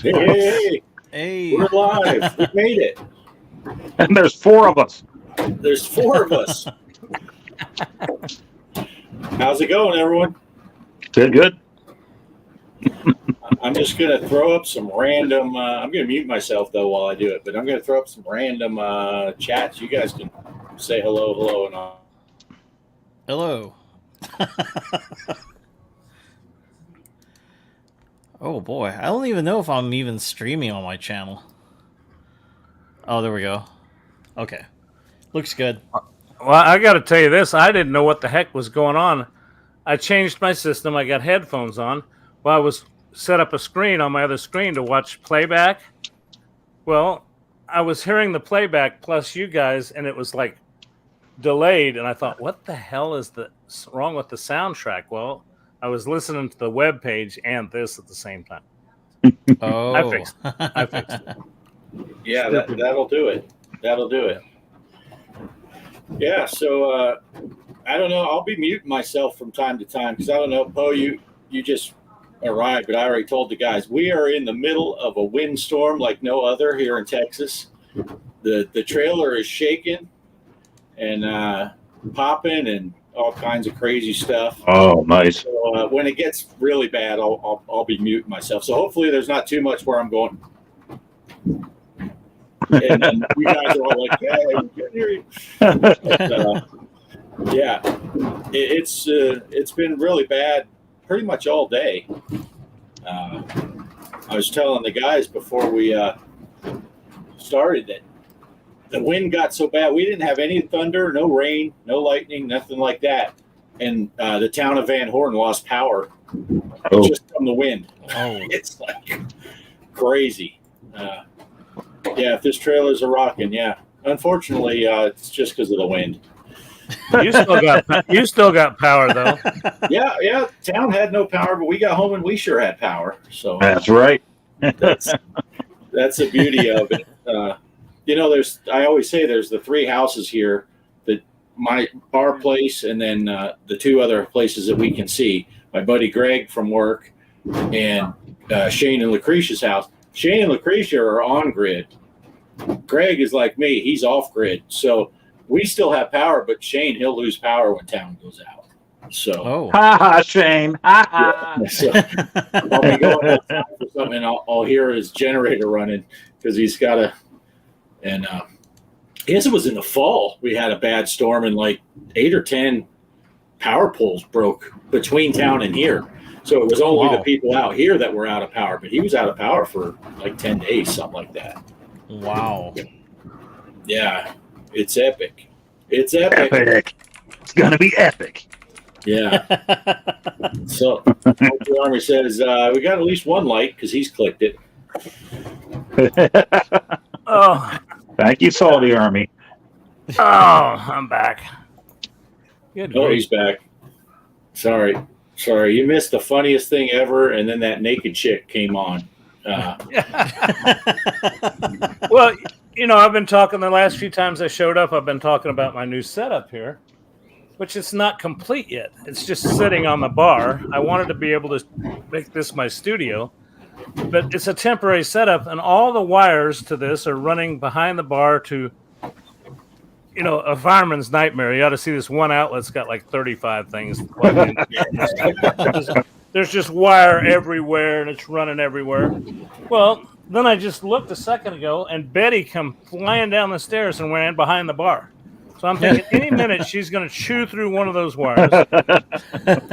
Hey, Hey. we're live. We made it. And there's 4 of us. There's 4 of us. How's it going, everyone? Good. I'm just going to throw up some random. I'm going to mute myself, though, while I do it, but I'm going to throw up some random chats. You guys can say hello, and all. Hello. Oh boy, I don't even know if I'm even streaming on my channel. Oh, there we go. Okay. Looks good. Well, I got to tell you this. I didn't know what the heck was going on. I changed my system. I got headphones on. Well, I was set up a screen on my other screen to watch playback. Well, I was hearing the playback plus you guys, and it was like delayed. And I thought, what the hell is wrong with the soundtrack? Well, I was listening to the web page and this at the same time. Oh. I fixed it. Yeah, that'll do it. That'll do it. Yeah, so I don't know. I'll be muting myself from time to time because I don't know, Poe, you just arrived, but I already told the guys we are in the middle of a windstorm like no other here in Texas. The trailer is shaking and popping and all kinds of crazy stuff. Oh, nice. So when it gets really bad, I'll be muting myself. So hopefully there's not too much where I'm going. And then you guys are all like, "Hey, we can't hear you." But, yeah, it's been really bad, pretty much all day. I was telling the guys before we started that the wind got so bad we didn't have any thunder, no rain, no lightning, nothing like that, and the town of Van Horn lost power just from the wind. Oh. It's like crazy. Yeah, if this trailer's a rocking, yeah. Unfortunately, it's just because of the wind. You still got power though. Yeah. Town had no power, but we got home and we sure had power. So That's right. that's the beauty of it. I always say there's the 3 houses here, our place, and then the 2 other places that we can see. My buddy Greg from work, and Shane and Lucretia's house. Shane and Lucretia are on grid. Greg is like me; he's off grid. So we still have power, but Shane, he'll lose power when town goes out. So, Shame. so I'll be going outside for something, and I'll hear his generator running because he's got a. And I guess it was in the fall we had a bad storm, and like 8 or 10 power poles broke between town and here. So it was only the people out here that were out of power, but he was out of power for like 10 days, something like that. Wow. Yeah, it's epic. It's epic. Epic. It's going to be epic. Yeah. So the Army says we got at least one light because he's clicked it. Oh, thank you, Salty Army. oh, I'm back. Good. Oh, he's back. Sorry. You missed the funniest thing ever, and then that naked chick came on. Well, I've been talking the last few times I showed up. I've been talking about my new setup here, which is not complete yet. It's just sitting on the bar. I wanted to be able to make this my studio, but it's a temporary setup, and all the wires to this are running behind the bar to, a fireman's nightmare. You ought to see this one outlet's got like 35 things plugged in. There's just wire everywhere, and it's running everywhere. Well, then I just looked a second ago, and Betty come flying down the stairs and ran behind the bar. So I'm thinking any minute she's going to chew through one of those wires.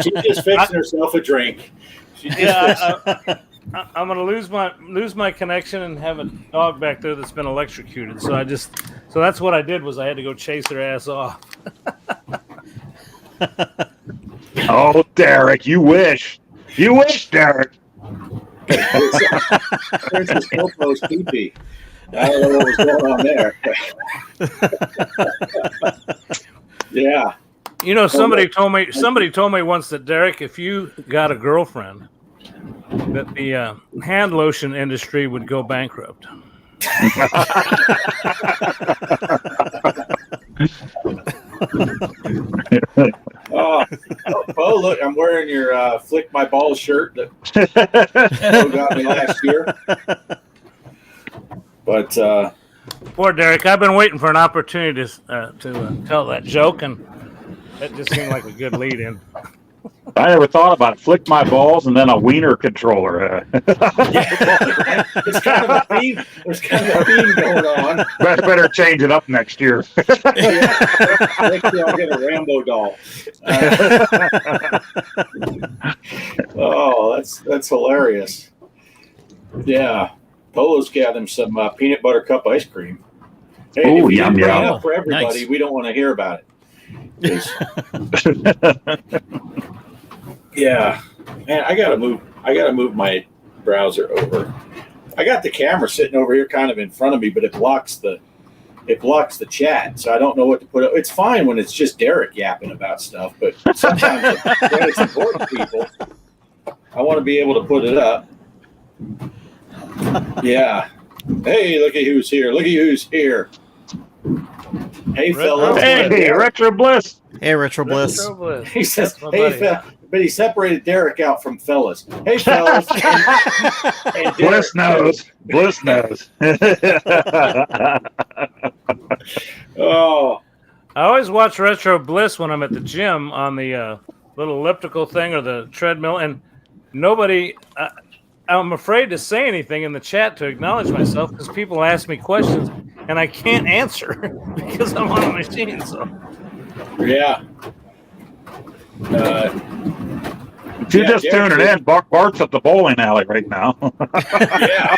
She's just fixing herself a drink. I'm going to lose my connection and have a dog back there that's been electrocuted. So that's what I did was I had to go chase her ass off. Oh, Derek, you wish. You wish, Derek. There's this Popo's pee-pee. I don't know what was going on there. Yeah. Somebody told me once that, Derek, if you got a girlfriend, that the hand lotion industry would go bankrupt. Oh, look, I'm wearing your Flick My Balls shirt that Joe got me last year. But Poor Derek. I've been waiting for an opportunity to tell that joke, and that just seemed like a good lead-in. I never thought about it. Flick my balls and then a wiener controller. yeah, it's kind of a theme. There's kind of a theme going on. Better change it up next year. Next year I'll get a Rambo doll. Oh, that's hilarious. Yeah, Polo's got him some peanut butter cup ice cream. Hey, Ooh, if you yum, didn't bring yum. it up for everybody, Nice. we don't want to hear about it. Yeah, man, I gotta move my browser over. I got the camera sitting over here, kind of in front of me, but it blocks the chat, so I don't know what to put up. It's fine when it's just Derek yapping about stuff, but sometimes when it's important people, I want to be able to put it up. Yeah. Hey, look at who's here. Look at who's here. Hey, fellas. Hey, Retro Bliss. Hey, Retro Bliss. Retro Bliss. He says, That's my hey, buddy. but he separated Derek out from fellas. Hey, fellas. And Bliss knows. Bliss knows. Oh, I always watch Retro Bliss when I'm at the gym on the little elliptical thing or the treadmill, and nobody. I'm afraid to say anything in the chat to acknowledge myself because people ask me questions and I can't answer because I'm on a machine. So yeah. If you're just Derek, tuning in, Bart's at the bowling alley right now. Yeah.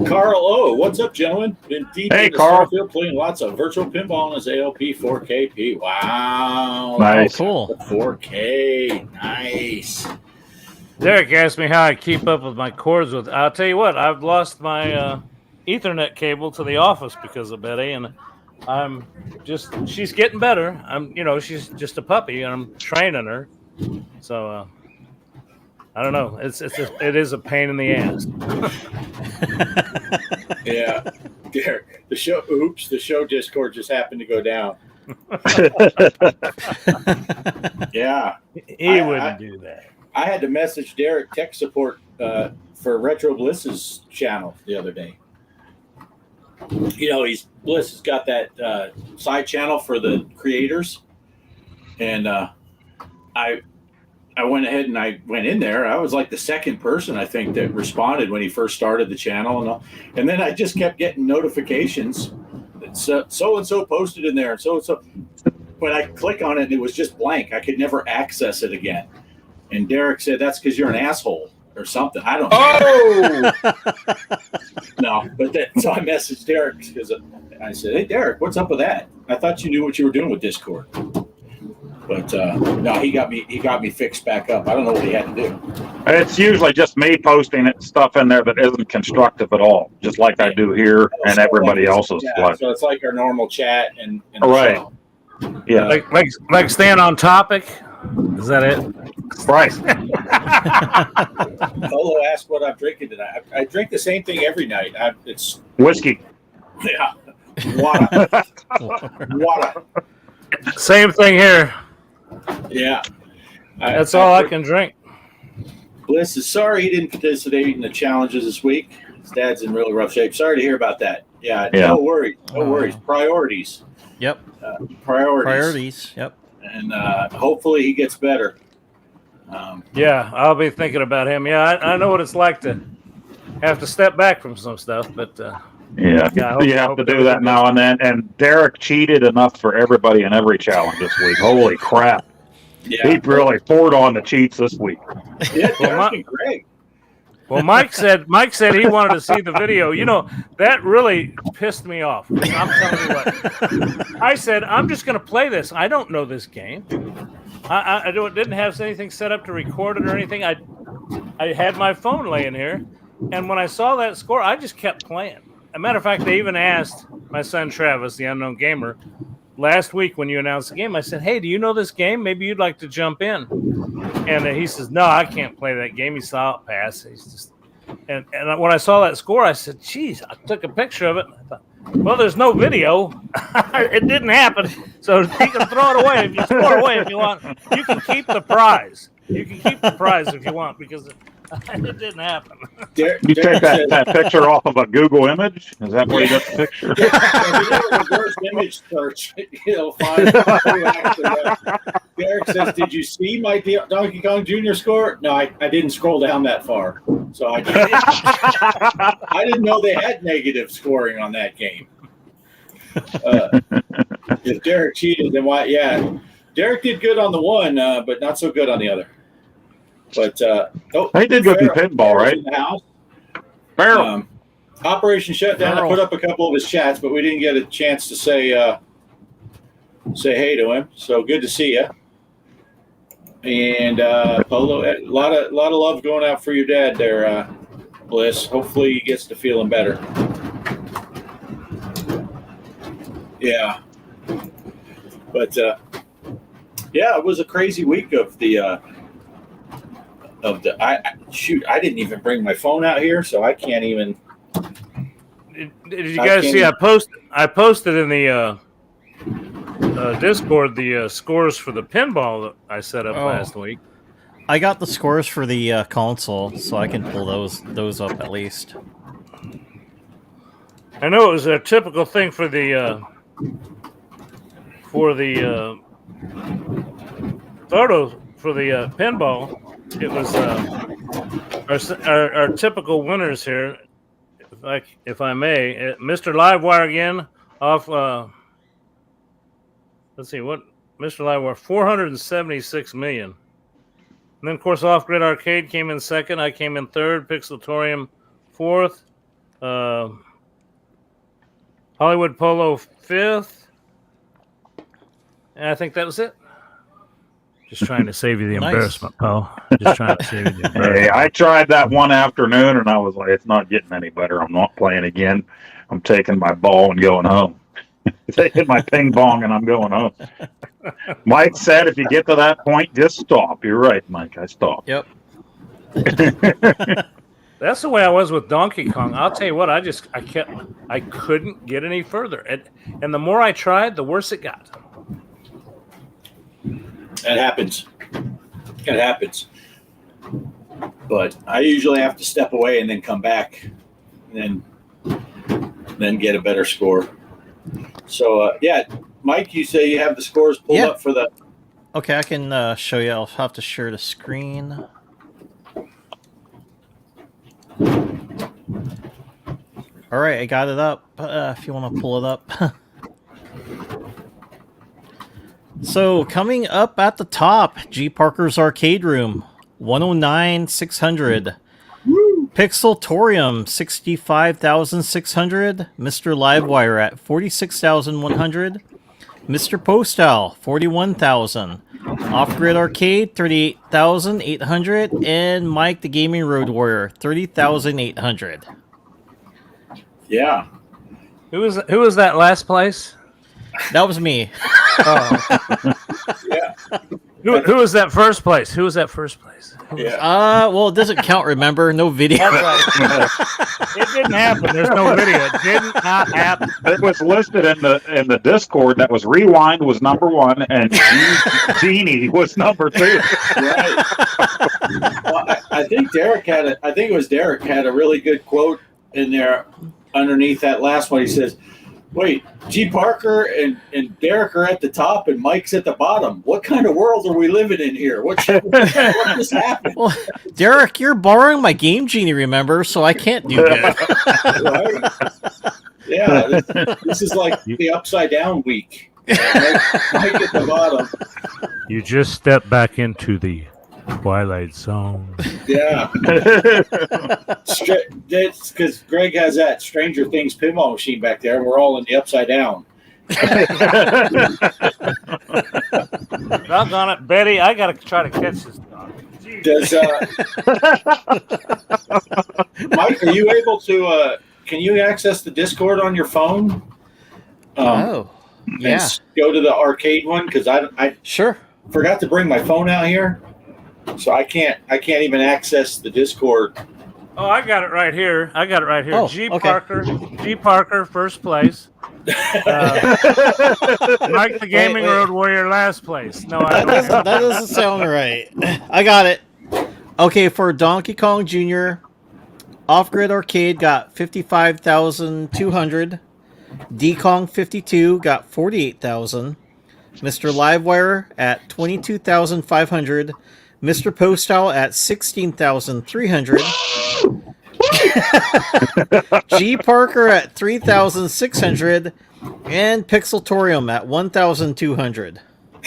Carl O, what's up, gentlemen? Been deep Hey, in the Carl. Starfield playing lots of virtual pinball on his ALP 4KP. Wow. Nice. Oh, cool. 4K. Nice. Derek asked me how I keep up with my cords. I'll tell you what, I've lost my Ethernet cable to the office because of Betty, and she's getting better. She's just a puppy, and I'm training her. So I don't know. It is a pain in the ass. Yeah. Derek, the show Discord just happened to go down. Yeah. He wouldn't do that. I had to message Derek tech support for Retro Bliss's channel the other day. Bliss has got that side channel for the creators, and I went ahead and I went in there. I was like the second person I think that responded when he first started the channel, and then I just kept getting notifications that so and so posted in there, and so. When I click on it, it was just blank. I could never access it again. And Derek said, that's because you're an asshole or something. I don't know. Oh! No, so I messaged Derek because I said, hey, Derek, what's up with that? I thought you knew what you were doing with Discord. But no, he got me fixed back up. I don't know what he had to do. It's usually just me posting stuff in there that isn't constructive at all, just like I do here and everybody else's. Yeah, so it's like our normal chat and Right. so, Yeah, Like staying on topic. Is that it? right. Polo asked what I'm drinking tonight. I drink the same thing every night. It's Whiskey. yeah, water. Water. Same thing here. Yeah. That's all I can drink. Bliss is sorry he didn't participate in the challenges this week. His dad's in really rough shape. Sorry to hear about that. Yeah. No worries. No worries. Priorities. Yep. Priorities. Yep. And hopefully he gets better. Yeah, I'll be thinking about him. Yeah, I know what it's like to have to step back from some stuff, but Yeah, you have to do that now and then. And Derek cheated enough for everybody in every challenge this week. Holy crap. Yeah. He really poured on the cheats this week. Yeah, Derek and Greg. well, Mike said he wanted to see the video. That really pissed me off. I'm telling you what. I said, I'm just going to play this. I don't know this game. I didn't have anything set up to record it or anything. I had my phone laying here, and when I saw that score, I just kept playing. As a matter of fact, they even asked my son Travis, the unknown gamer, last week when you announced the game. I said, hey, do you know this game? Maybe you'd like to jump in. And he says, no, I can't play that game. He saw it pass. He's just, and when I saw that score, I said, geez, I took a picture of it. And I thought, well, there's no video. It didn't happen. So you can throw it away if you throw it away if you want. You can keep the prize. You can keep the prize if you want because it didn't happen. You take that picture off of a Google image? Is that where you got the picture? Yeah, if you do a reverse image search, you'll find who actually, Derek says, "Did you see my Donkey Kong Jr. score?" No, I didn't scroll down that far, so I didn't know they had negative scoring on that game. If Derek cheated, then why? Yeah, Derek did good on the one, but not so good on the other. But he did good in pinball, right? In the house. Farrell. Operation Shutdown. I put up a couple of his chats, but we didn't get a chance to say hey to him. So good to see you. And Polo, a lot of love going out for your dad there, Bliss. Hopefully he gets to feeling better. Yeah. But yeah, it was a crazy week of the. I didn't even bring my phone out here, so I can't even. Did you guys see? I posted in the Discord the scores for the pinball that I set up last week. I got the scores for the console, so I can pull those up at least. I know it was a typical thing for the photo for the pinball. It was our typical winners here, if I may. Mr. Livewire again off. Let's see what Mr. Livewire 476 million. And then of course Off Grid Arcade came in second. I came in third. Pixelatorium fourth. Hollywood Polo fifth. And I think that was it. Just trying to save you the embarrassment, pal. Just trying to save you the embarrassment. Hey, I tried that one afternoon, and I was like, it's not getting any better. I'm not playing again. I'm taking my ball and going home. Taking my ping pong, and I'm going home. Mike said, if you get to that point, just stop. You're right, Mike. I stopped. Yep. That's the way I was with Donkey Kong. I'll tell you what, I couldn't get any further. And the more I tried, the worse it got. It happens. It happens. But I usually have to step away and then come back and then get a better score. So, yeah, Mike, you say you have the scores pulled up for the... Okay, I can show you. I'll have to share the screen. All right, I got it up. If you want to pull it up. So, coming up at the top, G. Parker's Arcade Room, 109,600. Pixelatorium, 65,600. Mr. Livewire at 46,100. Mr. Postal, 41,000. Off-Grid Arcade, 38,800. And Mike the Gaming Road Warrior, 30,800. Yeah. Who was that last place? That was me. Yeah. Who was that first place? Who was that first place? Yeah. Well, it doesn't count, remember? No video. That's right. It didn't happen. There's no video. It did not happen. It was listed in the Discord. That was Rewind was number one, and Genie was number two. Right. Well, I think Derek had a really good quote in there underneath that last one. He says, "Wait, G. Parker and Derek are at the top and Mike's at the bottom. What kind of world are we living in here? What just happened?" Well, Derek, you're borrowing my Game Genie, remember? So I can't do good. Right? Yeah, this is like the upside down week. Mike at the bottom. You just stepped back into the Twilight Zone. Yeah. That's because Greg has that Stranger Things pinball machine back there. We're all in the upside down. Doggone it, Betty! I gotta try to catch this dog. Does Mike? Are you able to? Can you access the Discord on your phone? Yeah. And go to the arcade one because I Sure. forgot to bring my phone out here, so I can't even access the Discord. Oh, I got it right here. Oh, G. okay. Parker, first place. Mike the Gaming wait. Road Warrior last place. No, I That don't. doesn't sound right. I got it. Okay, for Donkey Kong Jr., Off Grid Arcade got 55,200. D-Kong 52 got 48,000. Mr. Livewire at 22,500. Mr. Postal at 16,300. G Parker at 3,600. And Pixeltorium at 1,200.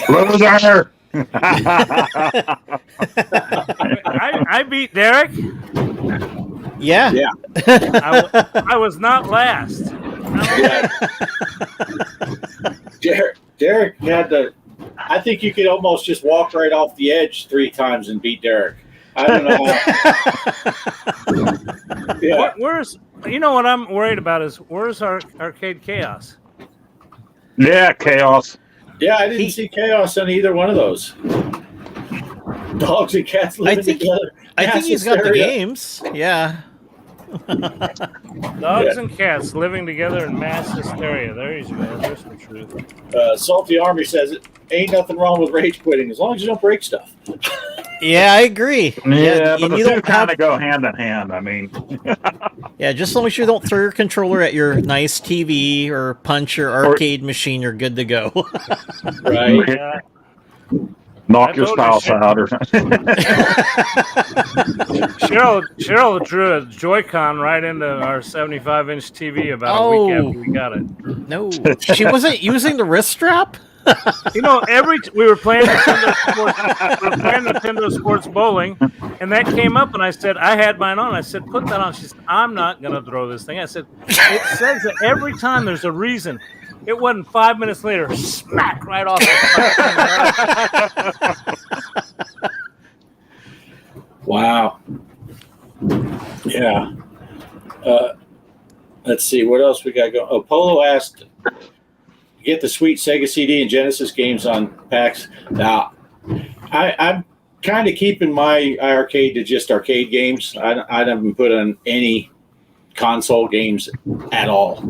Loser. I beat Derek. Yeah. Yeah. I was not last. Derek had the. I think you could almost just walk right off the edge 3 times and beat Derek. I don't know how. Yeah. Where's you know what I'm worried about is where's our Arcade Chaos? Yeah, chaos. Yeah, I didn't see chaos on either one of those. Dogs and cats living together. I think he's got the games. Yeah. Dogs and cats living together in mass hysteria. There's the truth. Salty Army says it ain't nothing wrong with rage quitting as long as you don't break stuff. Yeah, I agree. Yeah, but and the you two don't kind have, of go hand in hand. I mean, yeah, just as long as you don't throw your controller at your nice TV or punch your arcade machine, you're good to go. Right. Yeah. knock your spouse out or something. Cheryl drew a Joy-Con right into our 75-inch TV about a week after we got it. No, she wasn't using the wrist strap. You know, we were playing Nintendo Sports Bowling, and that came up, and I said I had mine on. I said, "Put that on." She said, "I'm not going to throw this thing." I said, "It says that every time there's a reason." It wasn't 5 minutes later, smack right off. Wow. Yeah. Let's see what else we got going. Oh, Polo asked, "Get the sweet Sega CD and Genesis games on PAX." Now, I'm kind of keeping my arcade to just arcade games. I haven't put on any console games at all.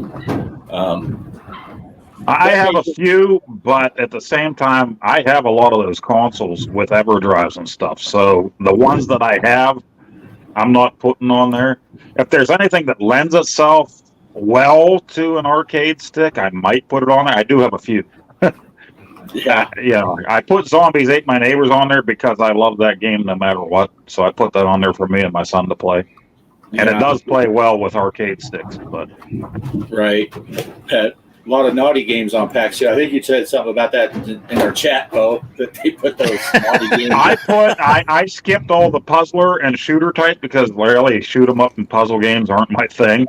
I have a few, but at the same time, I have a lot of those consoles with EverDrives and stuff. So the ones that I have, I'm not putting on there. If there's anything that lends itself well to an arcade stick, I might put it on there. I do have a few. Yeah. I put Zombies Ate My Neighbors on there because I love that game no matter what. So I put that on there for me and my son to play. And it does play well with arcade sticks. But Right. A lot of naughty games on PAX. I think you said something about that in our chat, Bo, that they put those naughty games. I skipped all the puzzler and shooter type because really shoot 'em up and puzzle games aren't my thing.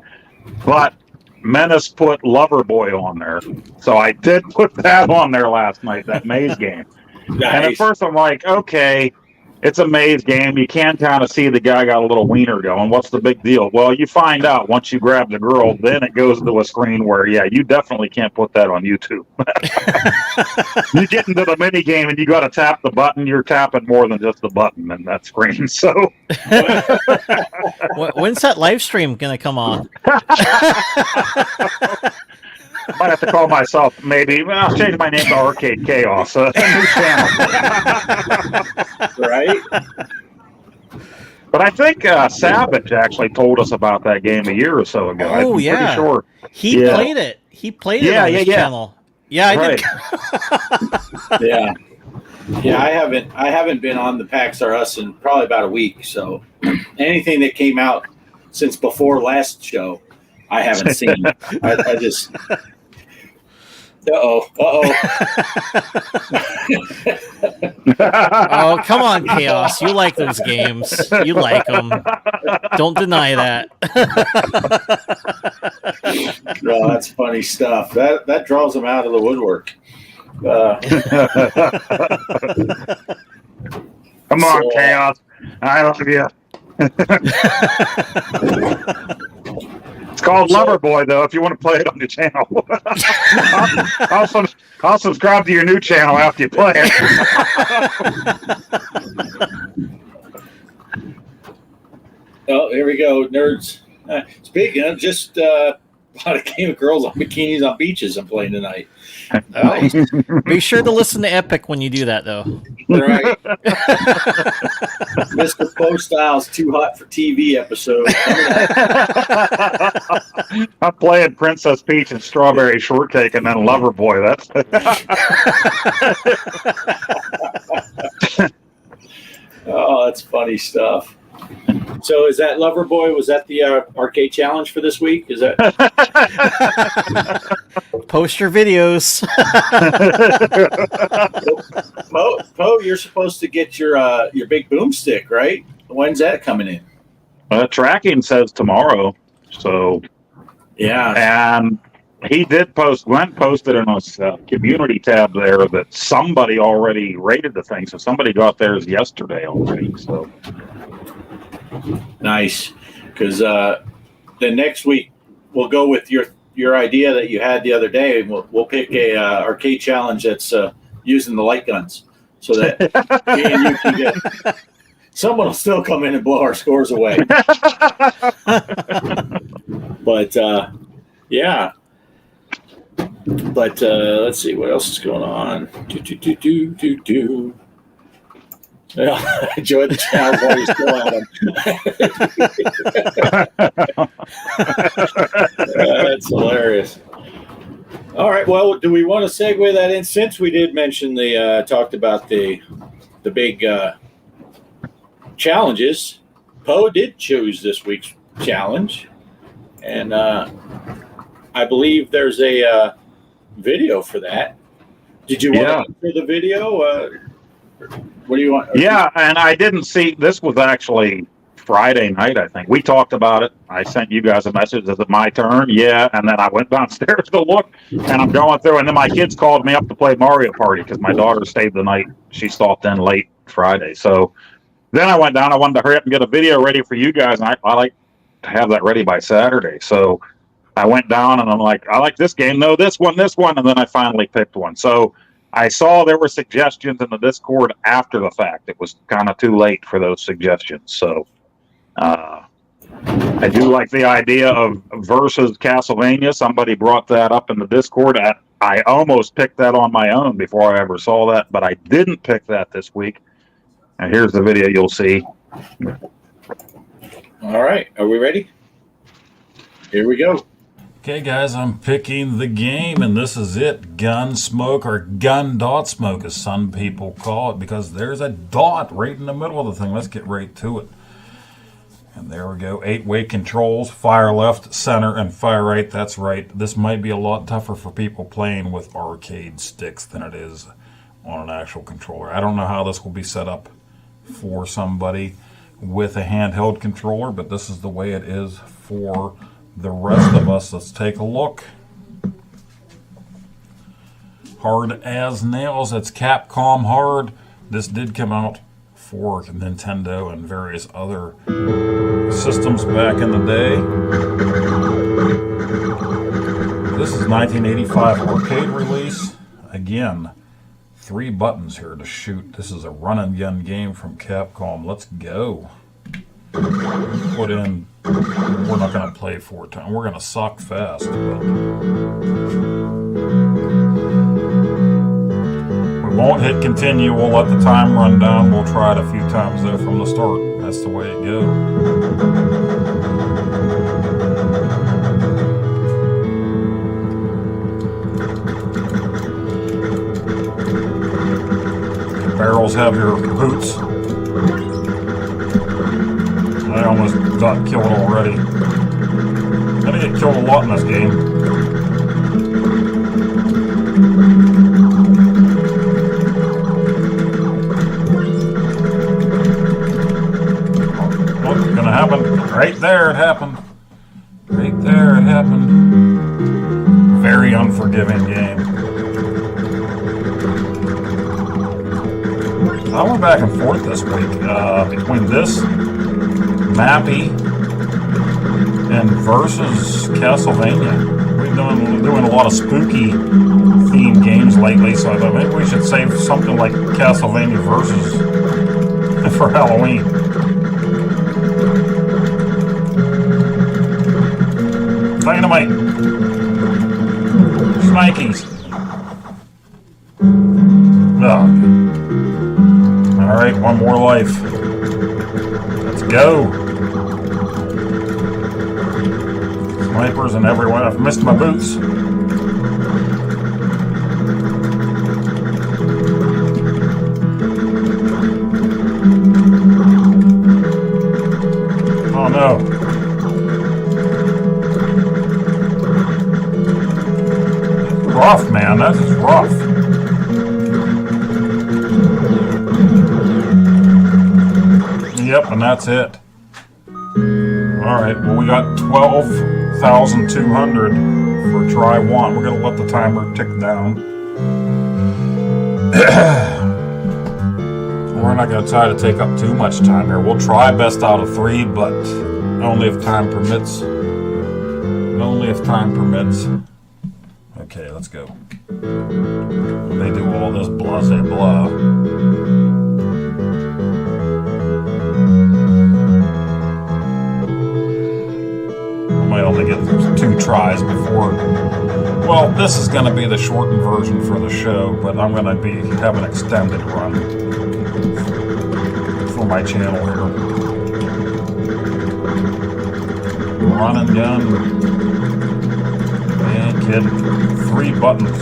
But Menace put Loverboy on there. So I did put that on there last night, that maze game. Nice. And at first I'm like, okay, it's a maze game. You can kind of see the guy got a little wiener going. What's the big deal? Well, you find out once you grab the girl, then it goes to a screen where, yeah, you definitely can't put that on YouTube. You get into the mini game and you got to tap the button. You're tapping more than just the button in that screen. So When's that live stream gonna come on? might have to call myself maybe. Well, I'll change my name to Arcade Chaos. A new channel. Right? But I think Savage actually told us about that game a year or so ago. Oh, I'm yeah. pretty sure. He played it. He played it on his channel. Yeah, I Right. did. Yeah. Yeah, I haven't been on the PAX R Us in probably about a week. So anything that came out since before last show, I haven't seen. I just. Uh-oh. Oh, come on, Chaos. You like those games. You like them. Don't deny that. No, that's funny stuff. That draws them out of the woodwork. Come on, So, Chaos. I love you. It's called Loverboy, though, if you want to play it on your channel. I'll subscribe to your new channel after you play it. Oh, here we go, nerds. Speaking of, just A lot of girls on bikinis on beaches I'm playing tonight. Oh. Be sure to listen to Epic when you do that, though. Right. Mr. Poe Styles Too Hot for TV episode. I'm playing Princess Peach and Strawberry Shortcake and then Loverboy. Oh, that's funny stuff. So is that Loverboy? Was that the arcade challenge for this week? Is that Post your videos. Poe? You're supposed to get your big boomstick, right? When's that coming in? Tracking says tomorrow. So yeah, and he did post. Glenn posted in his community tab there that somebody already rated the thing. So somebody got theirs yesterday already. So. Nice, because then next week we'll go with your idea that you had the other day. We'll pick a arcade challenge that's using the light guns, so that me and you can get. Someone will still come in and blow our scores away. But yeah. But let's see what else is going on. Yeah, enjoy the challenge while you still at them. That's hilarious. All right. Well, do we want to segue that in? Since we did mention talked about the big challenges, Poe did choose this week's challenge, and I believe there's a video for that. Did you want to for the video? What do you want? Yeah, and I didn't see, this was actually Friday night, I think. We talked about it. I sent you guys a message. Is it my turn? Yeah, and then I went downstairs to look, and I'm going through, and then my kids called me up to play Mario Party because my daughter stayed the night. She stopped in late Friday. So then I went down. I wanted to hurry up and get a video ready for you guys, and I like to have that ready by Saturday. So I went down, and I'm like, I like this game. No, this one, and then I finally picked one. So I saw there were suggestions in the Discord after the fact. It was kind of too late for those suggestions. So I do like the idea of versus Castlevania. Somebody brought that up in the Discord. I almost picked that on my own before I ever saw that, but I didn't pick that this week. And here's the video you'll see. All right. Are we ready? Here we go. Okay, guys, I'm picking the game, and this is it. Gunsmoke, or gun dot smoke, as some people call it, because there's a dot right in the middle of the thing. Let's get right to it. And there we go. 8-way controls, fire left, center, and fire right. That's right. This might be a lot tougher for people playing with arcade sticks than it is on an actual controller. I don't know how this will be set up for somebody with a handheld controller, but this is the way it is for the rest of us. Let's take a look. Hard as nails. It's Capcom Hard. This did come out for Nintendo and various other systems back in the day. This is 1985 arcade release. Again, 3 buttons here to shoot. This is a run and gun game from Capcom. Let's go. Put in, we're not going to play 4 times. We're going to suck fast. But we won't hit continue. We'll let the time run down. We'll try it a few times there from the start. That's the way it goes. The barrels have your boots. I almost got killed already. I'm gonna get killed a lot in this game. What's gonna happen? Right there it happened. Right there it happened. Very unforgiving game. I went back and forth this week between this, Mappy, and versus Castlevania. We've been doing a lot of spooky themed games lately, so I thought maybe we should save something like Castlevania versus for Halloween. Dynamite. Snikes. Oh. Alright, one more life. Let's go. Snipers and everyone. I've missed my boots. Oh no. Rough, man. That is rough. Yep, and that's it. Alright, well, we got 12,200 for try one. We're going to let the timer tick down. We're not going to try to take up too much time here. We'll try best out of 3, but only if time permits. Only if time permits. Okay, let's go. They do all this blah, say blah. I only get 2 tries before. Well, this is going to be the shortened version for the show, but I'm going to have an extended run for my channel here. Run and gun. And kid, 3 buttons.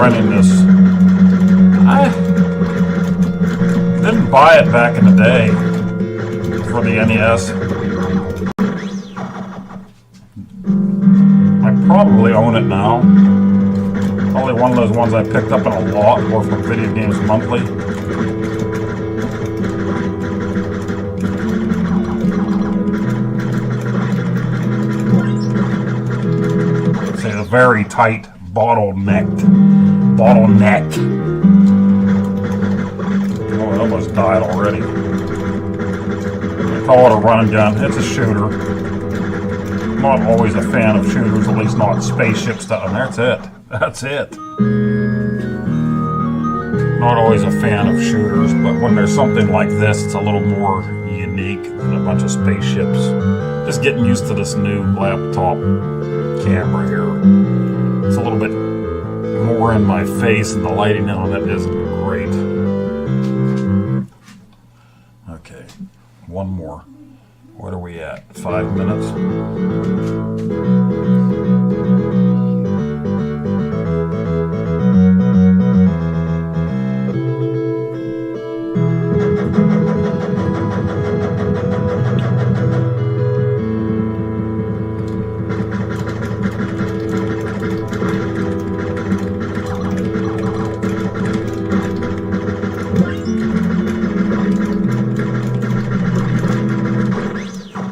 Running this. I didn't buy it back in the day for the NES. I probably own it now. Probably one of those ones I picked up in a lot or from Video Games Monthly. It's a very tight bottleneck. Oh, it almost died already. I call it a run and gun. It's a shooter. I'm not always a fan of shooters, at least not spaceship stuff. And that's it. That's it. Not always a fan of shooters, but when there's something like this, it's a little more unique than a bunch of spaceships. Just getting used to this new laptop camera here. It's a little bit more in my face, and the lighting on it isn't great. Okay, one more. What are we at? 5 minutes?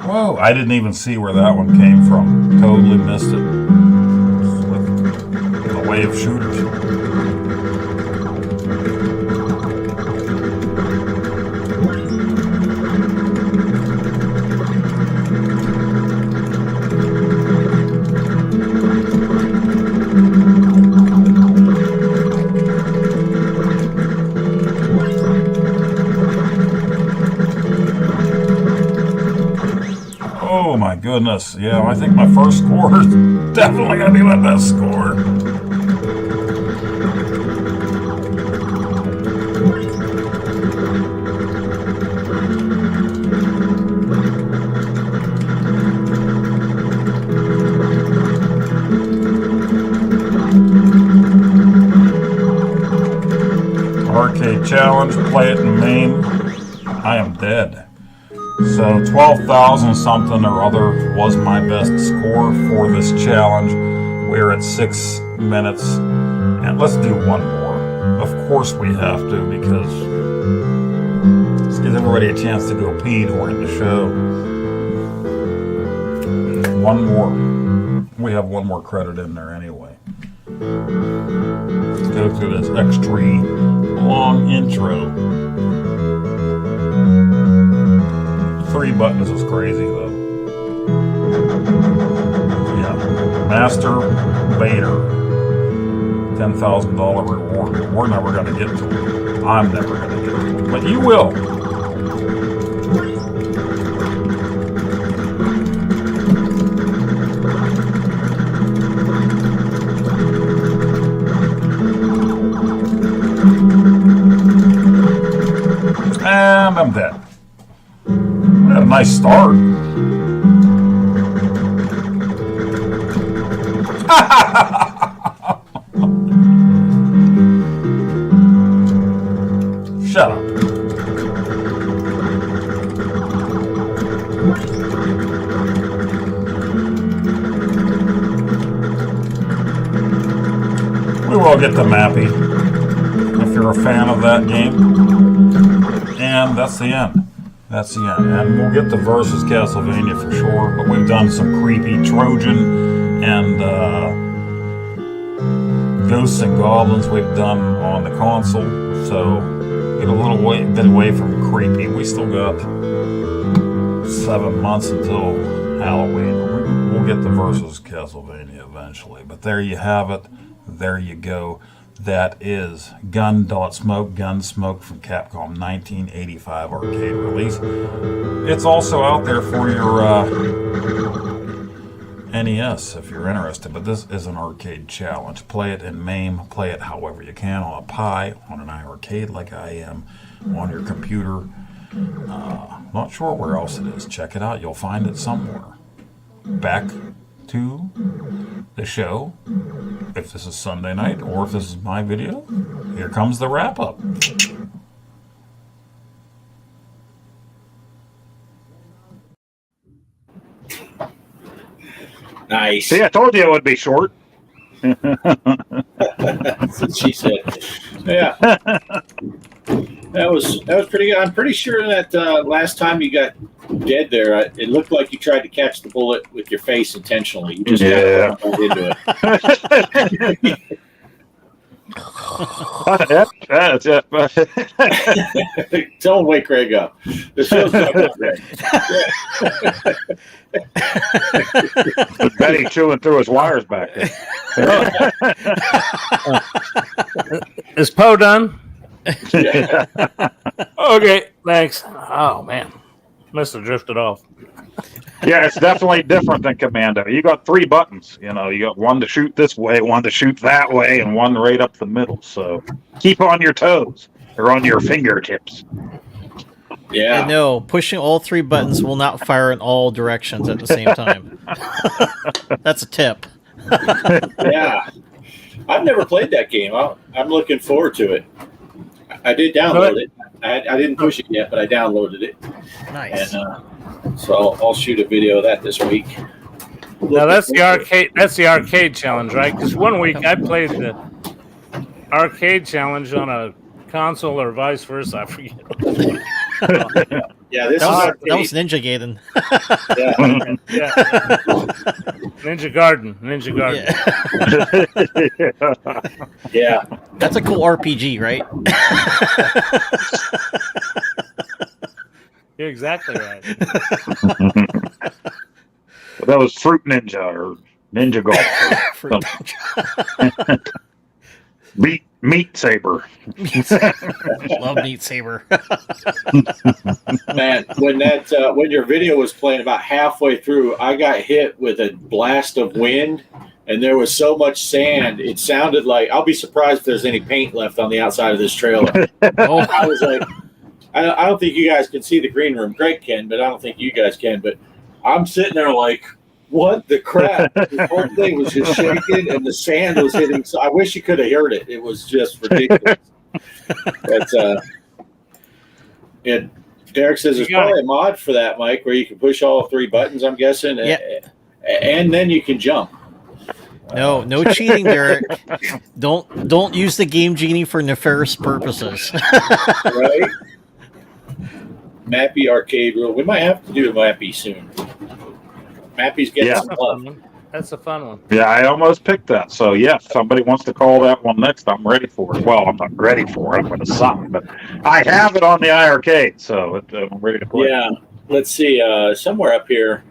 Whoa, I didn't even see where that one came from. Totally missed it. It's like the way of shooters. Oh my goodness. Yeah, I think my first score is definitely going to be my best score. Arcade challenge, play it in Maine. I am dead. So 12,000 something or other was my best score for this challenge. We're at 6 minutes, and let's do one more. Of course we have to, because this gives everybody a chance to go pee during the show. One more. We have one more credit in there anyway. Let's go through this extra long intro. 3 buttons is crazy though. Master Bader. $10,000 reward. We're never going to get to it. I'm never going to get to it. But you will. And I'm dead. We had a nice start. Shut up. We will get to Mappy if you're a fan of that game. And that's the end. That's the end. And we'll get to Versus Castlevania for sure, but we've done some creepy Trojan and Ghosts and Goblins we've done on the console, so get a little bit away from creepy. We still got 7 months until Halloween. We'll get to Versus Castlevania eventually, but there you have it. There you go. That is Gun.Smoke, Gunsmoke from Capcom 1985 arcade release. It's also out there for your NES if you're interested, but this is an arcade challenge. Play it in MAME, play it however you can on a Pi, on an iArcade like I am, on your computer. Not sure where else it is. Check it out. You'll find it somewhere. Back to the show. If this is Sunday night or if this is my video, here comes the wrap up. Nice. See, I told you it would be short. That's what she said. Yeah. That was pretty good. I'm pretty sure that last time you got dead there, it looked like you tried to catch the bullet with your face intentionally. You just got right into it. Don't wake Greg up. The show's not up, Greg. Betty chewing through his wires back there. Is Poe done? Yeah. Okay, thanks. Oh man, must have drifted off. Yeah, it's definitely different than Commando. You got 3 buttons. You know, you got one to shoot this way, one to shoot that way, and one right up the middle. So keep on your toes or on your fingertips. Yeah. And no, pushing all 3 buttons will not fire in all directions at the same time. That's a tip. Yeah. I've never played that game. I'm looking forward to it. I did download it. I didn't push it yet, but I downloaded it. Nice. And so I'll shoot a video of that this week. Now that's the arcade. That's the arcade challenge, right? Because one week I played the arcade challenge on a console or vice versa. I forget. Yeah, this That is was Ninja Gaiden. yeah. Yeah. Ninja Garden. Yeah. That's a cool RPG, right? You're exactly right. That was Fruit Ninja or Ninja Golf. Fruit Meat Saber. Love Meat Saber. Man, when your video was playing about halfway through, I got hit with a blast of wind, and there was so much sand. It sounded like I'll be surprised if there's any paint left on the outside of this trailer. Oh, I was like, I don't think you guys can see the green room. Greg can, but I don't think you guys can. But I'm sitting there like, what the crap? The whole thing was just shaking, and the sand was hitting. So I wish you could have heard it. It was just ridiculous. But Derek says there's probably a mod for that, Mike, where you can push all 3 buttons. I'm guessing, Yeah. and then you can jump. no cheating, Derek. Don't use the Game Genie for nefarious purposes. Right? Mappy arcade rule. We might have to do a Mappy soon. Mappy's getting Yeah. some love. That's a fun one. Yeah, I almost picked that. So, yeah, if somebody wants to call that one next, I'm ready for it. Well, I'm not ready for it. I'm going to sign, but I have it on the iArcade, so I'm ready to play. Yeah. Let's see. Somewhere up here,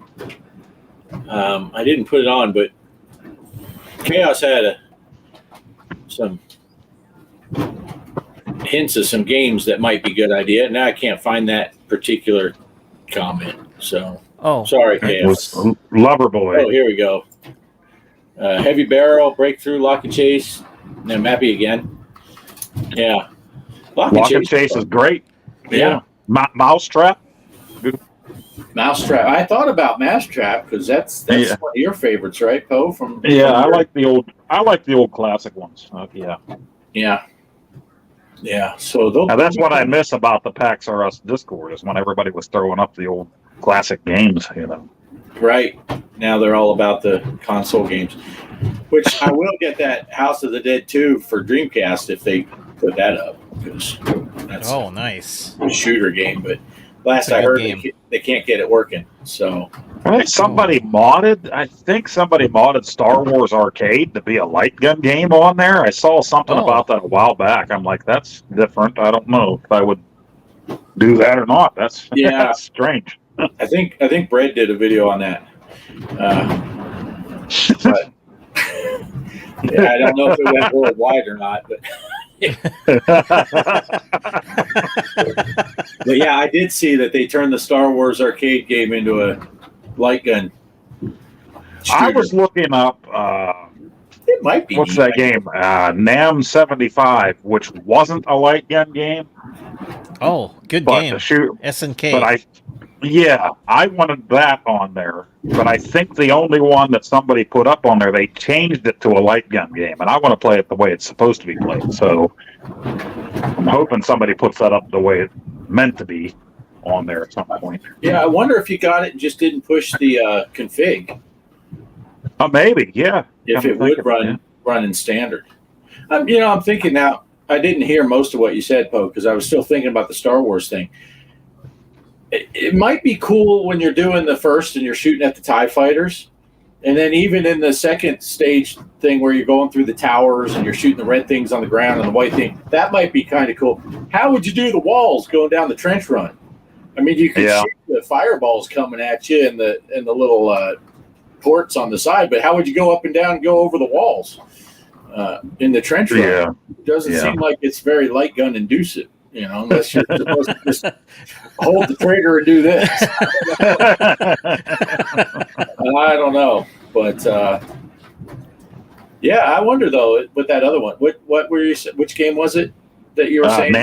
I didn't put it on, but Chaos had some hints of some games that might be a good idea. Now I can't find that particular comment. So Oh, sorry, It Chaos. was Loverboy. Oh, here we go. Heavy Barrel, Breakthrough, Lock and Chase, and then Mappy again. Yeah. Lock and Chase is great. Yeah. Mousetrap. Mousetrap. I thought about Mousetrap because that's Yeah. one of your favorites, right, Poe? From Yeah, from I like the old classic ones. yeah. So those, Now that's what I miss about the PAX R Us Discord is when everybody was throwing up the old classic games. right now they're all about the console games. Which I will get that House of the Dead 2 for Dreamcast if they put that up because that's oh, nice. a shooter game. But last It's a I good heard, game. they can't get it working. So Somebody modded. I think somebody modded Star Wars Arcade to be a light gun game on there. I saw something Oh. about that a while back. I'm like, that's different. I don't know if I would do that or not. That's Yeah. that's strange. I think Brett did a video on that. But yeah, I don't know if it went worldwide or not, but yeah, I did see that they turned the Star Wars arcade game into a light gun. I shooter. was looking up. It might be. What's neat. that game? NAM 75, which wasn't a light gun game, Oh, good but game. the shoot. SNK. But I wanted that on there. But I think the only one that somebody put up on there, they changed it to a light gun game, and I want to play it the way it's supposed to be played. So I'm hoping somebody puts that up the way it's meant to be on there at some point. Yeah, I wonder if you got it and just didn't push the config. Maybe, yeah. If Come it to think would of run in standard. I'm thinking now. I didn't hear most of what you said, Poe, because I was still thinking about the Star Wars thing. It might be cool when you're doing the first and you're shooting at the TIE fighters. And then even in the second stage thing where you're going through the towers and you're shooting the red things on the ground and the white thing, that might be kind of cool. How would you do the walls going down the trench run? I mean, you could Yeah. shoot the fireballs coming at you and the little ports on the side, but how would you go up and down and go over the walls in the trench run? Yeah. It doesn't Yeah. seem like it's very light gun inducive, unless you're supposed to just hold the trigger and do this. I don't know, but yeah, I wonder though with that other one. What were you? Which game was it that you were saying?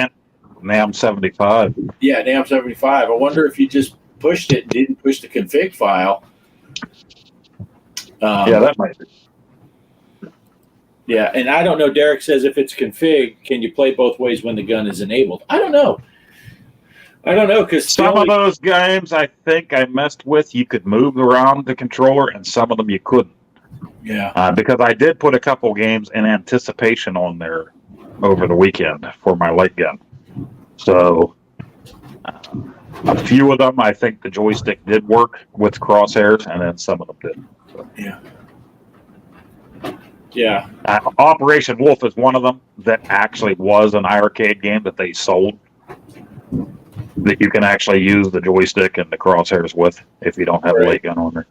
NAM 75. Yeah, NAM 75. I wonder if you just pushed it and didn't push the config file. Yeah, that might be. Yeah, and I don't know. Derek says if it's config, can you play both ways when the gun is enabled? I don't know. Because Some of those games I think I messed with, you could move around the controller, and some of them you couldn't. Yeah. Because I did put a couple games in anticipation on there over the weekend for my light gun. So a few of them, I think the joystick did work with crosshairs, and then some of them didn't. Yeah. Yeah. Operation Wolf is one of them that actually was an iArcade game that they sold that you can actually use the joystick and the crosshairs with if you don't have a light gun on there.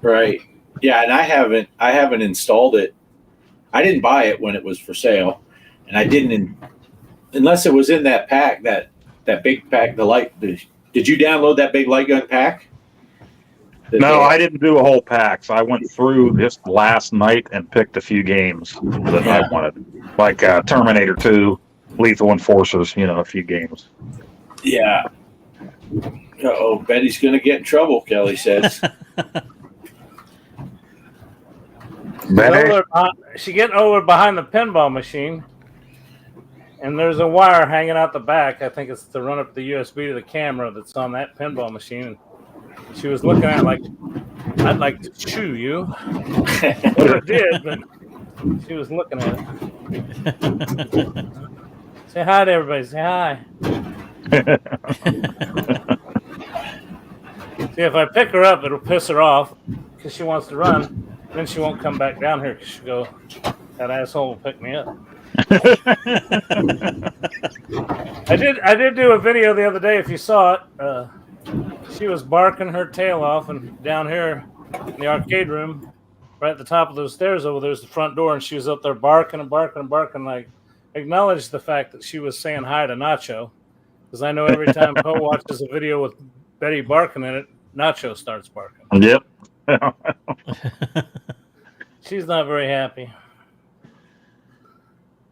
Right. Yeah, and I haven't installed it. I didn't buy it when it was for sale, and I didn't unless it was in that pack, that big pack. Did you download that big light gun pack? No, I didn't do a whole pack. So I went through just last night and picked a few games that I wanted, like Terminator 2, Lethal Enforcers. A few games. Yeah. Uh-oh, Betty's going to get in trouble, Kelly says. Betty? She getting over behind the pinball machine, and there's a wire hanging out the back. I think it's to run up the USB to the camera that's on that pinball machine. She was looking at it like, I'd like to chew you. Never did, but she was looking at it. Say hi to everybody. Say hi. See, if I pick her up, it'll piss her off because she wants to run. Then she won't come back down here because she'll go, that asshole will pick me up. I did do a video the other day. If you saw it, she was barking her tail off, and down here in the arcade room, right at the top of those stairs over there's the front door, and she was up there barking and barking and barking. Like, acknowledged the fact that she was saying hi to Nacho, because I know every time Poe watches a video with Betty barking in it, Nacho starts barking. Yep. She's not very happy.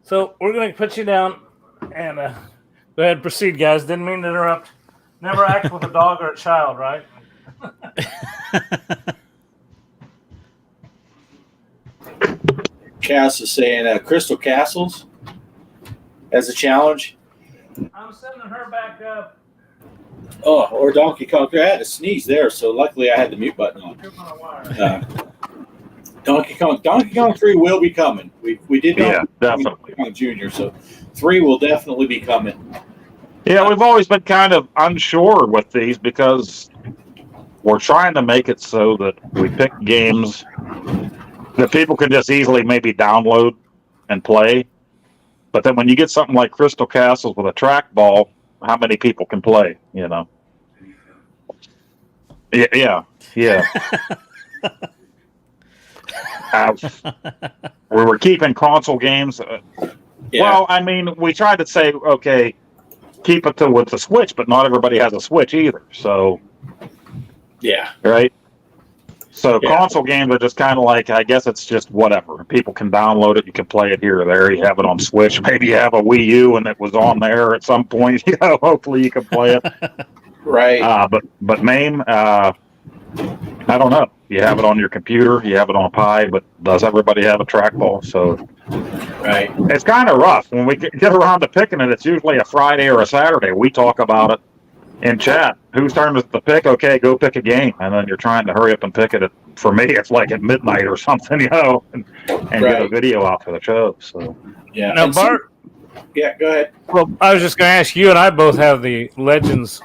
So we're going to put you down and go ahead and proceed, guys. Didn't mean to interrupt. Never act with a dog or a child, right? Cass is saying Crystal Castles as a challenge. I'm sending her back up. Oh, or Donkey Kong. I had a sneeze there, so luckily I had the mute button on. You're on a wire. Donkey Kong 3 will be coming. We did Yeah, Donkey definitely. Kong Jr., so 3 will definitely be coming. Yeah, we've always been kind of unsure with these because we're trying to make it so that we pick games that people can just easily maybe download and play. But then when you get something like Crystal Castles with a trackball, how many people can play, you know? Yeah. We were keeping console games. Yeah. Well, I mean, we tried to say, okay, keep it to with the Switch, but not everybody has a Switch either. So, yeah. right? So Yeah. console games are just kind of like, I guess it's just whatever. People can download it. You can play it here or there. You have it on Switch. Maybe you have a Wii U and it was on there at some point. You know, hopefully you can play it. Right. But MAME, I don't know. You have it on your computer. You have it on a Pi, but does everybody have a trackball? So Right. it's kind of rough. When we get around to picking it, it's usually a Friday or a Saturday. We talk about it in chat. Whose turn is it to pick? Okay, go pick a game. And then you're trying to hurry up and pick it. For me, it's like at midnight or something, you know, and get a Right. video out for the show. So Yeah. Now, And Bart, yeah, go ahead. well, I was just going to ask you, and I both have the Legends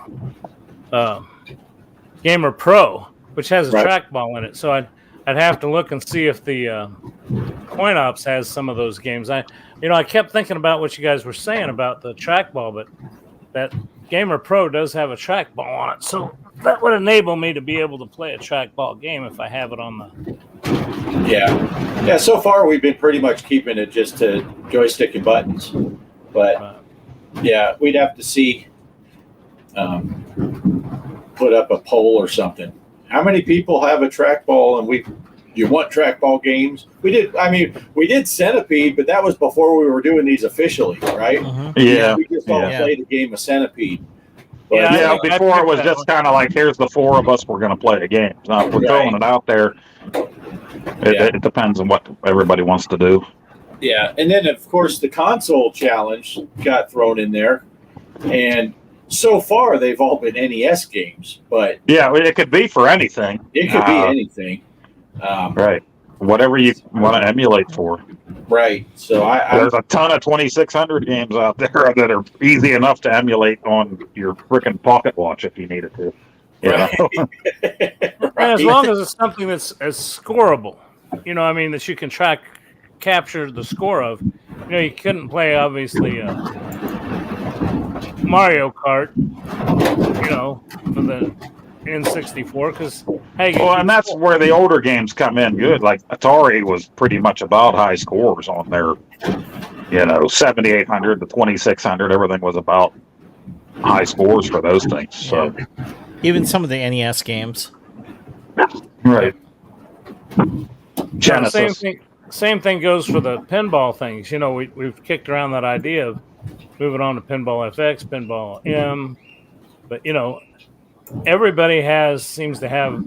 Gamer Pro, which has a Right. trackball in it. So I'd have to look and see if the Coin Ops has some of those games. I kept thinking about what you guys were saying about the trackball, but that Gamer Pro does have a trackball on it, so that would enable me to be able to play a trackball game if I have it on the. Yeah. Yeah, so far we've been pretty much keeping it just to joystick and buttons. But yeah, we'd have to see put up a poll or something. How many people have a trackball and you want trackball games? We did Centipede, but that was before we were doing these officially, right? Mhm. yeah. We just all Yeah. played a game of Centipede. But, Yeah, Yeah, I before it was picked that just kind of like, here's the four of us, we're going to play the games. Now, if we're throwing it out there, it depends on what everybody wants to do. yeah. And then, of course, the console challenge got thrown in there. And so far, they've all been NES games, but Yeah, it could be for anything. it could be anything. Right. Whatever you want to emulate for. Right. So There's a ton of 2600 games out there that are easy enough to emulate on your freaking pocket watch if you needed to. You know? And as long as it's something that's as scoreable, that you can capture the score of. You couldn't play obviously Mario Kart, for the N64 because Well, and that's where the older games come in good. Like Atari was pretty much about high scores on their, 7800 to 2600. Everything was about high scores for those things. So, Even some of the NES games. right. Genesis. Genesis. Same thing goes for the pinball things. We've kicked around that idea of moving on to Pinball FX, Pinball M, but everybody seems to have,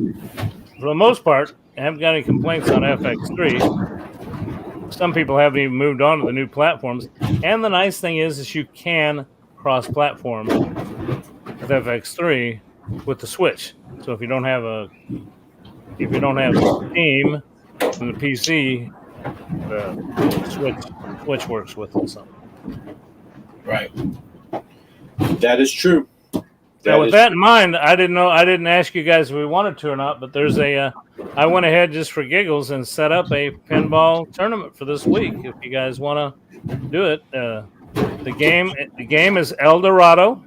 for the most part, haven't got any complaints on FX3. Some people haven't even moved on to the new platforms. And the nice thing is you can cross-platform with FX3 with the Switch. So if you don't have Steam on the PC, the Switch works with it. So. right. That is true. Now, with that in mind, I didn't ask you guys if we wanted to or not, but there's I went ahead just for giggles and set up a pinball tournament for this week. If you guys want to do it, the game is El Dorado,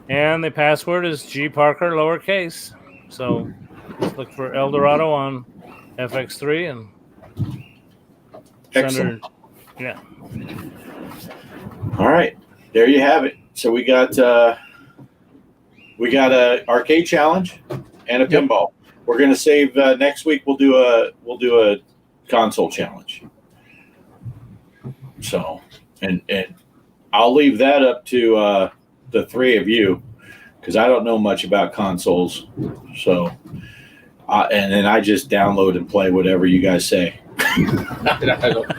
and the password is G Parker lowercase. So Just look for El Dorado on FX3 and send Excellent. her. Yeah. All right, there you have it. So we got a arcade challenge and a Yep. pinball. We're gonna save next week. We'll do a console challenge. So, and I'll leave that up to the three of you because I don't know much about consoles. So, and then I just download and play whatever you guys say. I don't-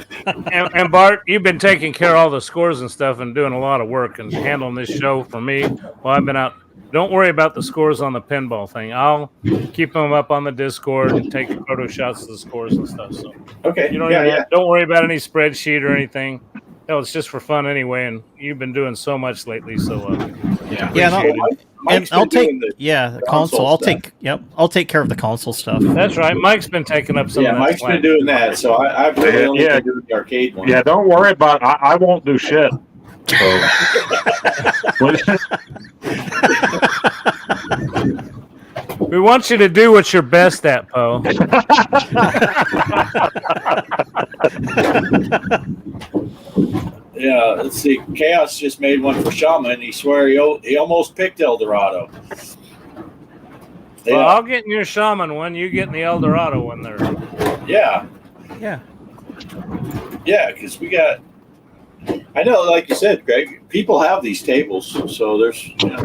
And Bart, you've been taking care of all the scores and stuff and doing a lot of work and handling this show for me while I've been out. Don't worry about the scores on the pinball thing. I'll keep them up on the Discord and take photo shots of the scores and stuff. So Okay. you don't yeah, even yeah. don't worry about any spreadsheet or anything. No, it's just for fun anyway. And you've been doing so much lately. So Yeah. Yeah, no, appreciate it. Mike's and I'll been take doing the- the console console. I'll stuff. I'll take care of the console stuff. That's right. Mike's been taking up some Yeah, of that Mike's slack. been doing that. So I've really only Yeah. been doing the arcade one. Yeah, don't worry about. I won't do shit. So, We want you to do what you're best at, Poe. Yeah, let's see. Chaos just made one for Shama, and he swear he almost picked El Dorado. Yeah, Well, I'll get in your shaman one. You get in the El Dorado one there. yeah, Yeah. yeah. Because we got. I know, like you said, Greg. People have these tables, so there's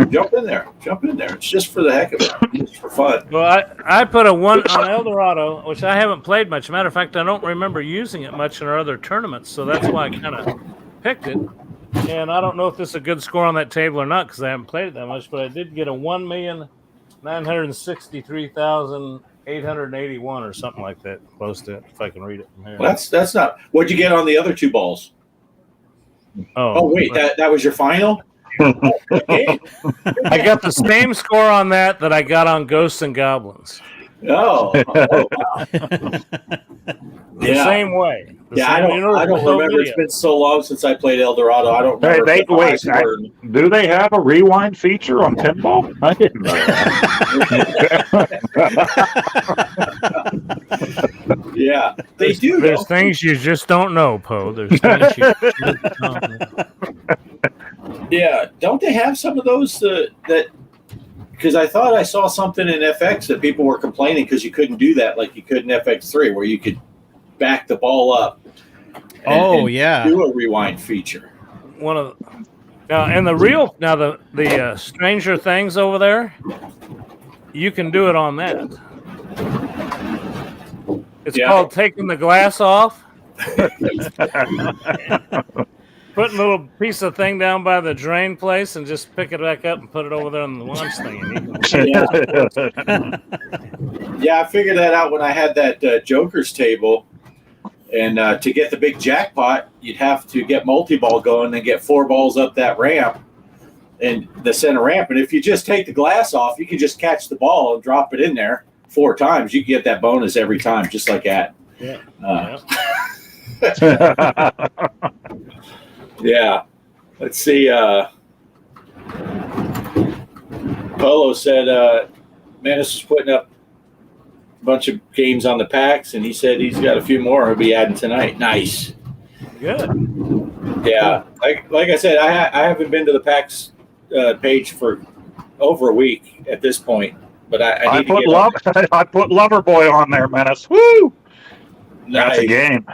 jump in there. It's just for the heck of it, just for fun. Well, I put a one on El Dorado, which I haven't played much. Matter of fact, I don't remember using it much in our other tournaments, so that's why I kind of picked it. And I don't know if this is a good score on that table or not because I haven't played it that much, but I did get a 1,963,881 or something like that, close to it, if I can read it from here. Well, that's not. What'd you get on the other two balls? Oh wait, that was your final. Okay. I got the same score on that I got on Ghosts and Goblins. Oh, wow. The Yeah. same way. The Yeah, I same- don't. you know, I don't there's no remember. It's video. been so long since I played El Dorado. I don't remember. Hey, if the wait, highs were- do they have a rewind feature on pinball? I didn't know that. Yeah, they do. There's though. things you just don't know, Poe. There's things you just don't know. Yeah, don't they have some of those that? Because I thought I saw something in FX that people were complaining because you couldn't do that like you could in FX3, where you could back the ball up. And Yeah. do a rewind feature. One of now and the Stranger Things over there, you can do it on that. It's Yeah. called taking the glass off. Putting a little piece of thing down by the drain place and just pick it back up and put it over there on the launch thing. Yeah, I figured that out when I had that Joker's table. And to get the big jackpot, you'd have to get multi-ball going and get 4 balls up that ramp and the center ramp. And if you just take the glass off, you can just catch the ball and drop it in there 4 times. You can get that bonus every time, just like that. Yeah. Yeah. Let's see. Polo said Menace is putting up a bunch of games on the packs, and he said he's got a few more he'll be adding tonight. Nice. Good. Yeah. Like I said, I haven't been to the packs page for over a week at this point, but I need to get on there. I put Loverboy on there, Menace. Woo! That's a Nice. game.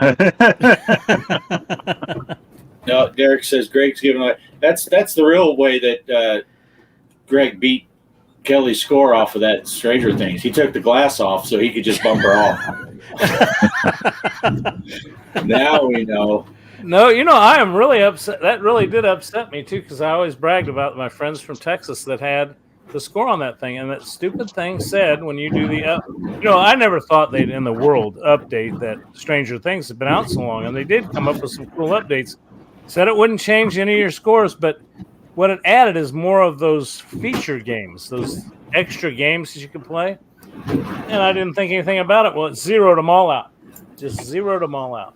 No, Derek says Greg's giving away. That's the real way that Greg beat Kelly's score off of that Stranger Things. He took the glass off so he could just bump her off. Now we know. No, I am really upset. That really did upset me too, because I always bragged about my friends from Texas that had the score on that thing, and that stupid thing said when you do the I never thought they'd in the world update that Stranger Things had been out so long, and they did come up with some cool updates. Said it wouldn't change any of your scores, but what it added is more of those feature games, those extra games that you can play. And I didn't think anything about it. Well, it zeroed them all out. Just zeroed them all out.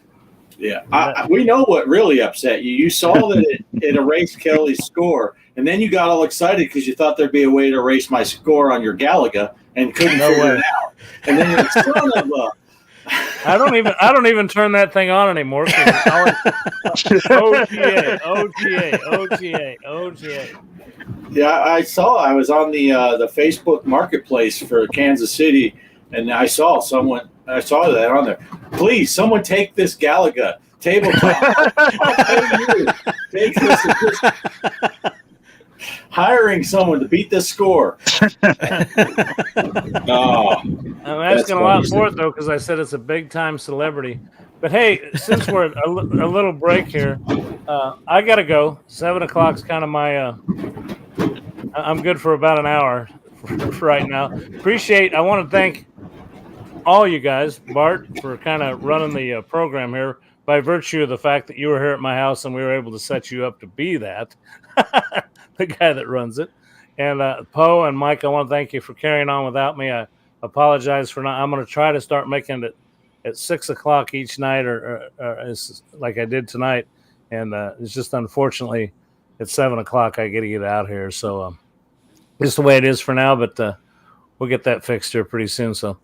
Yeah, we know what really upset you. You saw that it erased Kelly's score, and then you got all excited because you thought there'd be a way to erase my score on your Galaga, and couldn't No figure way. it out. And then the son of a I don't even turn that thing on anymore. 'Cause it's always OTA. Yeah, I was on the Facebook Marketplace for Kansas City, and I saw that on there. Please, someone take this Galaga tabletop. I'll pay you. Take this. Hiring someone to beat this score. Oh, I'm asking a lot for it though, because I said it's a big time celebrity. But hey, since we're a little break here, I gotta go. 7 o'clock's kind of my. I'm good for about an hour right now. I want to thank all you guys, Bart, for kind of running the program here by virtue of the fact that you were here at my house and we were able to set you up to be that, the guy that runs it. And Poe and Mike, I want to thank you for carrying on without me. I apologize for not. I'm going to try to start making it at 6 o'clock each night, or like I did tonight. And it's just unfortunately at 7 o'clock I get to get out here. So just the way it is for now, but we'll get that fixed here pretty soon. So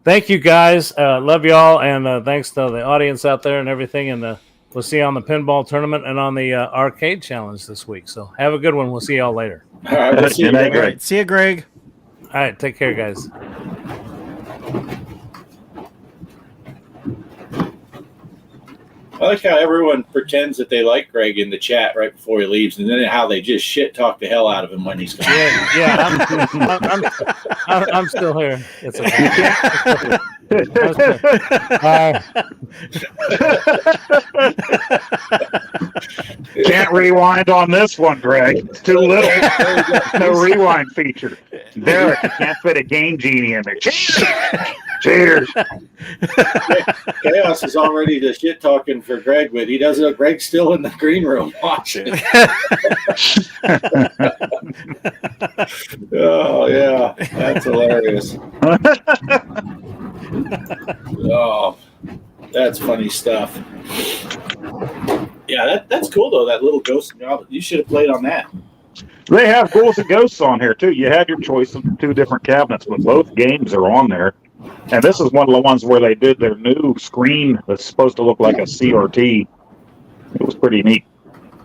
thank you guys. Love you all. And thanks to the audience out there and everything. And we'll see you on the pinball tournament and on the arcade challenge this week. So have a good one. We'll see y'all later. all right. We'll see you. Good night, Greg. All right, see you, Greg. All right. Take care, guys. I like how everyone pretends that they like Greg in the chat right before he leaves, and then how they just shit talk the hell out of him when he's gone. Yeah. I'm still here. It's okay. Can't rewind on this one, Greg. It's too little. No rewind feature. Derek, you can't fit a Game Genie in there. Cheaters. Chaos is all ready to shit talking for Greg, but he doesn't. Greg's still in the green room watching. Oh yeah, that's hilarious. Oh, that's funny stuff. Yeah, that's cool though. That little ghost. You should have played on that. They have Ghouls and Ghosts on here too. You had your choice of 2 different cabinets, but both games are on there. And this is one of the ones where they did their new screen that's supposed to look like a CRT. It was pretty neat.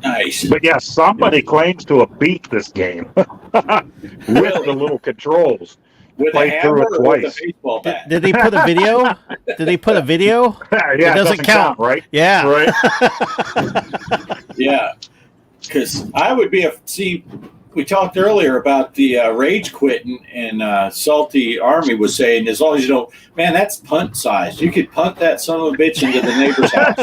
Nice. But yeah, somebody claims to have beat this game with the little controls. With a Played through hammer it or with twice. a baseball bat? Did they put a video? Did they put a video? Yeah, it doesn't count. right? Yeah. Right. Yeah, because I would be we talked earlier about the rage quitting, and Salty Army was saying, as long as you don't, man, that's punt size. You could punt that son of a bitch into the neighbor's house.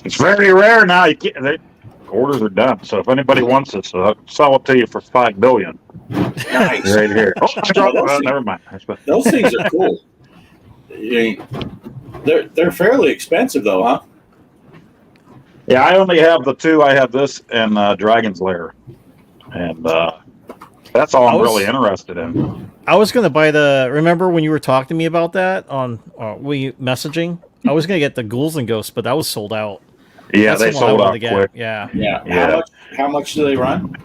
It's very rare now. Orders are done. So if anybody wants it, I'll sell it to you for $5 billion. Nice. Right here. Oh, never mind. Those things are cool. They're fairly expensive though, huh? Yeah, I only have the 2. I have this and Dragon's Lair, and that's all I'm really interested in. I was gonna buy remember when you were talking to me about that on messaging? I was gonna get the Ghouls and Ghosts, but that was sold out. Yeah, That's they the one I sold wanted out to get. quick. Yeah. Yeah. How much do they run?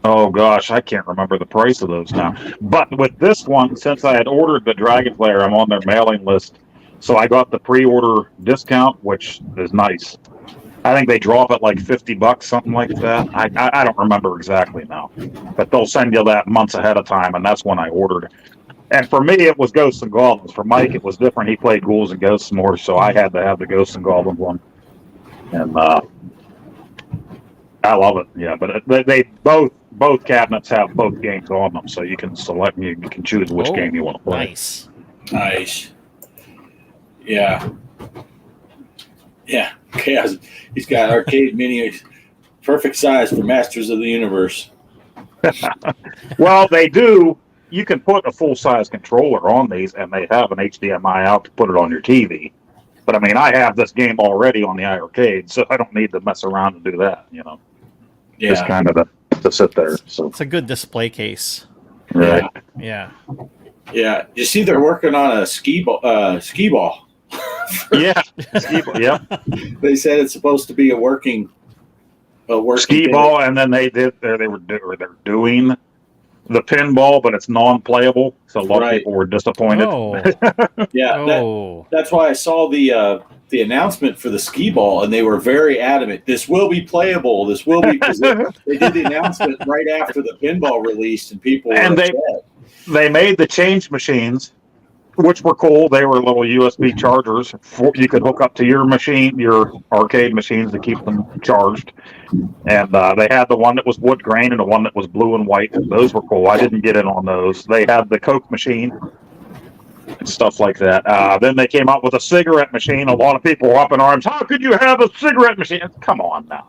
Oh gosh, I can't remember the price of those now. But with this one, since I had ordered the Dragon Player, I'm on their mailing list, so I got the pre-order discount, which is nice. I think they drop it like $50, something like that. I don't remember exactly now, but they'll send you that months ahead of time, and that's when I ordered. And for me, it was Ghosts and Goblins. For Mike, it was different. He played Ghouls and Ghosts more, so I had to have the Ghosts and Goblins one. And I love it. Yeah, but they both cabinets have both games on them, so you can select. You can choose which game you want to play. Nice. Nice. Yeah. Yeah. Chaos. He's got arcade mini, perfect size for Masters of the Universe. Well, they do. You can put a full-size controller on these, and they have an HDMI out to put it on your TV. But I mean, I have this game already on the iArcade, so I don't need to mess around and do that. Yeah. Just kind of to sit there. So It's a good display case. right. Yeah. Yeah. You see, they're working on a skee ball. Yeah. Yeah. They said it's supposed to be a working Skee ball, and then they're doing the pinball, but it's non-playable. So a lot Right. of people were disappointed. Oh, Yeah, oh, that's why I saw the announcement for the skee ball, and they were very adamant. This will be playable. This will be. 'Cause they did the announcement right after the pinball released, and people were And upset. they made the change machines, which were cool. They were little USB chargers. You could hook up to your machine, your arcade machines, to keep them charged. And they had the one that was wood grain and the one that was blue and white. Those were cool. I didn't get in on those. They had the Coke machine and stuff like that. Then they came out with a cigarette machine. A lot of people were up in arms. How could you have a cigarette machine? Come on now.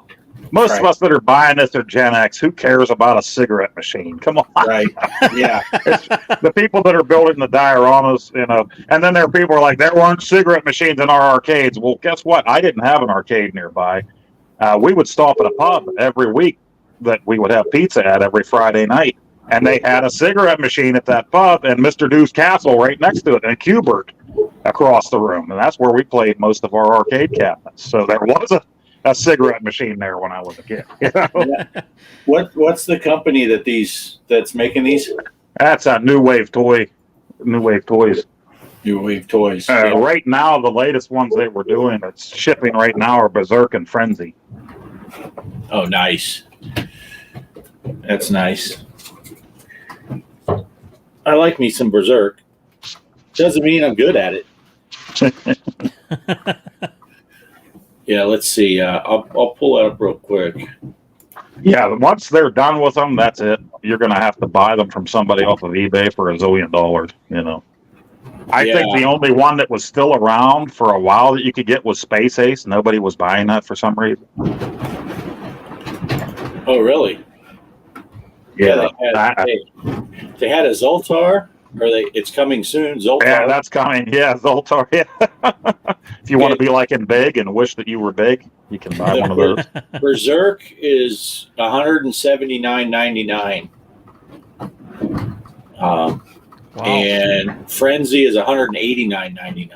Most of Right. us that are buying this are Gen X. Who cares about a cigarette machine? Come on. Right? Yeah. The people that are building the dioramas, and then there are people who are like, there weren't cigarette machines in our arcades. Well, guess what? I didn't have an arcade nearby. We would stop at a pub every week that we would have pizza at every Friday night. And they had a cigarette machine at that pub and Mr. Deuce Castle right next to it and Qbert across the room. And that's where we played most of our arcade cabinets. So there was a cigarette machine there when I was a kid. You know? What's the company that's making these? That's a New Wave Toys. New Wave Toys. Yeah. Right now, the latest ones they were doing, it's shipping right now, are Berserk and Frenzy. Oh, nice. That's nice. I like me some Berserk. Doesn't mean I'm good at it. Yeah, let's see. I'll pull it up real quick. Yeah, once they're done with them, that's it. You're going to have to buy them from somebody off of eBay for $1 zillion, you know. I think the only one that was still around for a while that you could get was Space Ace. Nobody was buying that for some reason. Oh, really? Yeah, They had a Zoltar. It's coming soon. Zoltar. yeah, that's coming. Yeah, Zoltar. Yeah. If you want to be like in big and wish that you were big, you can buy one of those. Berserk is $179.99. wow. And Frenzy is $189.99.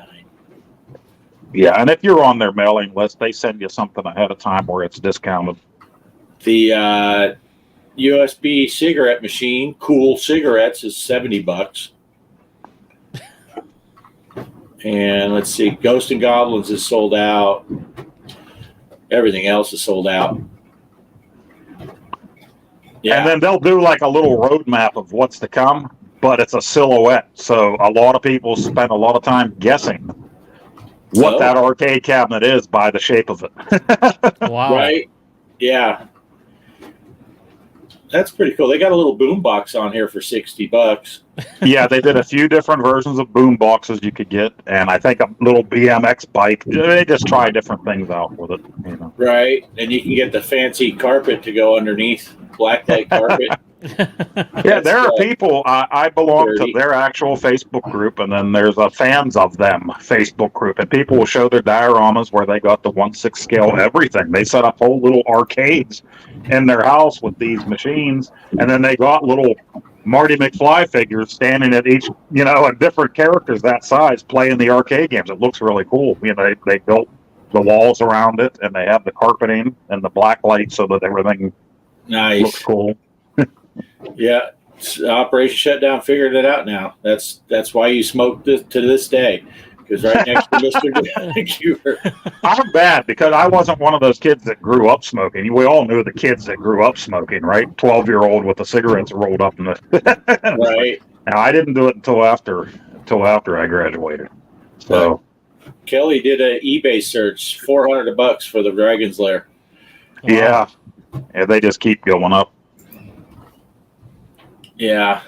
Yeah, and if you're on their mailing list, they send you something ahead of time where it's discounted. The USB cigarette machine, Cool Cigarettes, is $70. And let's see, Ghost and Goblins is sold out. Everything else is sold out. Yeah. And then they'll do like a little roadmap of what's to come, but it's a silhouette. So a lot of people spend a lot of time guessing what that arcade cabinet is by the shape of it. Wow. Right? Yeah. That's pretty cool. They got a little boom box on here for $60. Yeah, they did a few different versions of boom boxes you could get, and I think a little BMX bike. They just try different things out with it. You know. Right. And you can get the fancy carpet to go underneath, blacklight carpet. Yeah, there are people. I belong to dirty. their actual Facebook group, and then there's a fans of them Facebook group, and people will show their dioramas where they got the 1/6 scale everything. They set up whole little arcades in their house with these machines, and then they got little Marty McFly figures standing at each, you know, and different characters that size playing the arcade games. It looks really cool. You know, they built the walls around it, and they have the carpeting and the black light so that everything Nice. looks cool. Yeah. Operation Shutdown figured it out now. That's why you smoke this to this day. Because right next to Mr. Cuber. I'm bad because I wasn't one of those kids that grew up smoking. We all knew the kids that grew up smoking, right? 12-year-old with the cigarettes rolled up in the. Right. Now I didn't do it until after I graduated. So Kelly did an eBay search, $400 for the Dragon's Lair. yeah, they just keep going up. Yeah.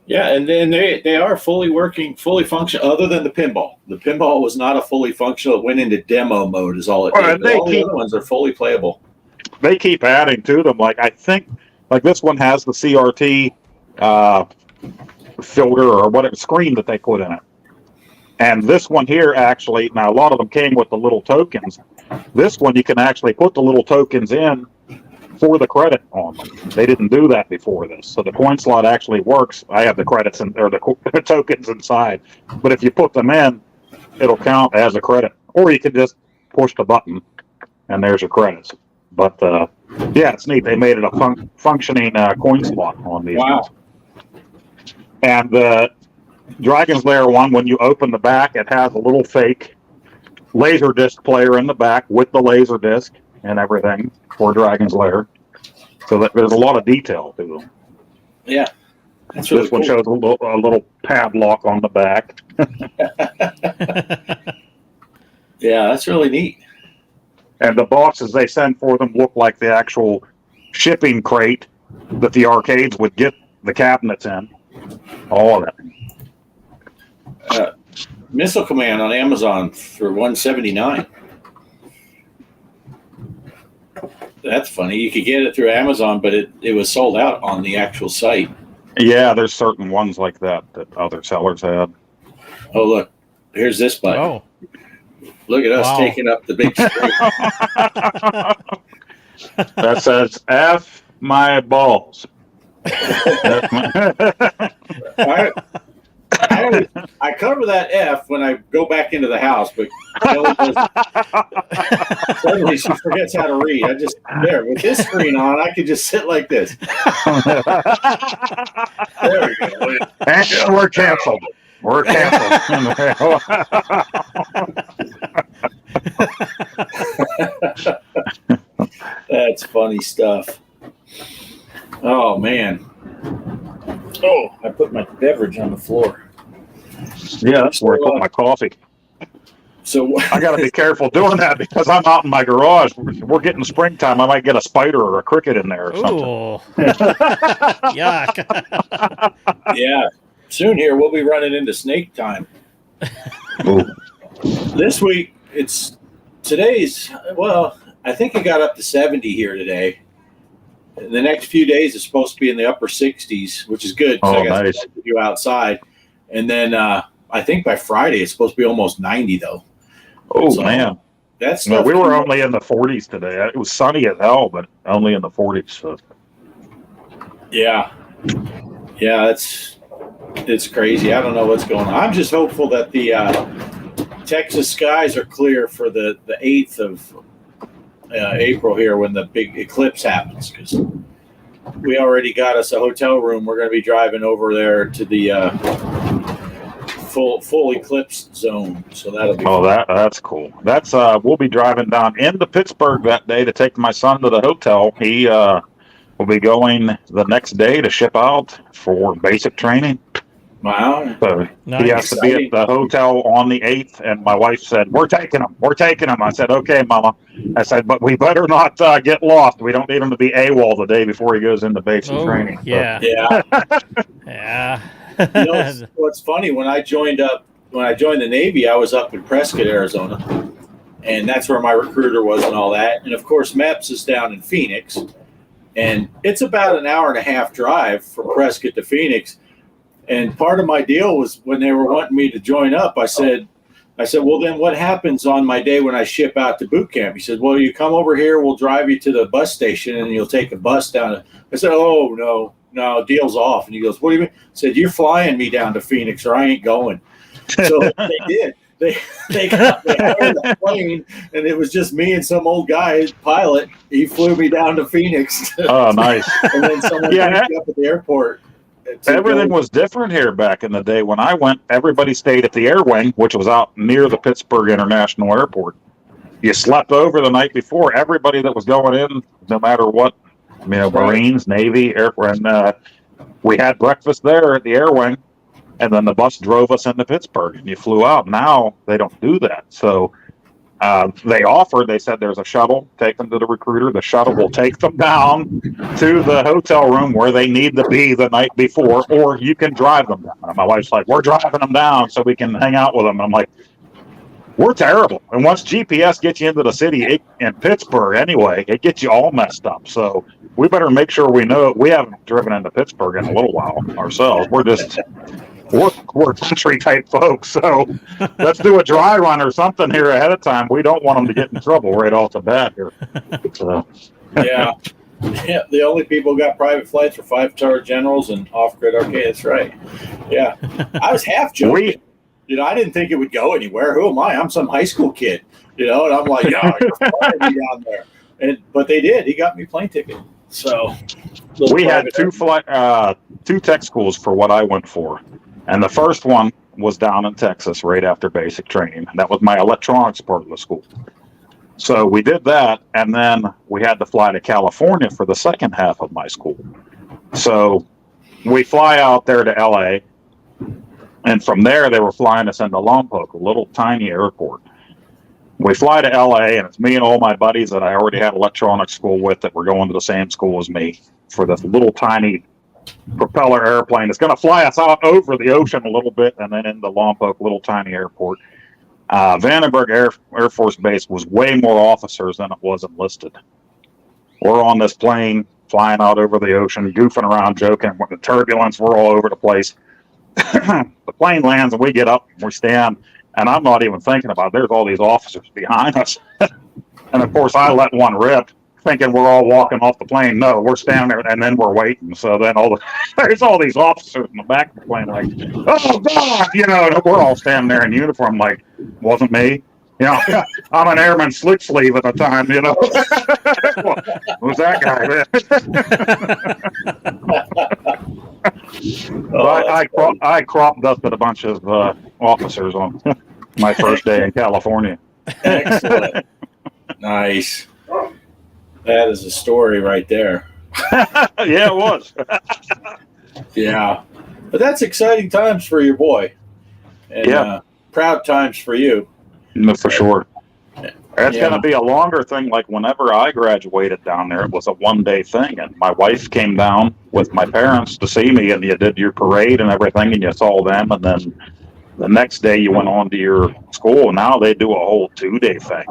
Yeah, and then they are fully working, fully functional, other than the pinball. The pinball was not a fully functional. It went into demo mode is all it Well, did. All the other ones are fully playable. They keep adding to them. Like I think, like this one has the CRT filter or whatever screen that they put in it. And this one here actually, now a lot of them came with the little tokens. This one you can actually put the little tokens in for the credit on them. They didn't do that before this. So the coin slot actually works. I have the credits or the tokens inside. But if you put them in, it'll count as a credit. Or you can just push the button and there's your credits. But yeah, it's neat. They made it a functioning coin slot on these. Wow. And the Dragon's Lair one, when you open the back, it has a little fake laser disc player in the back with the laser disc and everything for Dragon's Lair. So that there's a lot of detail to them. Yeah. That's really This one cool. shows a little padlock on the back. Yeah, that's really neat. And the boxes they send for them look like the actual shipping crate that the arcades would get the cabinets in. All of that. Missile Command on Amazon for $179. That's funny. You could get it through Amazon, but it was sold out on the actual site. Yeah, there's certain ones like that other sellers had. Oh, look. Here's this button. Oh, Look at us Wow. taking up the big screen. That says F my balls. I cover that F when I go back into the house, but Kelly suddenly she forgets how to read. I just there with this screen on, I could just sit like this. There we go. And we're canceled. We're canceled. That's funny stuff. Oh man. Oh, I put my beverage on the floor. Yeah, that's where I put my coffee. So I got to be careful doing that because I'm out in my garage. We're getting springtime. I might get a spider or a cricket in there or something. ooh, yuck! yeah, soon here we'll be running into snake time. Ooh. This week well, I think it got up to 70 here today. The next few days is supposed to be in the upper 60s, which is good because Oh, I got nice. to do outside. And then I think by Friday it's supposed to be almost 90 though. Oh, So, man. That's No, we were only in the 40s today. It was sunny as hell, but only in the 40s. So. Yeah, it's crazy. I don't know what's going on. I'm just hopeful that the Texas skies are clear for the 8th of April here when the big eclipse happens, because we already got us a hotel room. We're going to be driving over there to the full eclipse zone, so that'll be Oh, fun. that's cool. That's we'll be driving down into Pittsburgh that day to take my son to the hotel. He will be going the next day to ship out for basic training. Wow. So Nice. he has to be at the hotel on the 8th, and my wife said, "We're taking him. We're taking him." I said, "Okay, Mama." I said, "But we better not get lost. We don't need him to be AWOL the day before he goes into basic Oh, training." So- yeah, Yeah. yeah. You know, what's funny, when I joined the Navy, I was up in Prescott, Arizona, and that's where my recruiter was and all that. And of course, MEPS is down in Phoenix, and it's about an hour and a half drive from Prescott to Phoenix. And part of my deal was when they were wanting me to join up, I said, well, then what happens on my day when I ship out to boot camp? He said, well, you come over here, we'll drive you to the bus station, and you'll take a bus down. I said, oh, no, deal's off. And he goes, what do you mean? I said, you're flying me down to Phoenix or I ain't going. So they did. They hired a plane, and it was just me and some old guy, pilot. He flew me down to Phoenix. Oh, nice. And then someone Yeah. picked me up at the airport. to Everything go- was different here back in the day. When I went, everybody stayed at the air wing, which was out near the Pittsburgh International Airport. You slept over the night before. Everybody that was going in, no matter what, Right. Marines, Navy, Air, and we had breakfast there at the air wing, and then the bus drove us into Pittsburgh, and you flew out. Now they don't do that. So they said there's a shuttle, take them to the recruiter. The shuttle will take them down to the hotel room where they need to be the night before, or you can drive them down. And my wife's like, we're driving them down so we can hang out with them. And I'm like, we're terrible. And once GPS gets you into the city in Pittsburgh anyway, it gets you all messed up. So we better make sure we know. We haven't driven into Pittsburgh in a little while ourselves. We're country type folks, so let's do a dry run or something here ahead of time. We don't want them to get in trouble right off the bat here. So, Yeah. Yeah, the only people who got private flights were 5-star generals and off-grid arcade. That's right. Yeah, I was half joking. I didn't think it would go anywhere. Who am I? I'm some high school kid. And I'm like, yeah, you're flying me down there. But they did. He got me plane ticket. So We had two tech schools for what I went for, and the first one was down in Texas right after basic training. That was my electronics part of the school. So we did that, and then we had to fly to California for the second half of my school. So we fly out there to LA, and from there they were flying us into Lompoc, a little tiny airport. We fly to LA, and it's me and all my buddies that I already had electronics school with that were going to the same school as me for this little tiny propeller airplane. It's going to fly us out over the ocean a little bit and then into Lompoc, little tiny airport. Vandenberg Air Force Base was way more officers than it was enlisted. We're on this plane flying out over the ocean, goofing around, joking. With the turbulence, we're all over the place. The plane lands and we get up and we stand, and I'm not even thinking about it. There's all these officers behind us. And of course, I let one rip, thinking we're all walking off the plane. No, we're standing there, and then we're waiting. So then there's all these officers in the back of the plane, like, oh God, and we're all standing there in uniform, like, wasn't me. I'm an airman slick sleeve at the time. Who's that guy? I crop dusted a bunch of officers on my first day in California. Excellent. Nice. That is a story right there. Yeah, it was. Yeah. But that's exciting times for your boy. And proud times for you. No, for sure. It's Yeah. going to be a longer thing. Like whenever I graduated down there, it was a one-day thing. And my wife came down with my parents to see me, and you did your parade and everything, and you saw them. And then the next day you went on to your school. Now they do a whole 2-day thing.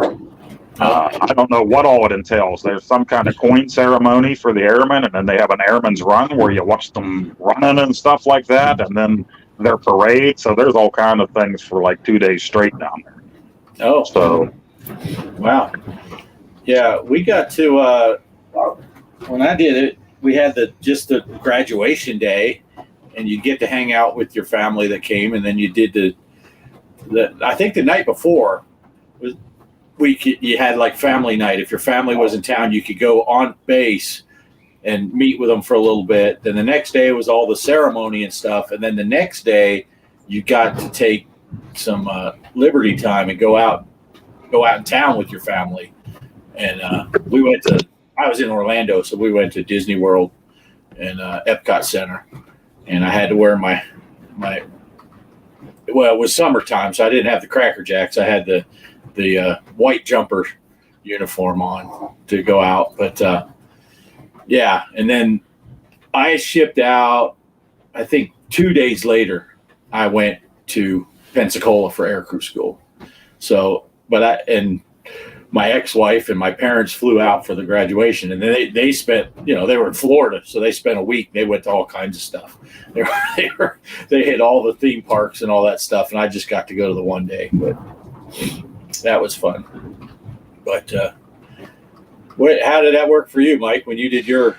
I don't know what all it entails. There's some kind of coin ceremony for the airmen, and then they have an airman's run where you watch them running and stuff like that, and then their parade. So there's all kind of things for like 2 days straight down there. Oh, So wow. Yeah, we got to, when I did it, we had just the graduation day, and you get to hang out with your family that came, and then you did I think the night before, you had like family night. If your family was in town, you could go on base and meet with them for a little bit. Then the next day was all the ceremony and stuff. And then the next day you got to take some liberty time and go out in town with your family. And I was in Orlando, so we went to Disney World and Epcot Center. And I had to wear my well, it was summertime, so I didn't have the Cracker Jacks. I had the white jumper uniform on to go out. But yeah, and then I shipped out, I think 2 days later, I went to Pensacola for aircrew school. So, and my ex-wife and my parents flew out for the graduation, and then they spent, they were in Florida, so they spent a week. They went to all kinds of stuff. They hit all the theme parks and all that stuff, and I just got to go to the one day, but that was fun. But how did that work for you, Mike, when you did your?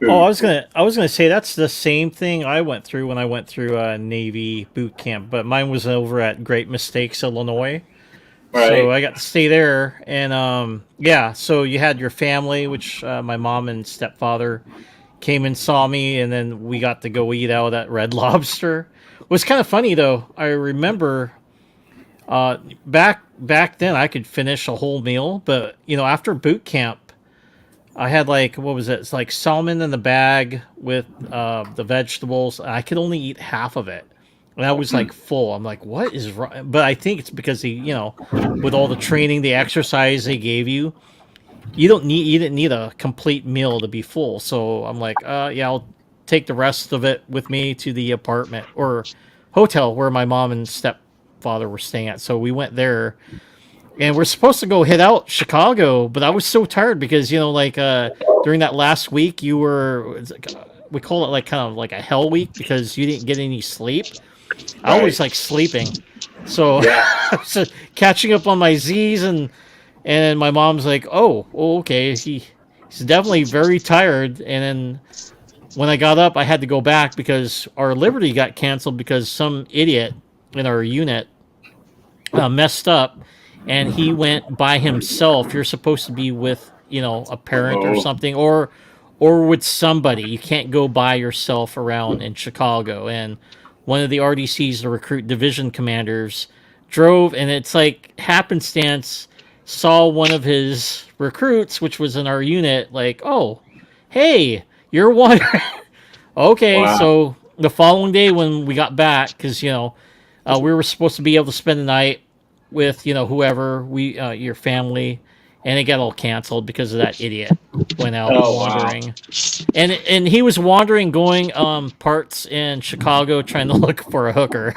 Oh, I was gonna say that's the same thing I went through when I went through Navy boot camp, but mine was over at Great Mistakes, Illinois. Right. So I got to stay there, and so you had your family, which my mom and stepfather came and saw me, and then we got to go eat out at Red Lobster. It was kind of funny though. I remember back then I could finish a whole meal, but after boot camp, I had what was it? It's like salmon in the bag with the vegetables. I could only eat half of it. And I was full. I'm like, what is wrong? But I think it's because with all the training, the exercise they gave you, you didn't need a complete meal to be full. So I'm like, I'll take the rest of it with me to the apartment or hotel where my mom and stepfather were staying at. So we went there, and we're supposed to go hit out Chicago, but I was so tired because during that last week we call it kind of like a hell week because you didn't get any sleep. I was sleeping, so I was catching up on my Z's, and my mom's like, "Oh, okay, he's definitely very tired." And then when I got up, I had to go back because our Liberty got canceled because some idiot in our unit messed up, and he went by himself. You're supposed to be with a parent or Oh. something, or with somebody. You can't go by yourself around in Chicago. And one of the RDCs, the recruit division commanders, drove, and it's like happenstance, saw one of his recruits, which was in our unit, like, oh, hey, you're one. Okay, Wow. so the following day when we got back, because we were supposed to be able to spend the night with whoever your family, and it got all canceled because of that idiot went out Oh, wow. wandering, and he was wandering, going parts in Chicago trying to look for a hooker.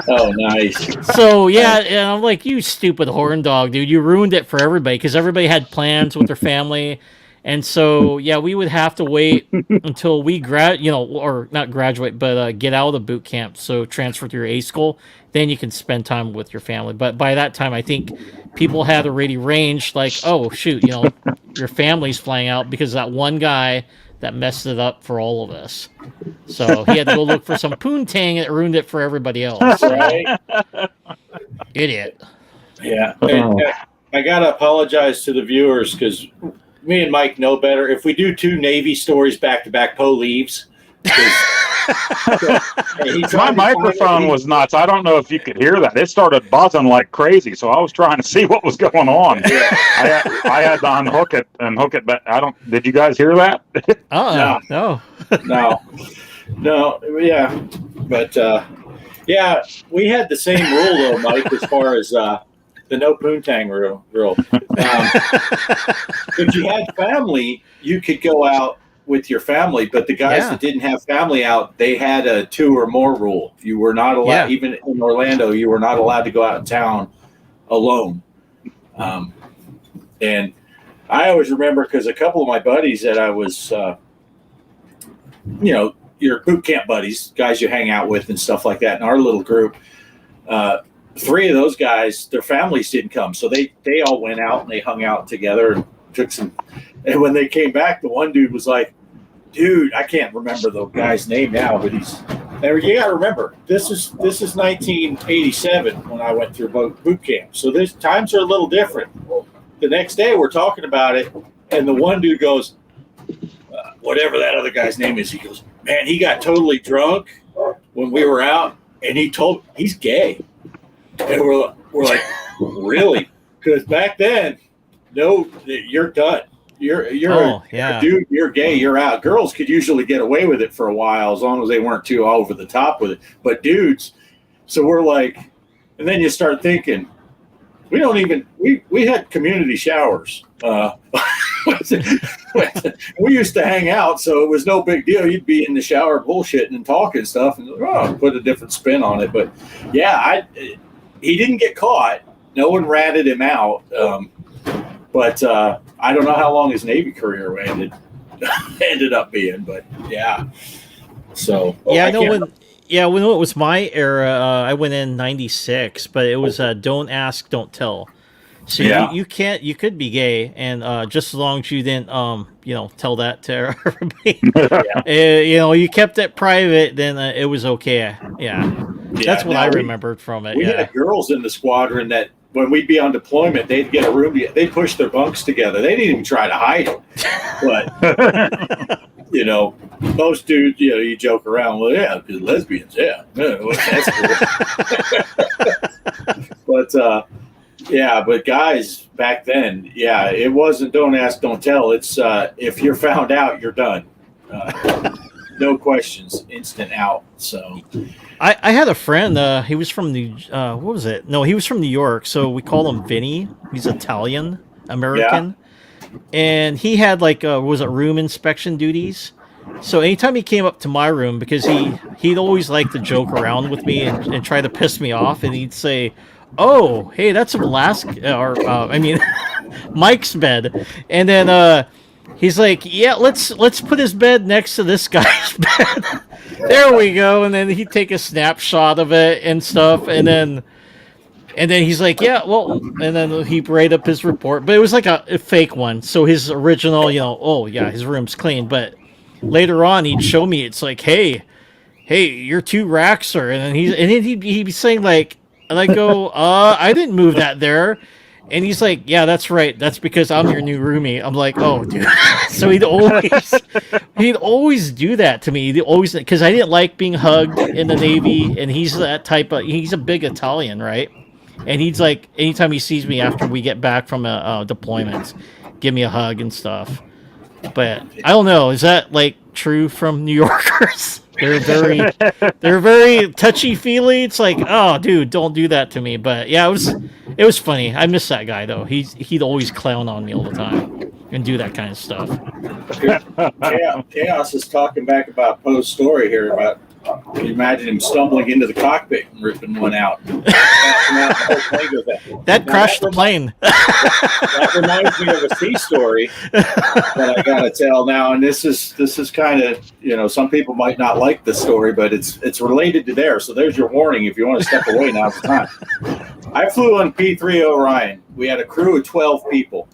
Oh, nice. So yeah, and I'm like, you stupid horn dog, dude! You ruined it for everybody because everybody had plans with their family, and so yeah, we would have to wait until we or not graduate, but get out of the boot camp. So transfer to your A school, then you can spend time with your family. But by that time, I think people had already ranged, like, oh shoot, your family's flying out because that one guy that messed it up for all of us. So he had to go look for some poontang that ruined it for everybody else. Right? Idiot. Yeah. Oh. I got to apologize to the viewers because me and Mike know better. If we do 2 Navy stories back to back, Poe leaves. My microphone was nuts. I don't know if you could hear that. It started buzzing like crazy, so I was trying to see what was going on. I had to unhook it and hook it back. Did you guys hear that? No. No, yeah. But, yeah, we had the same rule, though, Mike, as far as the no poontang rule. If you had family, you could go out with your family, but the guys Yeah. that didn't have family out, they had a 2 or more rule. You were not allowed, even in Orlando, you were not allowed to go out of town alone. And I always remember because a couple of my buddies that I was, your boot camp buddies, guys you hang out with and stuff like that in our little group, 3 of those guys, their families didn't come. So they all went out and they hung out together and took some. And when they came back, the one dude was like, dude, I can't remember the guy's name now, but you got to remember, this is 1987 when I went through boot camp. So times are a little different. The next day we're talking about it, and the one dude goes, whatever that other guy's name is, he goes, man, he got totally drunk when we were out, and he's gay. And we're like, really? Because back then, no, you're done. You're yeah. dude, you're gay, you're out. Girls could usually get away with it for a while as long as they weren't too over the top with it. But dudes, so we're like, and then you start thinking, we had community showers. We used to hang out, so it was no big deal. You'd be in the shower bullshitting and talking stuff and put a different spin on it. But yeah, he didn't get caught. No one ratted him out. But I don't know how long his Navy career ended up being, but yeah. So Yeah, when it was my era, I went in '96, but it was don't ask, don't tell. So Yeah. you could be gay, and just as long as you didn't tell that to everybody, you kept it private, then it was okay. Yeah, that's what I remembered from it. We Yeah. had girls in the squadron that when we'd be on deployment, they'd get a room. They'd push their bunks together. They didn't even try to hide it. But most dudes, you joke around. Well, yeah, because lesbians, yeah, well, that's cool. But guys back then, yeah, it wasn't don't ask, don't tell. It's if you're found out, you're done. No questions, instant out. So I had a friend. He was from what was it? No, he was from New York. So we call him Vinny. He's Italian American, and he had room inspection duties. So anytime he came up to my room, because he'd always like to joke around with me and try to piss me off, and he'd say, "Oh, hey, that's Mike's bed," and then he's like, "Yeah, let's put his bed next to this guy's bed." There we go. And then he'd take a snapshot of it and stuff, and then he's like, "Yeah, well," and then he'd write up his report, but it was like a fake one. So his original, oh yeah, his room's clean, but later on he'd show me, it's like, hey, you're 2 racks, sir, and then he'd be saying like, and I go, I didn't move that there. And he's like, yeah, that's right. That's because I'm your new roomie. I'm like, oh, dude. So he'd always do that to me. He'd always, because I didn't like being hugged in the Navy, and he's that type of, he's a big Italian, right? And he's like, anytime he sees me after we get back from a deployment, give me a hug and stuff. But I don't know. Is that like true from New Yorkers? They're very touchy feely. It's like, oh, dude, don't do that to me. But yeah, it was funny. I miss that guy though. He'd always clown on me all the time and do that kind of stuff. Chaos is talking back about Poe's story here about. Can you imagine him stumbling into the cockpit and ripping one out? That crashed the plane. That reminds me of a sea story that I gotta tell now, and this is kind of, you know, some people might not like this story, but it's related to there. So there's your warning. If you want to step away, now's the time. I flew on P3 Orion. We had a crew of 12 people,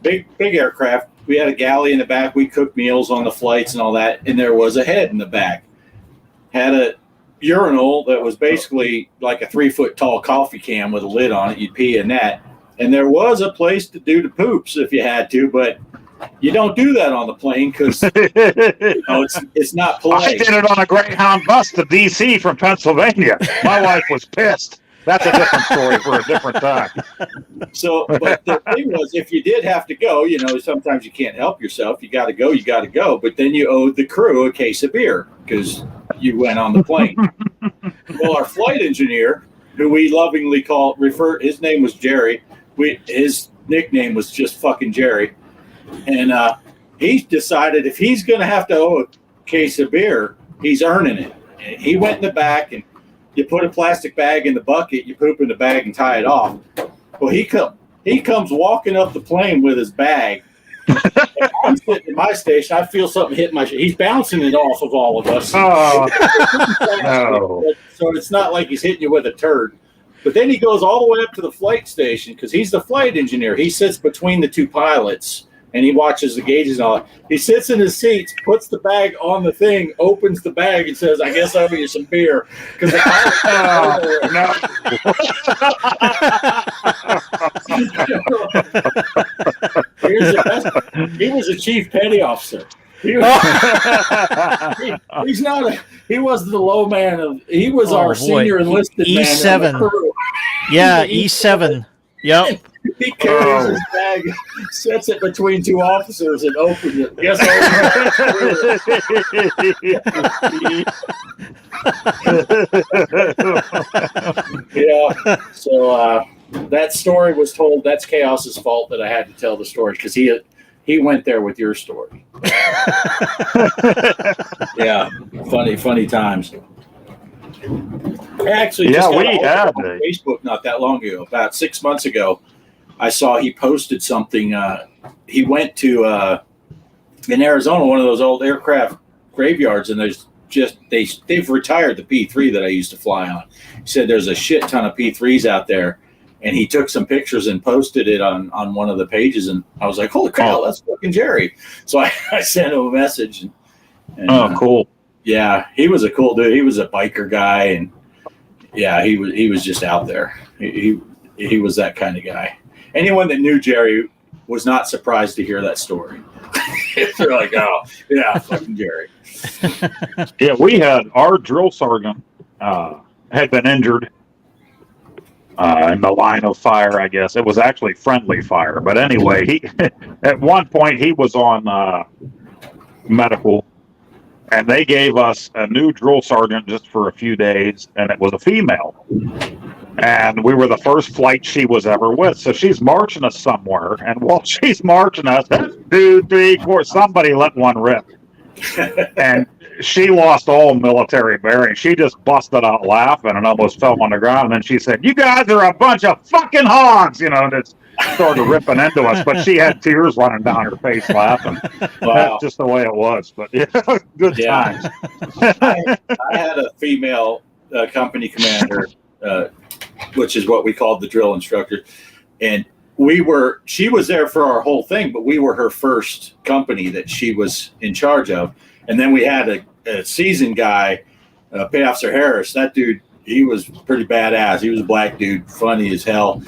big aircraft. We had a galley in the back. We cooked meals on the flights and all that, and there was a head in the back. Had a urinal that was basically like a 3-foot tall coffee can with a lid on it. You'd pee in that. And there was a place to do the poops if you had to, but you don't do that on the plane because it's not polite. I did it on a Greyhound bus to D.C. from Pennsylvania. My wife was pissed. That's a different story for a different time. So, but the thing was, if you did have to go, you know, sometimes you can't help yourself. You got to go. But then you owed the crew a case of beer because you went on the plane. Well, our flight engineer, who we lovingly his name was Jerry. His nickname was just fucking Jerry. And he decided if he's going to have to owe a case of beer, he's earning it. And he went in the back and you put a plastic bag in the bucket, you poop in the bag and tie it off. Well, he comes walking up the plane with his bag. I'm sitting in my station. I feel something hit my. He's bouncing it off of all of us. Oh, no. So it's not like he's hitting you with a turd. But then he goes all the way up to the flight station because he's the flight engineer. He sits between the two pilots and he watches the gauges and all that. He sits in his seats, puts the bag on the thing, opens the bag, and says, "I guess I owe you some beer." Because no. Here's the best. He was a chief petty officer. He wasn't the low man he was our senior enlisted E7. man. E7. Yeah, E7. Yep. He carries his bag, sets it between two officers, and opens it. Guess yeah. So that story was told. That's Chaos's fault that I had to tell the story because he went there with your story. Yeah, funny times. Actually, yeah, just we had on Facebook not that long ago, about 6 months ago. I saw he posted something. He went to in Arizona, one of those old aircraft graveyards, and they've retired the P3 that I used to fly on. He said there's a shit ton of P3s out there, and he took some pictures and posted it on one of the pages, and I was like, holy cow, that's fucking Jerry. So I sent him a message. And cool. Yeah, he was a cool dude. He was a biker guy, and yeah, he was just out there. He was that kind of guy. Anyone that knew Jerry was not surprised to hear that story. They're like, oh, yeah, fucking Jerry. Yeah, we had our drill sergeant had been injured in the line of fire, I guess. It was actually friendly fire. But anyway, he at one point he was on medical, and they gave us a new drill sergeant just for a few days, and it was a female. And we were the first flight she was ever with. So she's marching us somewhere, and while she's marching us, 2, 3, 4, somebody let one rip. And she lost all military bearing. She just busted out laughing and almost fell on the ground. And then she said, "You guys are a bunch of fucking hogs," and it started ripping into us. But she had tears running down her face laughing. Wow. That's just the way it was. But yeah, good times. I had a female company commander, which is what we called the drill instructor. And she was there for our whole thing, but we were her first company that she was in charge of. And then we had a seasoned guy, Pay Officer Harris. That dude, he was pretty badass. He was a black dude, funny as hell.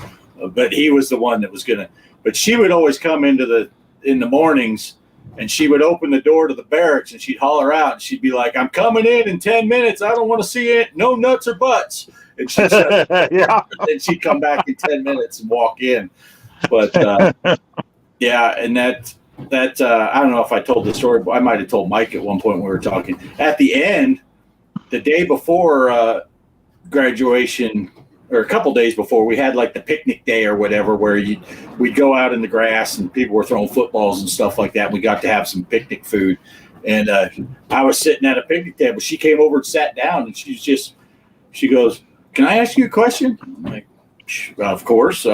but he was the one that was gonna. But she would always come in the mornings, and she would open the door to the barracks, and she'd holler out, and she'd be like, "I'm coming in 10 minutes. I don't want to see it. No nuts or butts." And she'd say, Yeah. and she'd come back in 10 minutes and walk in. But yeah, and that I don't know if I told the story, but I might have told Mike at one point when we were talking. At the end, the day before graduation, or a couple days before, we had like the picnic day or whatever, where we'd go out in the grass and people were throwing footballs and stuff like that. We got to have some picnic food, and I was sitting at a picnic table. She came over and sat down, and she goes, "Can I ask you a question?" I'm like, "Of course.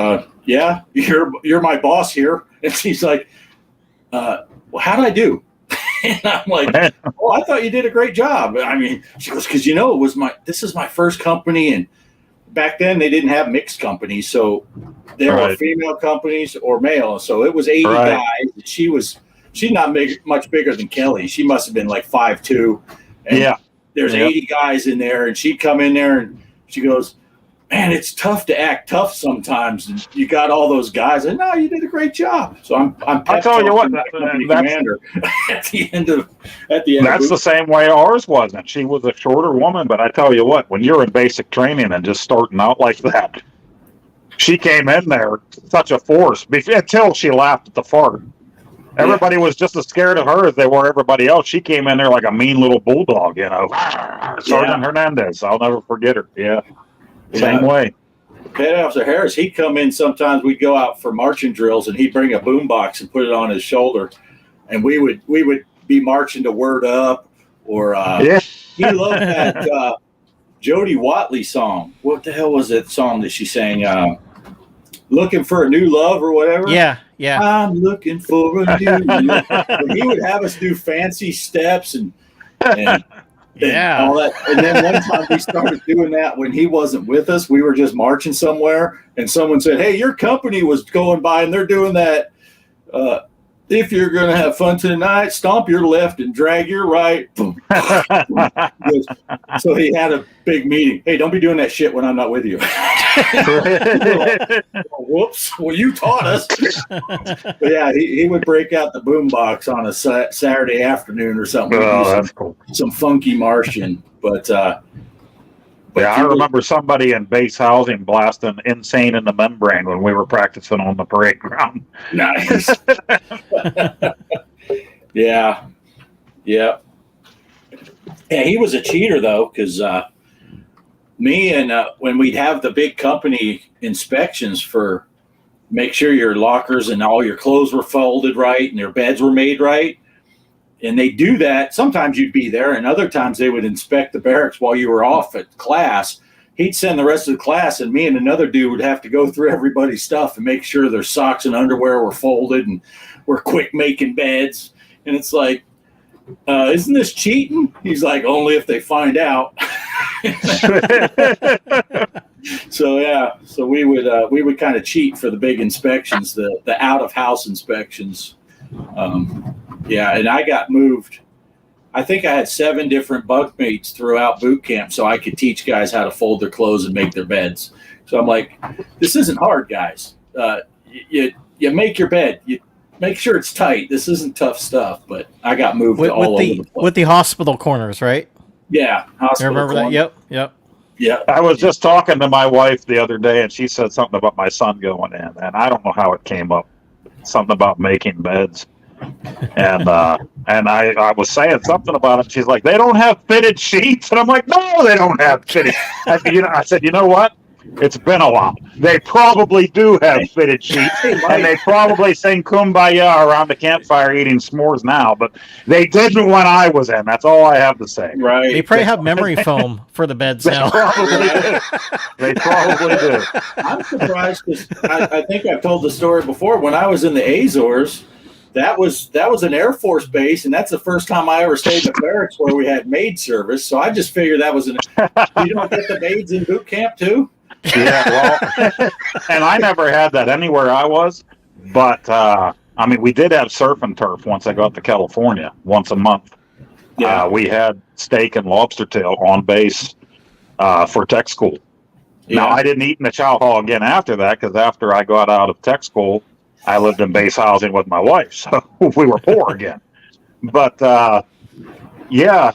Yeah, you're my boss here." And she's like, "Well, how'd I do?" And I'm like, "Oh, I thought you did a great job." I mean, she goes, "Because this is my first company, and back then they didn't have mixed companies, so there were female companies or male. So it was 80 guys. She's not much bigger than Kelly. She must have been like 5'2". And there's 80 guys in there, and she'd come in there and she goes, "Man, it's tough to act tough sometimes. And you got all those guys." And no, you did a great job. So I'm I tell you what, commander at the end. That's the same way ours was. And she was a shorter woman, but I tell you what, when you're in basic training and just starting out like that, she came in there such a force until she laughed at the fart. Everybody was just as scared of her as they were everybody else. She came in there like a mean little bulldog, Sergeant Hernandez. I'll never forget her. Yeah. Same way. Petty Officer Harris, he'd come in sometimes. We'd go out for marching drills, and he'd bring a boombox and put it on his shoulder, and we would be marching to Word Up, or he loved that Jody Watley song. What the hell was that song that she sang? Looking for a New Love or whatever. Yeah. I'm looking for a new love. And he would have us do fancy steps and all that. And then one time we started doing that when he wasn't with us. We were just marching somewhere, and someone said, "Hey, your company was going by, and they're doing that. If you're going to have fun tonight, stomp your left and drag your right." So he had a big meeting. "Hey, don't be doing that shit when I'm not with you." Whoops. Well, you taught us. But yeah, he would break out the boombox on a Saturday afternoon or something. Oh, that's cool. Some funky Martian. But I remember somebody in base housing blasting Insane in the Membrane when we were practicing on the parade ground. Nice. Yeah. Yeah, he was a cheater, though, because me and when we'd have the big company inspections for make sure your lockers and all your clothes were folded right and your beds were made right, and they do that. Sometimes you'd be there, and other times they would inspect the barracks while you were off at class. He'd send the rest of the class, and me and another dude would have to go through everybody's stuff and make sure their socks and underwear were folded and we're quick making beds. And it's like, isn't this cheating? He's like, only if they find out. So we would kind of cheat for the big inspections, the out of house inspections. And I got moved. I think I had 7 different bunkmates throughout boot camp, so I could teach guys how to fold their clothes and make their beds. So I'm like, this isn't hard, guys. You make your bed. You make sure it's tight. This isn't tough stuff. But I got moved all over the place. With the hospital corners, right? Yeah, hospital. I remember that. Yep. Yeah. I was just talking to my wife the other day, and she said something about my son going in, and I don't know how it came up. Something about making beds. And I was saying something about it. She's like, "They don't have fitted sheets," and I'm like, "No, they don't have fitted." I said, "You know what? It's been a while. They probably do have fitted sheets, and they probably sing Kumbaya around the campfire eating s'mores now, but they didn't when I was in. That's all I have to say." Right. They probably have memory foam for the beds now. They probably do. I'm surprised because I think I've told the story before. When I was in the Azores, that was an Air Force base, and that's the first time I ever stayed in the barracks where we had maid service. So I just figured that was you don't get the maids in boot camp too? Yeah, well, and I never had that anywhere I was, but we did have surf and turf once I got to California once a month. Yeah. We had steak and lobster tail on base for tech school. Now, I didn't eat in the chow hall again after that, because after I got out of tech school, I lived in base housing with my wife, so we were poor again. But yeah,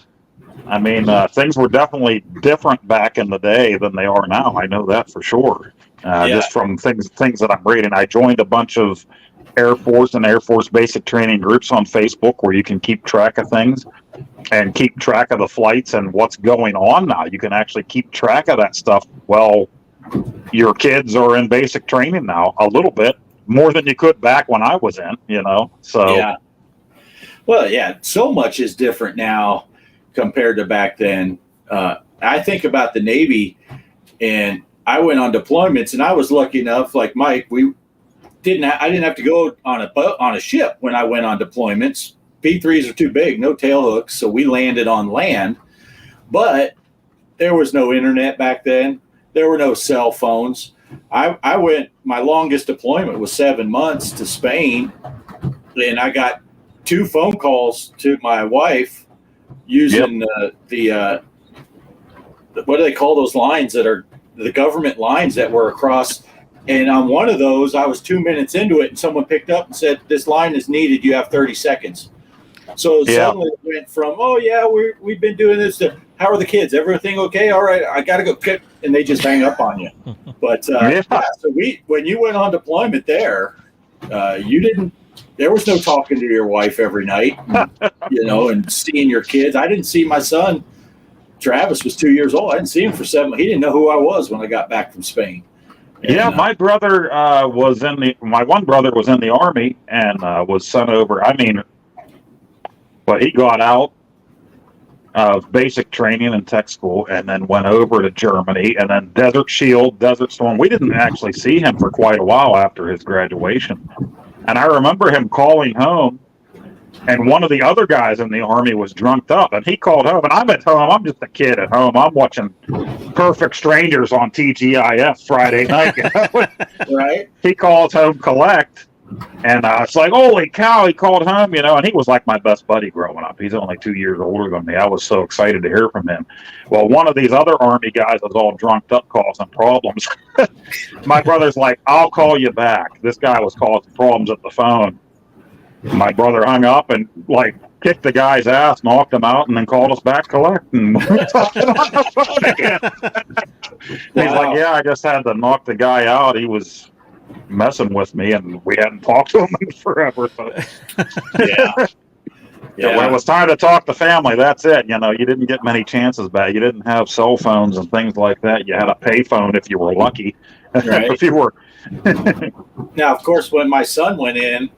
I mean, things were definitely different back in the day than they are now. I know that for sure. Just from things that I'm reading. I joined a bunch of Air Force and Air Force basic training groups on Facebook where you can keep track of things and keep track of the flights and what's going on now. You can actually keep track of that stuff. Well, your kids are in basic training now a little bit more than you could back when I was in, so. Yeah. Well, yeah, so much is different now compared to back then. I think about the Navy, and I went on deployments, and I was lucky enough, like Mike, I didn't have to go on a boat, on a ship when I went on deployments. P3s are too big, no tail hooks, so we landed on land. But there was no internet back then. There were no cell phones. I went, my longest deployment was 7 months to Spain, and I got 2 phone calls to my wife using the what do they call those lines that are the government lines that were across. And on one of those, I was 2 minutes into it, and someone picked up and said, "This line is needed. You have 30 seconds." So suddenly it went from, "Oh yeah, we've been doing this," to, "How are the kids? Everything okay? All right, I got to go." And they just hang up on you. But so when you went on deployment there, there was no talking to your wife every night, and seeing your kids. I didn't see my son. Travis was 2 years old. I didn't see him for 7. He didn't know who I was when I got back from Spain. And, my brother my one brother was in the Army and was sent over. But he got out of basic training and tech school and then went over to Germany, and then Desert Shield, Desert Storm. We didn't actually see him for quite a while after his graduation. And I remember him calling home, and one of the other guys in the Army was drunked up, and he called home, and I'm at home. I'm just a kid at home. I'm watching Perfect Strangers on TGIF Friday night. Right. He calls home collect, and it's like, holy cow, he called home, and he was like my best buddy growing up. He's only 2 years older than me. I was so excited to hear from him. Well, one of these other Army guys was all drunked up causing problems. My brother's like, "I'll call you back." This guy was causing problems at the phone. My brother hung up and kicked the guy's ass, knocked him out, and then called us back collect. And we're talking on the phone again. He's like, "Yeah, I just had to knock the guy out. He was messing with me, and we hadn't talked to him in forever." So. Yeah. When it was time to talk to family, that's it. You didn't get many chances back. You didn't have cell phones and things like that. You had a pay phone if you were lucky. Right. If you were. Now, of course, when my son went in,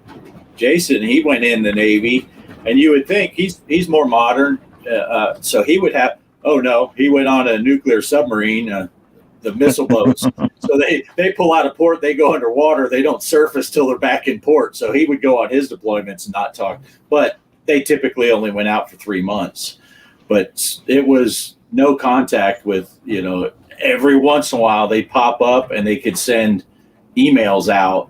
Jason, he went in the Navy, and you would think he's more modern. So he would have, oh no, he went on a nuclear submarine, the missile boats. So they pull out of port, they go underwater, they don't surface till they're back in port. So he would go on his deployments and not talk. But they typically only went out for 3 months. But it was no contact with, every once in a while they'd pop up and they could send emails out.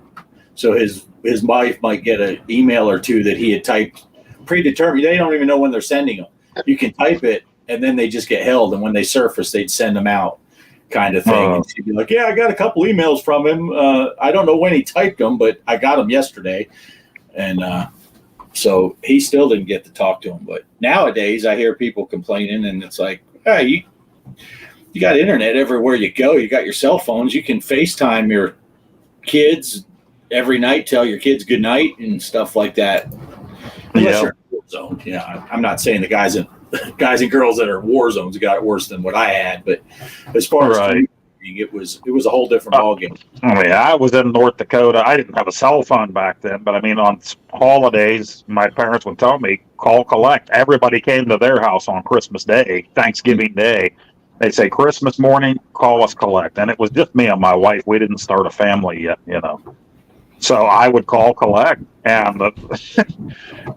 So his wife might get an email or two that he had typed predetermined. They don't even know when they're sending them. You can type it, and then they just get held. And when they surface, they'd send them out, kind of thing. And she'd be like, "Yeah, I got a couple emails from him. I don't know when he typed them, but I got them yesterday." And so he still didn't get to talk to him. But nowadays, I hear people complaining, and it's like, "Hey, you got internet everywhere you go. You got your cell phones. You can FaceTime your kids every night, tell your kids good night and stuff like that." Unless you're in a war zone. I'm not saying the guys and girls that are in war zones got it worse than what I had, but as far as it was a whole different ballgame. I was in North Dakota. I didn't have a cell phone back then, but on holidays, my parents would tell me, "Call collect." Everybody came to their house on Christmas Day, Thanksgiving Day. They'd say, "Christmas morning, call us collect." And it was just me and my wife. We didn't start a family yet, So I would call collect and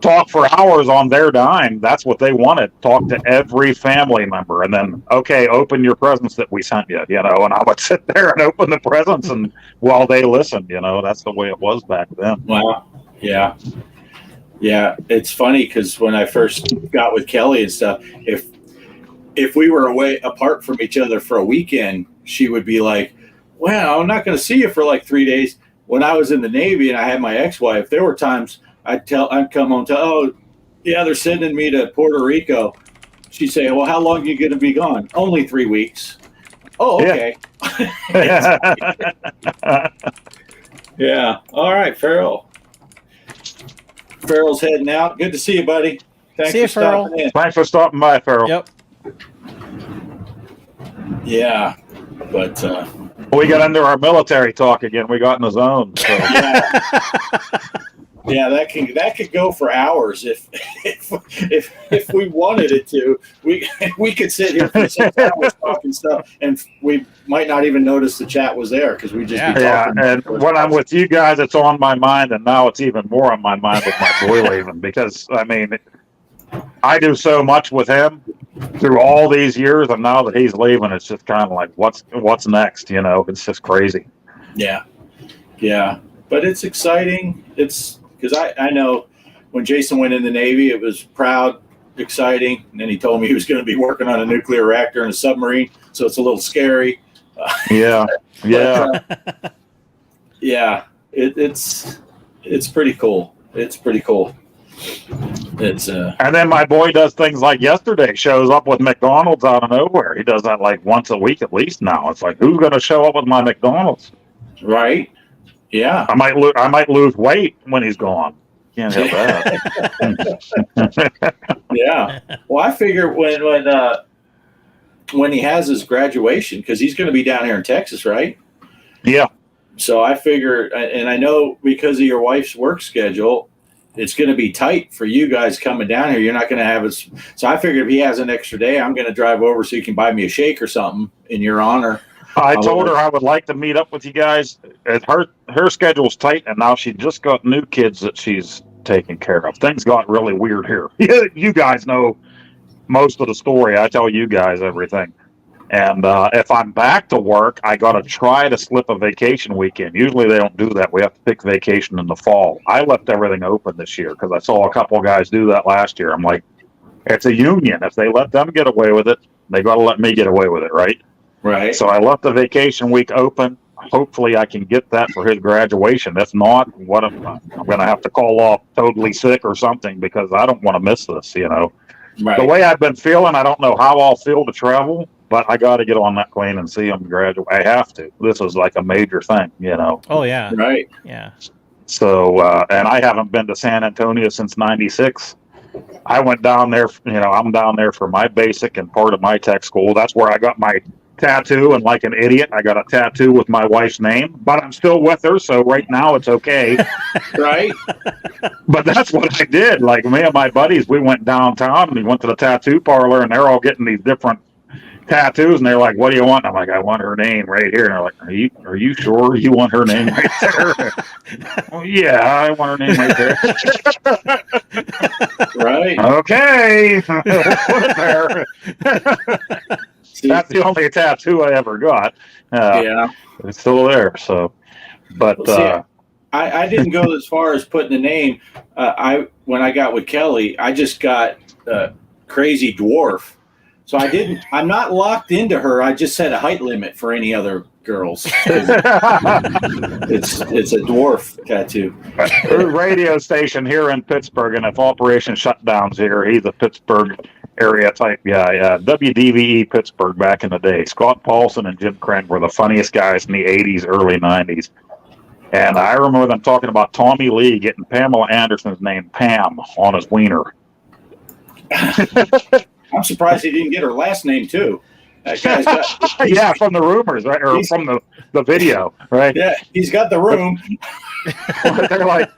talk for hours on their dime. That's what they wanted. Talk to every family member, and then, "Okay, open your presents that we sent you." And I would sit there and open the presents, and while they listened, that's the way it was back then. Wow. Yeah. It's funny because when I first got with Kelly and stuff, if we were away apart from each other for a weekend, she would be like, well, I'm not going to see you for like 3 days. When I was in the Navy and I had my ex-wife, there were times I'd come home to, oh, yeah, they're sending me to Puerto Rico. She'd say, well, how long are you going to be gone? Only 3 weeks. Oh, okay. Yeah. All right, Farrell. Farrell's heading out. Good to see you, buddy. Thanks See you, for stopping in. Thanks for stopping by, Farrell. Yep. Yeah, but We got into our military talk again. We got in the zone. So. yeah, that could go for hours if we wanted it to. We could sit here for 6 hours talking stuff, and we might not even notice the chat was there because we just be Yeah, talking. and when I'm with you guys, it's on my mind, and now it's even more on my mind with my boy leaving because, I mean, I do so much with him through all these years, and now that he's leaving, it's just kind of like, what's next? You know, it's just crazy. Yeah, but it's exciting. It's because I know when Jason went in the Navy, it was proud, exciting, and then he told me he was going to be working on a nuclear reactor in a submarine, so it's a little scary. Yeah, yeah. Yeah, it's pretty cool. It's pretty cool. It's And then my boy does things like yesterday, shows up with McDonald's out of nowhere. He does that like once a week at least now. It's like, who's going to show up with my McDonald's? right. Yeah. I might lose weight when he's gone. Can't help that. Yeah. Well, I figure when he has his graduation, because he's going to be down here in Texas, right? Yeah. So I figure, and I know because of your wife's work schedule, it's going to be tight for you guys coming down here. You're not going to have us. So I figured if he has an extra day, I'm going to drive over so you can buy me a shake or something in your honor. I told her I would like to meet up with you guys. Her schedule's tight, and now she just got new kids that she's taking care of. Things got really weird here. You guys know most of the story. I tell you guys everything. And if I'm back to work, I got to try to slip a vacation weekend. Usually they don't do that. We have to pick vacation in the fall. I left everything open this year because I saw a couple of guys do that last year. I'm like, it's a union. If they let them get away with it, they got to let me get away with it, right? Right. So I left the vacation week open. Hopefully I can get that for his graduation. If not, I'm going to have to call off totally sick or something because I don't want to miss this, you know. Right. The way I've been feeling, I don't know how I'll feel to travel, but I got to get on that plane and see him graduate. I have to. This is like a major thing, you know. Oh yeah. Right. Yeah. So, and I haven't been to San Antonio since '96. I went down there, you know, I'm down there for my basic and part of my tech school. That's where I got my tattoo, and like an idiot, I got a tattoo with my wife's name, but I'm still with her, so right now it's okay. Right. But that's what I did. Like me and my buddies, we went downtown and we went to the tattoo parlor, and they're all getting these different tattoos, and they're like, "What do you want?" I'm like, "I want her name right here." And they're like, "Are you sure you want her name right there?" Oh, yeah, I want her name right there. Right. Okay, put it there. That's the only tattoo I ever got. Yeah. It's still there. So, but Well, I didn't go as far as putting a name. When I got with Kelly, I just got Crazy Dwarf. So I'm not locked into her. I just set a height limit for any other girls. It's a dwarf tattoo. there's a radio station here in Pittsburgh, and if Operation Shutdown's here, he's a Pittsburgh area type guy. WDVE Pittsburgh back in the day. Scott Paulson and Jim Crenn were the funniest guys in the 80s, early 90s. And I remember them talking about Tommy Lee getting Pamela Anderson's name Pam on his wiener. I'm surprised he didn't get her last name too. That guy's got, Yeah, from the rumors, right? Or from the video, right? yeah, he's got the room. They're like,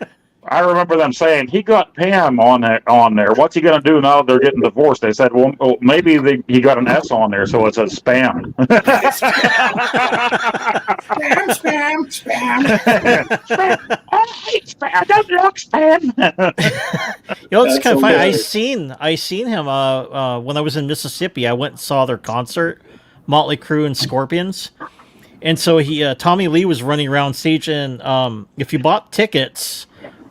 I remember them saying, he got Pam on there. What's he going to do now that they're getting divorced? They said, well maybe he got an S on there, so it says spam. Spam. Spam. Don't look, spam. You know, it's That's kind of funny. hilarious. I seen him when I was in Mississippi. I went and saw their concert, Motley Crue and Scorpions. And so Tommy Lee was running around stage, and if you bought tickets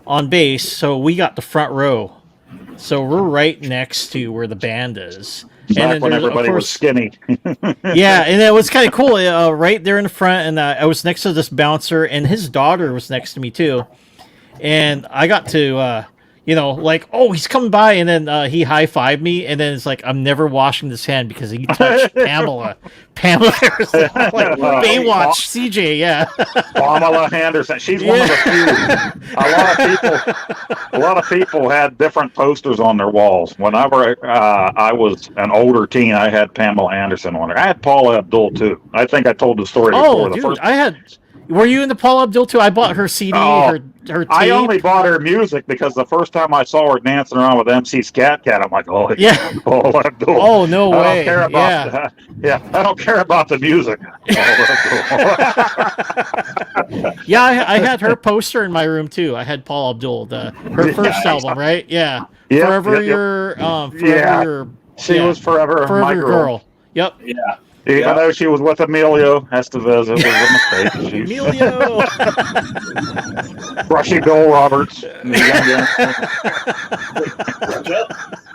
on base, so we got the front row. So we're right next to where the band is. Back when there's, of everybody was course- skinny. Yeah, and it was kind of cool. Right there in the front, and I was next to this bouncer, and his daughter was next to me too. And I got to, like, oh, he's coming by, and then he high fived me, and then it's like, I'm never washing this hand because he touched Pamela. Pamela, like Baywatch, CJ, yeah. Pamela Henderson. She's one of the few. A lot of people had different posters on their walls. Whenever I was an older teen, I had Pamela Anderson on there. I had Paula Abdul too. I think I told the story Oh, before. dude, were you into Paula Abdul too? I bought her CD, Oh, her tape. I only bought her music because the first time I saw her dancing around with MC Scat Cat, I'm like, oh, Yeah. Paula Abdul. Oh, no I way. don't care about Yeah. yeah, I don't care about the music. Yeah, I had her poster in my room too. I had Paula Abdul, her first album, right? Yeah. Yep, Forever yep, yep. Forever Your She yeah. was forever my Your girl. girl. Yep. Yeah. Even Yeah. though she was with Emilio Estevez, it was a mistake. She- Emilio. Brushy Bill Roberts.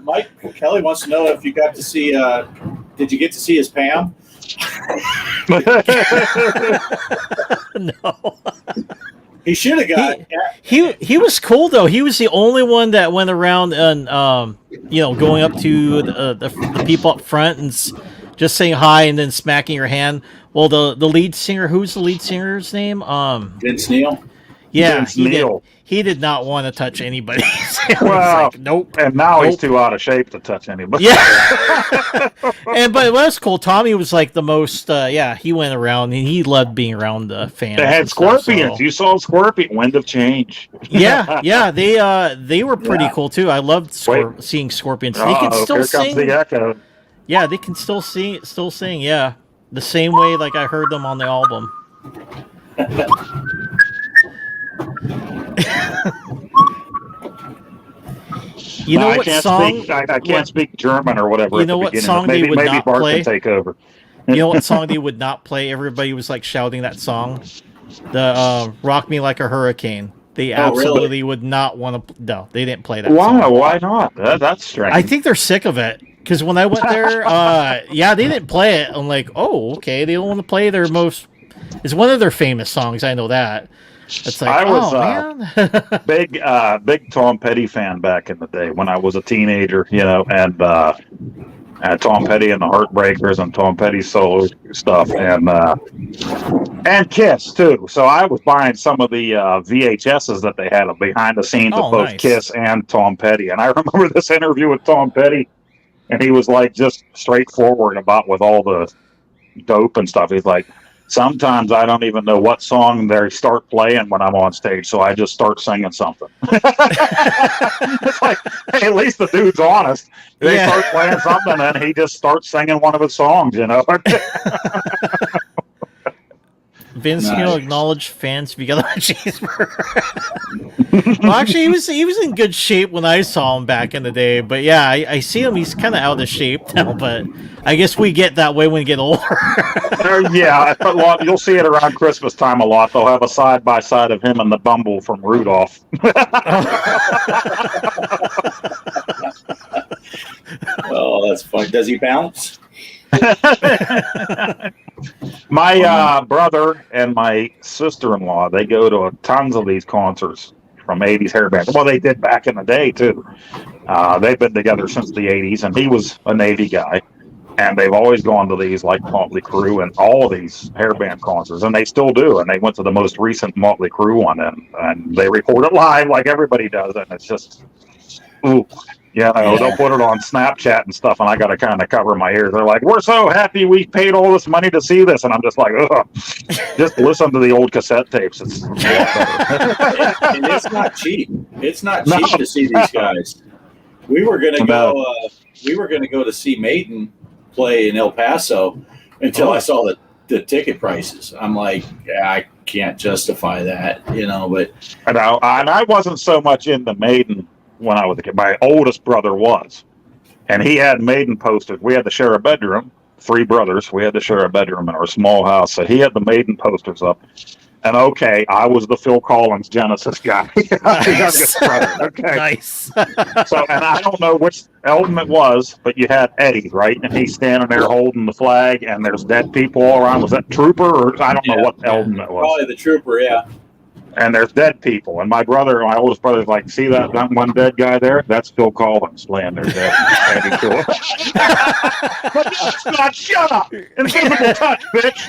Mike Kelly wants to know if you got to see. Did you get to see his Pam? No. He should have got. He was cool though. He was the only one that went around and going up to the people up front and just saying hi and then smacking your hand. Well, the lead singer, who's the lead singer's name? Vince Neil. Yeah, Vince Neil. He did not want to touch anybody. It was Well, like, nope. And now he's Nope. too out of shape to touch anybody. Yeah. But it was cool. Tommy was like the most. He went around and he loved being around the fans. They had and stuff, Scorpions. so- You saw Scorpion. Wind of Change. Yeah. They were pretty Yeah. cool too. I loved seeing Scorpions. They can still here comes sing. the echo. Yeah, they can still sing. Yeah, the same way like I heard them on the album. You know No, what song? I can't speak German or whatever. You at know the what beginning. song they maybe, would maybe not Bart play? can take over. You know what song they would not play? Everybody was like shouting that song, the "Rock Me Like a Hurricane." They Oh, really? absolutely would not want to. No, they didn't play that. Why? song. Why not? That's strange. I think they're sick of it. Because when I went there, they didn't play it. I'm like, oh, okay. They don't want to play their most. It's one of their famous songs. I know that. It's like, I was, man. big Tom Petty fan back in the day when I was a teenager, and Tom Petty and the Heartbreakers and Tom Petty's solo stuff and Kiss too. So I was buying some of the VHSs that they had of behind the scenes Oh, of both nice. Kiss and Tom Petty. And I remember this interview with Tom Petty, and he was like just straightforward about with all the dope and stuff. He's like, sometimes I don't even know what song they start playing when I'm on stage, so I just start singing something. It's like, hey, at least the dude's honest. They Yeah. start playing something, and he just starts singing one of his songs, Vince Nice. Neil acknowledged fans if you got a cheeseburger. Well, actually, he was in good shape when I saw him back in the day. But yeah, I see him. He's kind of out of shape now. But I guess we get that way when we get older. Yeah, you'll see it around Christmas time a lot. They'll have a side by side of him and the Bumble from Rudolph. Oh, that's fun. Does he bounce? My brother and my sister-in-law, they go to tons of these concerts from 80s hair bands. Well, they did back in the day, too. They've been together since the 80s, and he was a Navy guy. And they've always gone to these, like Motley Crue and all of these hair band concerts, and they still do. And they went to the most recent Motley Crue one, and they record it live like everybody does. And it's just, ooh. They'll put it on Snapchat and stuff, and I got to kind of cover my ears. They're like, "We're so happy we paid all this money to see this," and I'm just like, "Ugh." Just listen to the old cassette tapes. It's And it's not cheap. It's not cheap No. to see these guys. We were gonna No. go. We were gonna go to see Maiden play in El Paso until I saw the ticket prices. I'm like, yeah, I can't justify that, But and I wasn't so much into Maiden when I was a kid. My oldest brother was, and he had Maiden posters. We had to share a bedroom. 3 brothers. We had to share a bedroom in our small house, so he had the Maiden posters up. And okay, I was the Phil Collins Genesis guy. The youngest brother. Okay. Nice. So, and I don't know which Eldon it was, but you had Eddie, right? And he's standing there holding the flag, and there's dead people all around. Was that Trooper, or I don't know what Eldon it was? Probably the Trooper, yeah. And there's dead people. And my oldest brother's like, see that one dead guy there? That's Phil Collins laying there dead. Eddie Cool. But that's not, shut up! Invisible touch, bitch!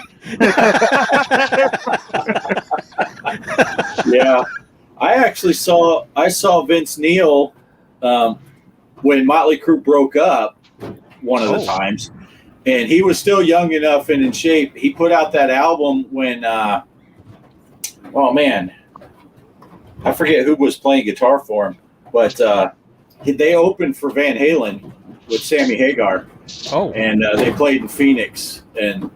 Yeah. I saw Vince Neil when Motley Crue broke up one of the times, and he was still young enough and in shape. He put out that album when oh man, I forget who was playing guitar for him, but they opened for Van Halen with Sammy Hagar. Oh, And they played in Phoenix, and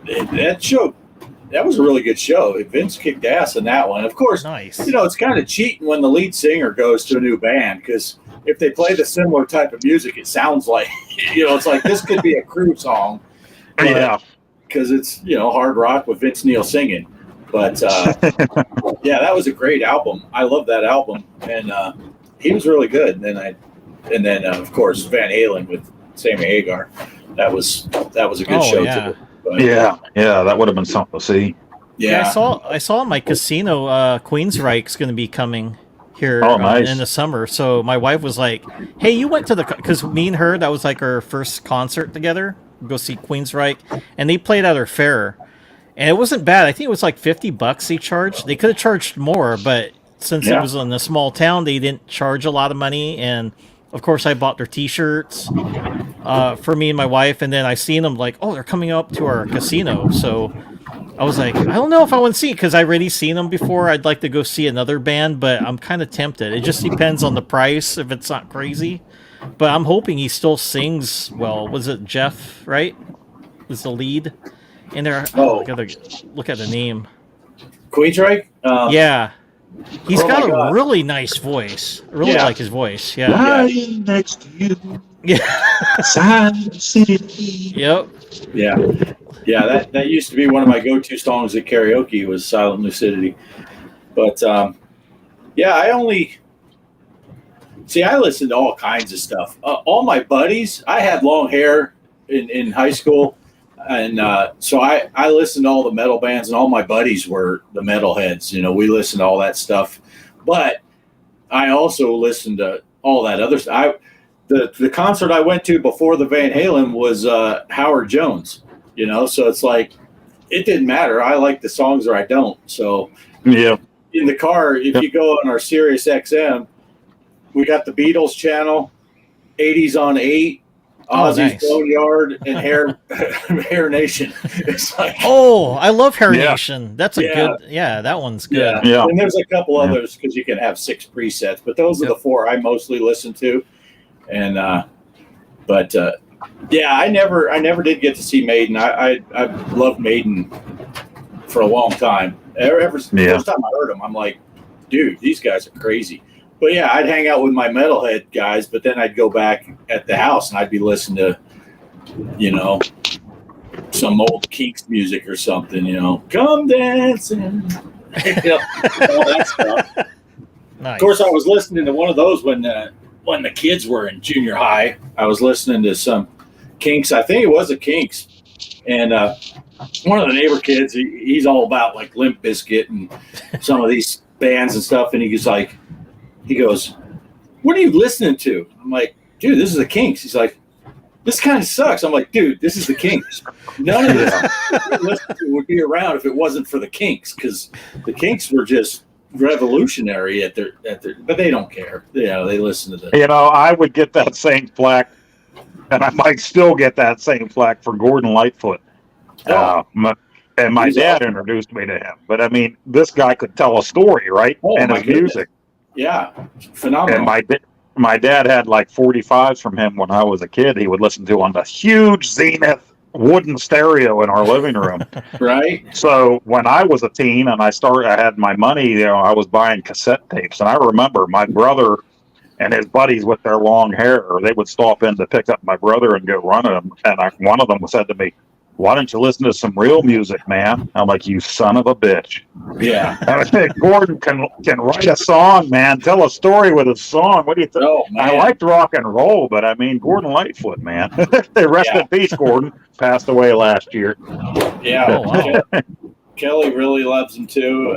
that was a really good show. Vince kicked ass in that one. Of course, nice. it's kind of cheating when the lead singer goes to a new band, because if they play the similar type of music, it sounds like, it's like this could be a Crew song. Yeah. Because it's, hard rock with Vince Neil singing. But yeah, that was a great album. I love that album. And he was really good. And then of course, Van Halen with Sammy Hagar. That was a good show too. But, Yeah, that would have been something to see. Yeah. I saw in my casino Queensryche's going to be coming here nice. in the summer. So my wife was like, "Hey, you went to because me and her, that was like our first concert together. Go see Queensryche, and they played at our fair, and it wasn't bad. I think it was like $50 they charged. They could have charged more, but since it was in a small town, they didn't charge a lot of money. And of course, I bought their T-shirts for me and my wife, and then I seen them like, oh, they're coming up to our casino. So I was like, I don't know if I want to see it because I already seen them before. I'd like to go see another band, but I'm kind of tempted. It just depends on the price if it's not crazy. But I'm hoping he still sings well. Was it Jeff, right? Was the lead in there? I gotta look at the name. Queensryche? Yeah. He's Oh got my a God. really nice voice. I really like his voice. Yeah. Lying next to you, Yeah. Silent City. Yep. Yeah. Yeah, that used to be one of my go-to songs at karaoke was Silent Lucidity. But yeah, I listened to all kinds of stuff. All my buddies, I had long hair in high school, and so I listened to all the metal bands, and all my buddies were the metal heads. We listened to all that stuff. But I also listened to all that other stuff. The concert I went to before the Van Halen was Howard Jones. So it's like it didn't matter. I like the songs or I don't. So Yeah. in the car, if you go on our Sirius XM, we got the Beatles channel, 80s on 8, Ozzy's nice. Boneyard, and Hair Nation. It's like, Oh, I love Hair Yeah. Nation. That's a good. Yeah, that one's good. yeah. Yeah. And there's a couple others because you can have 6 presets, but those are the 4 I mostly listen to. And yeah, I never did get to see Maiden. I loved Maiden for a long time. First time I heard them, I'm like, dude, these guys are crazy. But yeah, I'd hang out with my metalhead guys, but then I'd go back at the house and I'd be listening to, some old Kinks music or something, come dancing, all that stuff. Nice. Of course, I was listening to one of those when the kids were in junior high. I was listening to some Kinks. I think it was a Kinks. And one of the neighbor kids, he's all about like Limp Bizkit and some of these bands and stuff. And he goes, what are you listening to? I'm like, dude, this is the Kinks. He's like, this kind of sucks. I'm like, dude, this is the Kinks. None of this would be around if it wasn't for the Kinks, because the Kinks were just revolutionary at their but they don't care. They listen to the I would get that same flack, and I might still get that same flack for Gordon Lightfoot. And my dad introduced me to him. But I mean, this guy could tell a story, right? And my his music. Yeah, phenomenal. And my dad had like 45s from him when I was a kid. He would listen to on the huge Zenith wooden stereo in our living room. Right. So when I was a teen and I had my money, I was buying cassette tapes. And I remember my brother and his buddies with their long hair, they would stop in to pick up my brother and go run him. And one of them said to me, why don't you listen to some real music, man? I'm like, you son of a bitch. Yeah. Gordon can write a song, man. Tell a story with a song. What do you think? Oh, man. I liked rock and roll, but I mean, Gordon Lightfoot, man. Rest Yeah. in peace, Gordon. Passed away last year. Yeah. Oh, wow. Kelly really loves him too.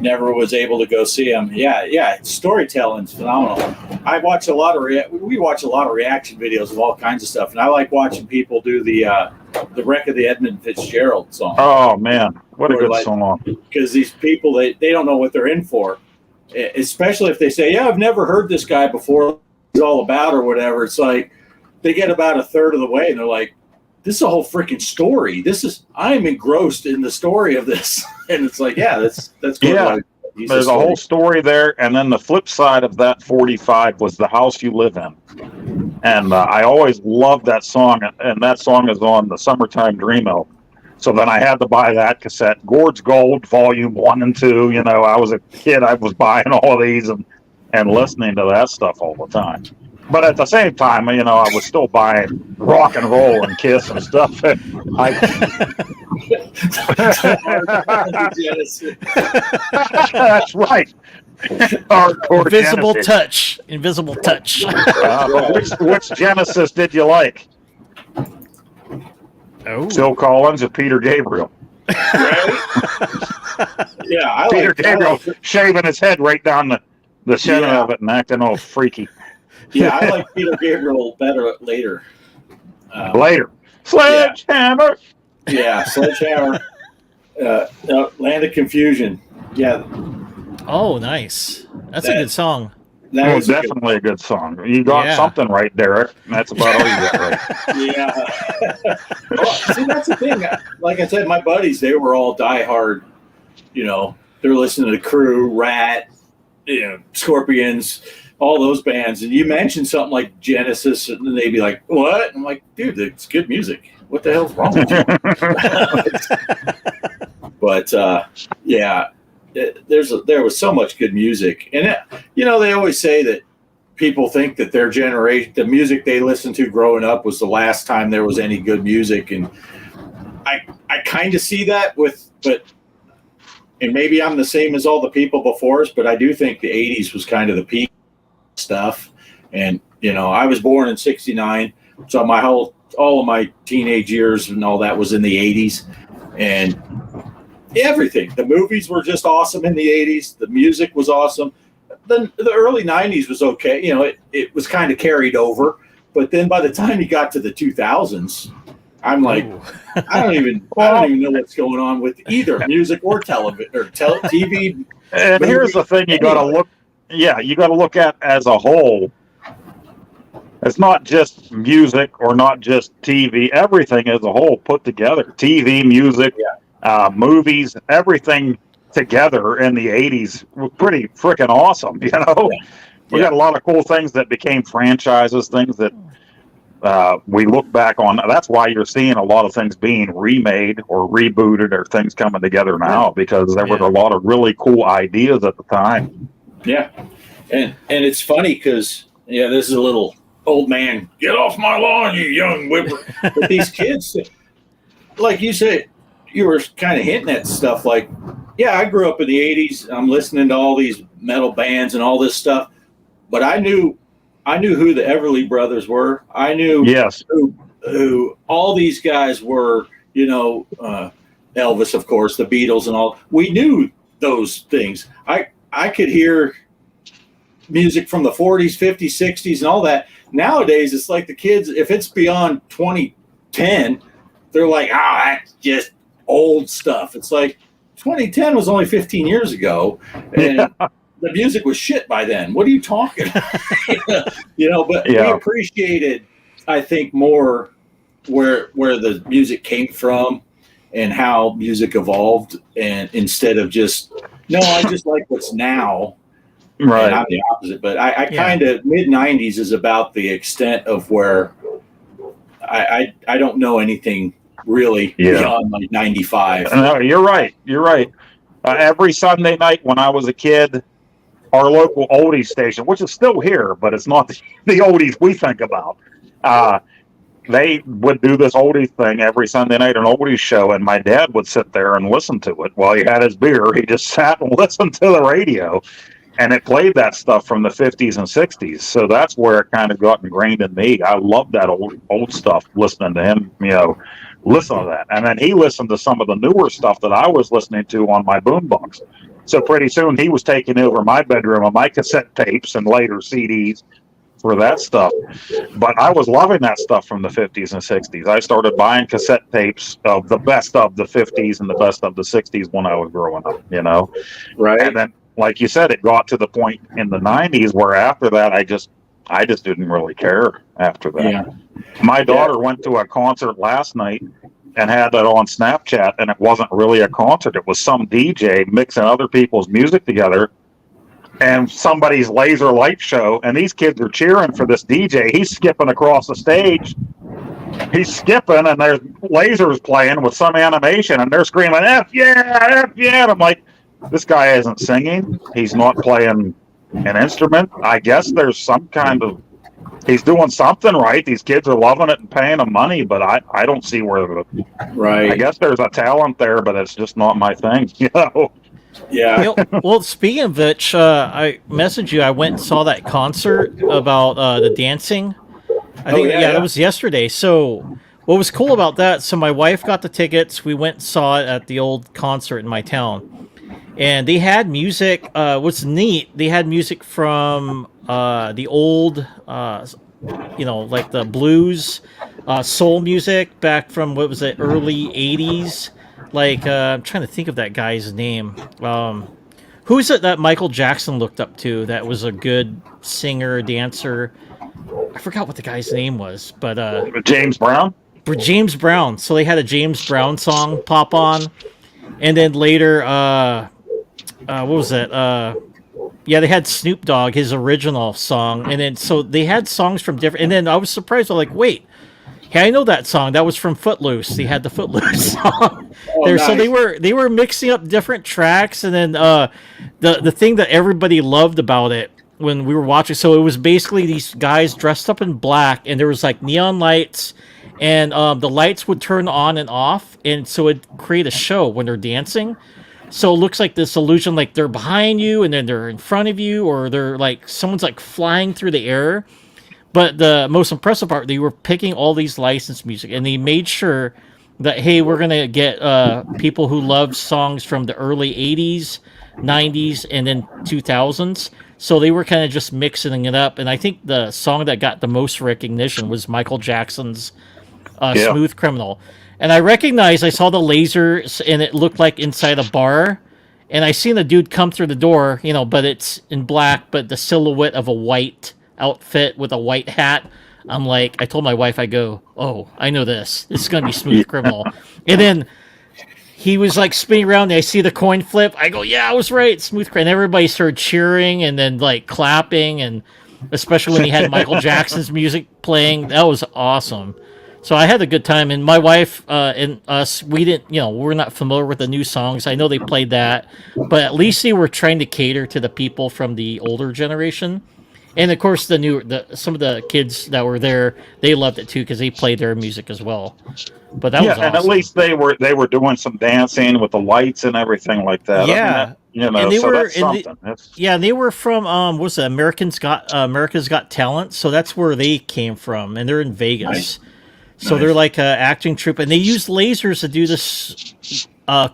Never was able to go see him. Yeah. Storytelling's phenomenal. I watch a lot of we watch a lot of reaction videos of all kinds of stuff, and I like watching people do the wreck of the Edmund Fitzgerald song. Oh man, what a Or good like- song. Because these people they don't know what they're in for, especially if they say, "Yeah, I've never heard this guy before. He's all about," or whatever. It's like they get about a third of the way, and they're like, "This is a whole freaking story. I am engrossed in the story of this." And it's like, yeah, that's good. Yeah. He's There's a whole story there, and then the flip side of that 45 was The House You Live In. And I always loved that song, and that song is on the Summertime Dream album. So then I had to buy that cassette, Gord's Gold, Volume 1 and 2. You know, I was a kid, I was buying all of these and listening to that stuff all the time. But at the same time, you know, I was still buying rock and roll and Kiss and stuff. That's right. Hardcore Invisible Genesis. touch. Invisible touch. Which Genesis did you like? Oh. Phil Collins or Peter Gabriel? Right? Yeah, I Peter like Gabriel shaving his head right down the center Yeah. of it and acting all freaky. I like Peter Gabriel better later. Later. Sledgehammer. Yeah, Sledgehammer. Land of Confusion. Yeah, Oh, nice. That's a good song. that Oh, is a good- definitely a good song. You got Yeah. something right, Derek. That's about all you got right. Yeah. Well, see, that's the thing. Like I said, my buddies, they were all diehard. You know, they're listening to Crew, Rat, Scorpions, all those bands. And you mentioned something like Genesis, and then they'd be like, "What?" I'm like, "Dude, it's good music. What the hell's wrong with you?" But yeah, there was so much good music, and they always say that people think that their generation, the music they listened to growing up, was the last time there was any good music, and I kind of see that and maybe I'm the same as all the people before us, but I do think the '80s was kind of the peak stuff, and I was born in '69, so all of my teenage years and all that was in the '80s, and everything. The movies were just awesome in the '80s. The music was awesome. Then the early '90s was okay. It was kind of carried over. But then by the time you got to the 2000s, I'm like, Ooh. I don't even know what's going on with either music or television or TV. And here's the thing: you got to look at as a whole. It's not just music or not just TV. Everything as a whole put together. TV, music, movies, everything together in the 80s was pretty freaking awesome. We got a lot of cool things that became franchises, things that we look back on. That's why you're seeing a lot of things being remade or rebooted or things coming together now, because there were a lot of really cool ideas at the time. Yeah. And it's funny because, this is a little old man, get off my lawn, you young whipper. But these kids, like you said, you were kind of hinting at stuff like, I grew up in the 80s. I'm listening to all these metal bands and all this stuff. But I knew who the Everly Brothers were. I knew who all these guys were, Elvis, of course, the Beatles and all. We knew those things. I could hear music from the 40s, 50s, 60s and all that. Nowadays, it's like the kids, if it's beyond 2010, they're like, that's just old stuff. It's like 2010 was only 15 years ago, and the music was shit by then. What are you talking? But we appreciated, I think, more where the music came from and how music evolved, and instead of just I just like what's now. Right. And I'm the opposite, but I kind of mid '90s is about the extent of where I don't know anything really beyond like '95. No, you're right. You're right. Every Sunday night when I was a kid, our local oldies station, which is still here, but it's not the oldies we think about. they would do this oldies thing every Sunday night, an oldies show, and my dad would sit there and listen to it while he had his beer. He just sat and listened to the radio, and it played that stuff from the 50s and 60s. So that's where it kind of got ingrained in me. I love that old stuff, listening to him, listen to that. And then he listened to some of the newer stuff that I was listening to on my boombox. So pretty soon he was taking over my bedroom on my cassette tapes and later CDs for that stuff. But I was loving that stuff from the 50s and 60s. I started buying cassette tapes of the best of the 50s and the best of the 60s when I was growing up, Right. And then, like you said, it got to the point in the 90s where after that, I just didn't really care after that. Yeah. My daughter went to a concert last night and had that on Snapchat, and it wasn't really a concert. It was some DJ mixing other people's music together and somebody's laser light show, and these kids are cheering for this DJ. He's skipping across the stage. He's skipping, and there's lasers playing with some animation, and they're screaming, F yeah, F yeah. And I'm like, this guy isn't singing. He's not playing an instrument. I guess there's some kind of, he's doing something right. These kids are loving it and paying him money, but I don't see where Right. I guess there's a talent there, but it's just not my thing, Yeah. Well, speaking of which, I messaged you. I went and saw that concert about the dancing. I think yeah. that was yesterday. So what was cool about that? So my wife got the tickets. We went and saw it at the old concert in my town, and they had music. What's neat? They had music from the old, like the blues, soul music back from what was it, early '80s. Like, I'm trying to think of that guy's name. Who's it that Michael Jackson looked up to that was a good singer, dancer? I forgot what the guy's name was, but James Brown? James Brown. So they had a James Brown song pop on. And then later, what was that? They had Snoop Dogg, his original song. And then, so they had songs from different... And then I was surprised. I'm like, wait. Hey, I know that song. That was from Footloose. They had the Footloose song there. Nice. So they were mixing up different tracks, and then the thing that everybody loved about it when we were watching. So it was basically these guys dressed up in black, and there was like neon lights, and the lights would turn on and off, and so it'd create a show when they're dancing. So it looks like this illusion, like they're behind you, and then they're in front of you, or they're like someone's like flying through the air. But the most impressive part, they were picking all these licensed music, and they made sure that, hey, we're going to get people who love songs from the early 80s, 90s, and then 2000s. So they were kind of just mixing it up. And I think the song that got the most recognition was Michael Jackson's Smooth Criminal. And I saw the lasers, and it looked like inside a bar. And I seen a dude come through the door, but it's in black, but the silhouette of a white outfit with a white hat. I'm like, I told my wife, I go, oh, I know this. This is going to be Smooth Criminal. And then he was like spinning around, and I see the coin flip. I go, yeah, I was right. Smooth Criminal. And everybody started cheering and then like clapping. And especially when he had Michael Jackson's music playing, that was awesome. So I had a good time. And my wife and us, we didn't, we're not familiar with the new songs. I know they played that, but at least they were trying to cater to the people from the older generation. And of course, some of the kids that were there, they loved it too because they played their music as well. But that was awesome. And at least they were doing some dancing with the lights and everything like that. Yeah, and they were that's something. they were from what's it, America's Got Talent, so that's where they came from, and they're in Vegas. Nice. So they're like an acting troupe, and they use lasers to do this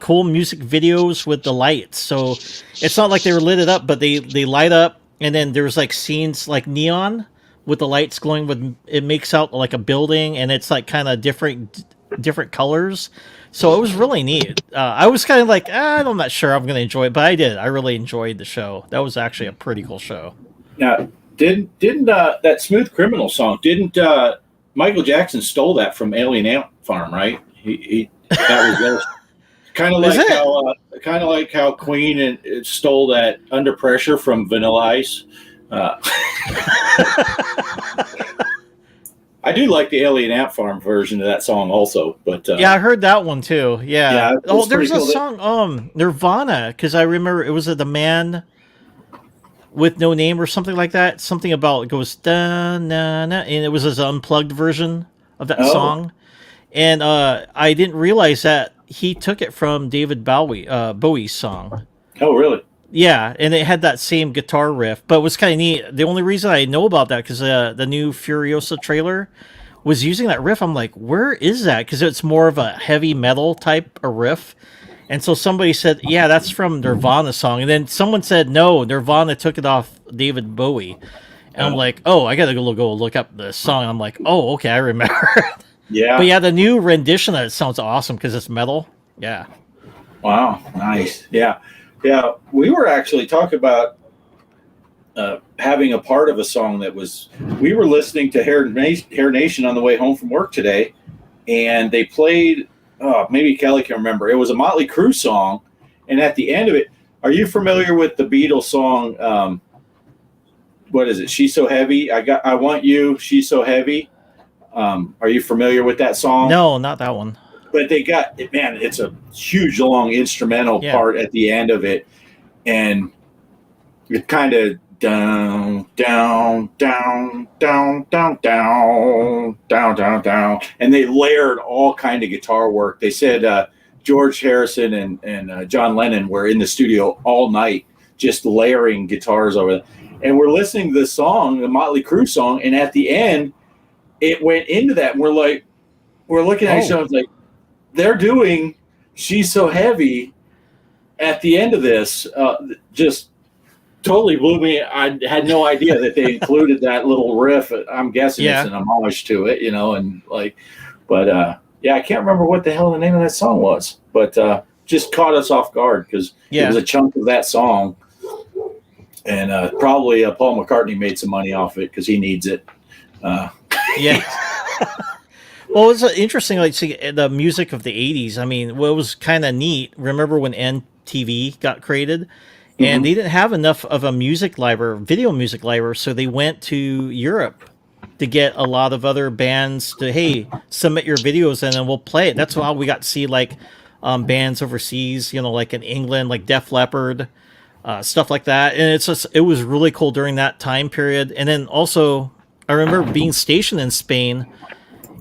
cool music videos with the lights. So it's not like they were lit it up, but they light up. And then there's like scenes like neon with the lights glowing. With it makes out like a building, and it's like kind of different colors. So it was really neat. I was kind of like, I'm not sure I'm going to enjoy it, but I did. I really enjoyed the show. That was actually a pretty cool show. Now, didn't that Smooth Criminal song? Didn't Michael Jackson stole that from Alien Ant Farm? Right? He that was kind of like how Queen stole that Under Pressure from Vanilla Ice. I do like the Alien Ant Farm version of that song also, but yeah, I heard that one too. Yeah. Oh, there's a song, Nirvana, because I remember it was The Man with No Name or something like that. Something about it goes da na na, and it was his unplugged version of that Oh. song, and I didn't realize that he took it from David Bowie's song. Oh, really? Yeah, and it had that same guitar riff, but it was kind of neat. The only reason I know about that because the new Furiosa trailer was using that riff. I'm like, where is that? Because it's more of a heavy metal type of riff. And so somebody said, yeah, that's from Nirvana song. And then someone said, no, Nirvana took it off David Bowie. And I'm like, oh, I got to go look up the song. I'm like, oh, okay, I remember. Yeah. But yeah, the new rendition of it sounds awesome because it's metal. Yeah. Wow. Nice. Yeah. Yeah. We were actually talking about having a part of a song that was, we were listening to Hair Nation on the way home from work today, and they played, maybe Kelly can remember, it was a Motley Crue song, and at the end of it, are you familiar with the Beatles song, what is it, She's So Heavy? I Want You, She's So Heavy. Are you familiar with that song? No, not that one. But they got, man, it's a huge long instrumental Yeah. part at the end of it, and it kind of down, down, down, down, down, down, down, down, down, and they layered all kind of guitar work. They said George Harrison and John Lennon were in the studio all night just layering guitars over it. And we're listening to this song, the Motley Crue song, and at the end, it went into that, and we're looking at each other like, they're doing She's So Heavy at the end of this. Just totally blew me. I had no idea that they included that little riff. I'm guessing it's an homage to it, and I can't remember what the hell the name of that song was, but just caught us off guard because it was a chunk of that song. And probably Paul McCartney made some money off it because he needs it. Yeah. Well, it's interesting, like, see, the music of the 80s. I mean, what was kind of neat, remember when MTV got created? And they didn't have enough of a video music library, so they went to Europe to get a lot of other bands to, hey, submit your videos and then we'll play it. That's how we got to see, like, bands overseas, like in England, like Def Leppard, stuff like that. And it was really cool during that time period. And then also, I remember being stationed in Spain,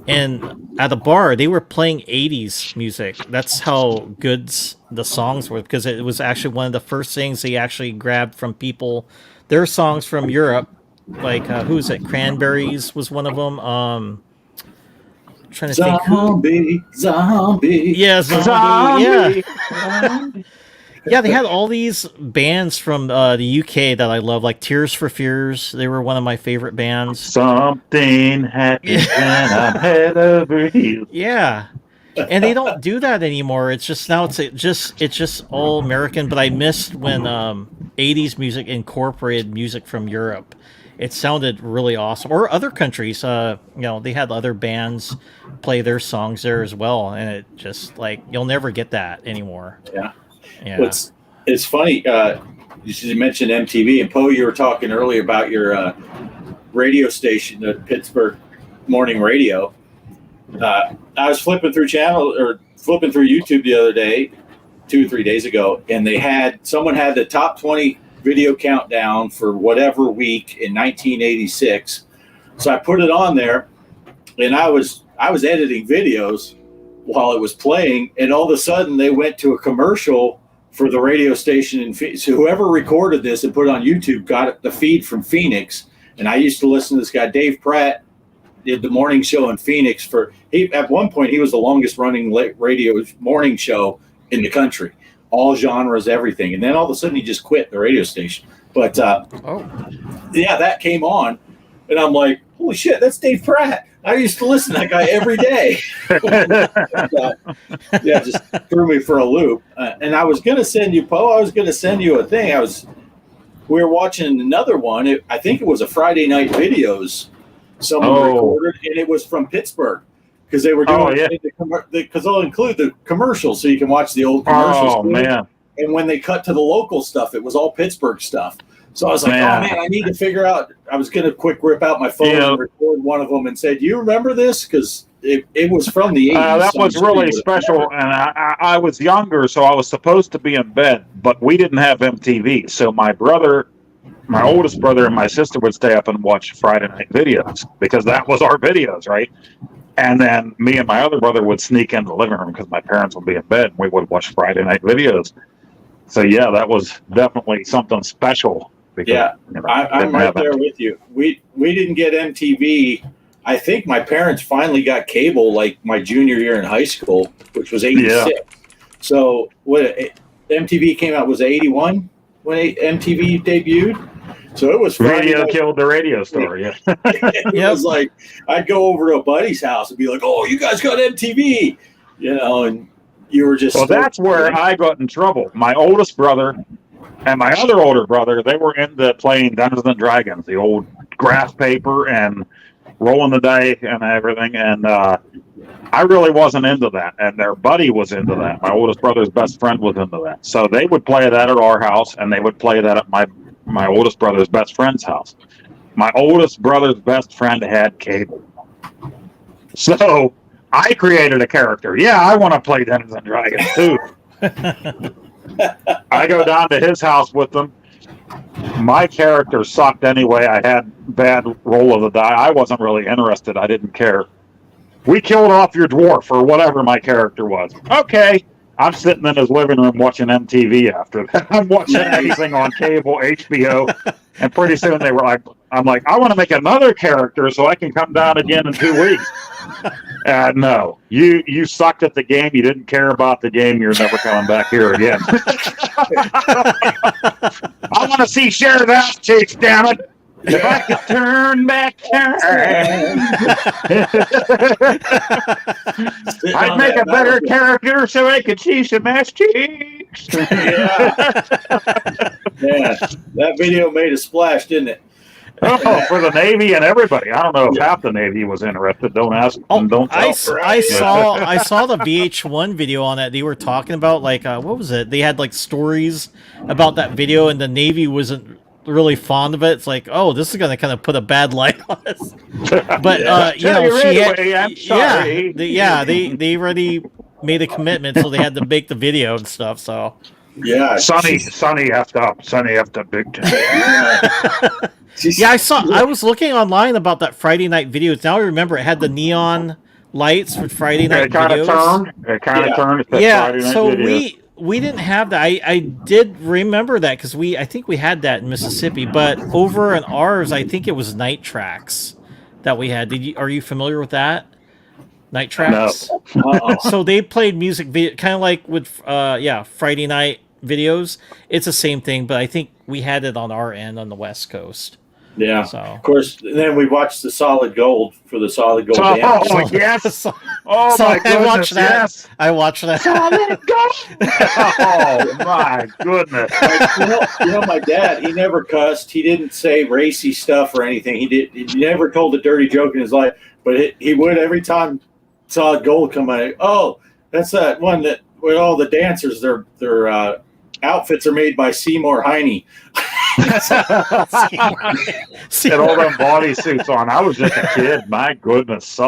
and at a bar, they were playing 80s music. That's how good the songs were, because it was actually one of the first things they actually grabbed from people. Their songs from Europe, like, who's it? Cranberries was one of them. Trying to think who. Zombie. Yeah, Zombie. Yeah. Yeah, they had all these bands from the UK that I love, like Tears for Fears. They were one of my favorite bands. Something happened and I'm head over heels. Yeah, and they don't do that anymore. It's just now it's just all American. But I missed when 80s music incorporated music from Europe. It sounded really awesome. Or other countries, they had other bands play their songs there as well, and it just like you'll never get that anymore. Yeah. Yeah. It's funny. You mentioned MTV, and Poe, you were talking earlier about your radio station, the Pittsburgh Morning Radio. I was flipping through YouTube the other day, 2 or 3 days ago, and someone had the top 20 video countdown for whatever week in 1986. So I put it on there, and I was editing videos while it was playing, and all of a sudden they went to a commercial for the radio station. So whoever recorded this and put it on YouTube got the feed from Phoenix. And I used to listen to this guy, Dave Pratt, did the morning show in Phoenix at one point, he was the longest running radio morning show in the country, all genres, everything. And then all of a sudden he just quit the radio station. But that came on, and I'm like, holy shit, that's Dave Pratt. I used to listen to that guy every day. Just threw me for a loop. And I was going to send you, Poe, a thing. We were watching another one. I think it was a Friday Night Videos someone recorded, and it was from Pittsburgh because they were doing because they'll include the commercials so you can watch the old commercials. Oh, man. And when they cut to the local stuff, it was all Pittsburgh stuff. So I was like, oh, man, I need to figure out. I was going to quick rip out my phone and record one of them and say, do you remember this? Because it was from the 80s. That was really special. And I was younger, so I was supposed to be in bed, but we didn't have MTV. So my oldest brother and my sister would stay up and watch Friday Night Videos because that was our videos, right? And then me and my other brother would sneak into the living room because my parents would be in bed and we would watch Friday night videos. So yeah, that was definitely something special. Because, Yeah, I'm didn't right have there it. with you. We didn't get MTV. I think my parents finally got cable like my junior year in high school, which was '86. So what MTV came out was '81 when MTV debuted. So it was Friday Radio night. killed the radio star. Yeah. It Yep. was like I'd go over to a buddy's house and be like, "Oh, you guys got MTV," and you were just. Well, that's where I got in trouble. My oldest brother and my other older brother, they were into playing Dungeons and Dragons, the old graph paper and rolling the dice and everything. And I really wasn't into that. And their buddy was into that. My oldest brother's best friend was into that. So they would play that at our house, and they would play that at my oldest brother's best friend's house. My oldest brother's best friend had cable. So I created a character. Yeah, I want to play Dungeons and Dragons too. I go down to his house with them. My character sucked anyway. I had bad roll of the die. I wasn't really interested. I didn't care. We killed off your dwarf or whatever my character was. Okay. I'm sitting in his living room watching MTV after that. I'm watching anything on cable, HBO, and pretty soon they were like, I'm like, I want to make another character so I can come down again in 2 weeks. No, you sucked at the game. You didn't care about the game. You're never coming back here again. I want to see Sheriff Ass Cheeks, damn it. If I could turn back time, I'd make a better character so I could see some ass cheeks. Yeah, that video made a splash, didn't it? Oh, for the Navy and everybody. I don't know if half the Navy was interested. Don't ask and don't tell. I saw the VH1 video on that. They were talking about like what was it? They had like stories about that video, and the Navy wasn't really fond of it. It's like, oh, this is going to kind of put a bad light on us. But you know, she had, I'm sorry. they already made a commitment, so they had to make the video and stuff. So Yeah, Sonny effed up. Sonny effed up big time. yeah, I was looking online about that Friday night videos. Now I remember it had the neon lights for Friday night It kind of videos. turned. It kind of Yeah. turned. It said Yeah, Friday night so videos. we didn't have that. I did remember that because I think we had that in Mississippi, but over in ours, I think it was Night Tracks that we had. Are you familiar with that? Night Tracks. So they played music video, kind of like with Friday night videos. It's the same thing, but I think we had it on our end on the West Coast. Yeah. So Of course, then we watched the Solid Gold for the Solid Gold Oh, dance. yes. so Oh, so my I goodness. watched that. Yes. I watched that. Oh, my goodness. You know, my dad, he never cussed. He didn't say racy stuff or anything. He never told a dirty joke in his life, but he would every time Solid Gold come out. Oh, that's that one that where all the dancers, their outfits are made by Seymour Heine. Had all them bodysuits on. I was just a kid. My goodness.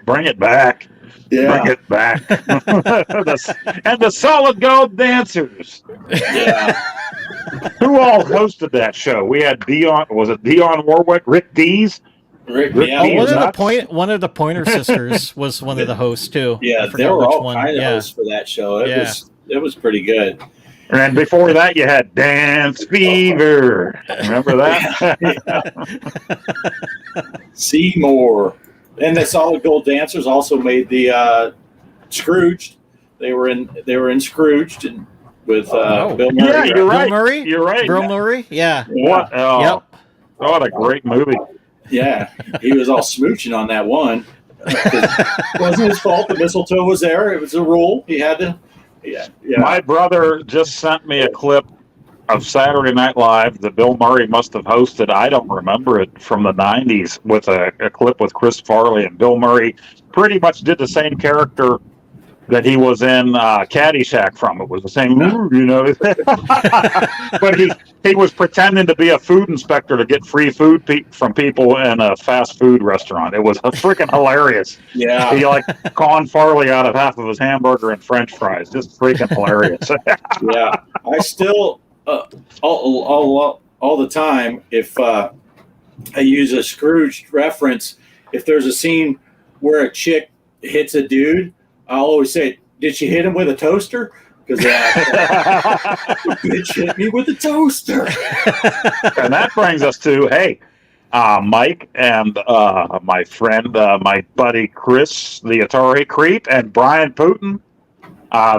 Bring it back. Yeah. Bring it back. And the Solid Gold dancers. Yeah. Who all hosted that show? We had was it Dionne Warwick, Rick Dees? Rick, Rick yeah. Oh, Dees. one of the Pointer Sisters was one of the hosts too. I Yeah, forgot there were which all one. kind of Yeah. hosts for that show. Yeah. It was pretty good. And then before that, you had Dance Fever. Remember that? Seymour. And the Solid Gold dancers also made the Scrooged. They were in Scrooged and with Oh. Bill Murray. Yeah, you're Bill right. Murry? You're right. Bill Murray? Yeah. What? Oh, Yep. what a great movie. Yeah, he was all smooching on that one. It wasn't his fault. The mistletoe was there. It was a rule. He had to. Yeah. My brother just sent me a clip of Saturday Night Live that Bill Murray must have hosted. I don't remember it, from the 90s, with a clip with Chris Farley. And Bill Murray pretty much did the same character that he was in Caddyshack from. It was the same, you know. But he was pretending to be a food inspector to get free food from people in a fast food restaurant. It was freaking hilarious. Yeah. He like conned Farley out of half of his hamburger and French fries. Just freaking hilarious. Yeah. I still all the time, if I use a Scrooge reference, if there's a scene where a chick hits a dude, I'll always say, "Did she hit him with a toaster?" Because bitch hit me with a toaster. And that brings us to, hey, Mike and my friend, my buddy Chris, the Atari Creep, and Brian Putin.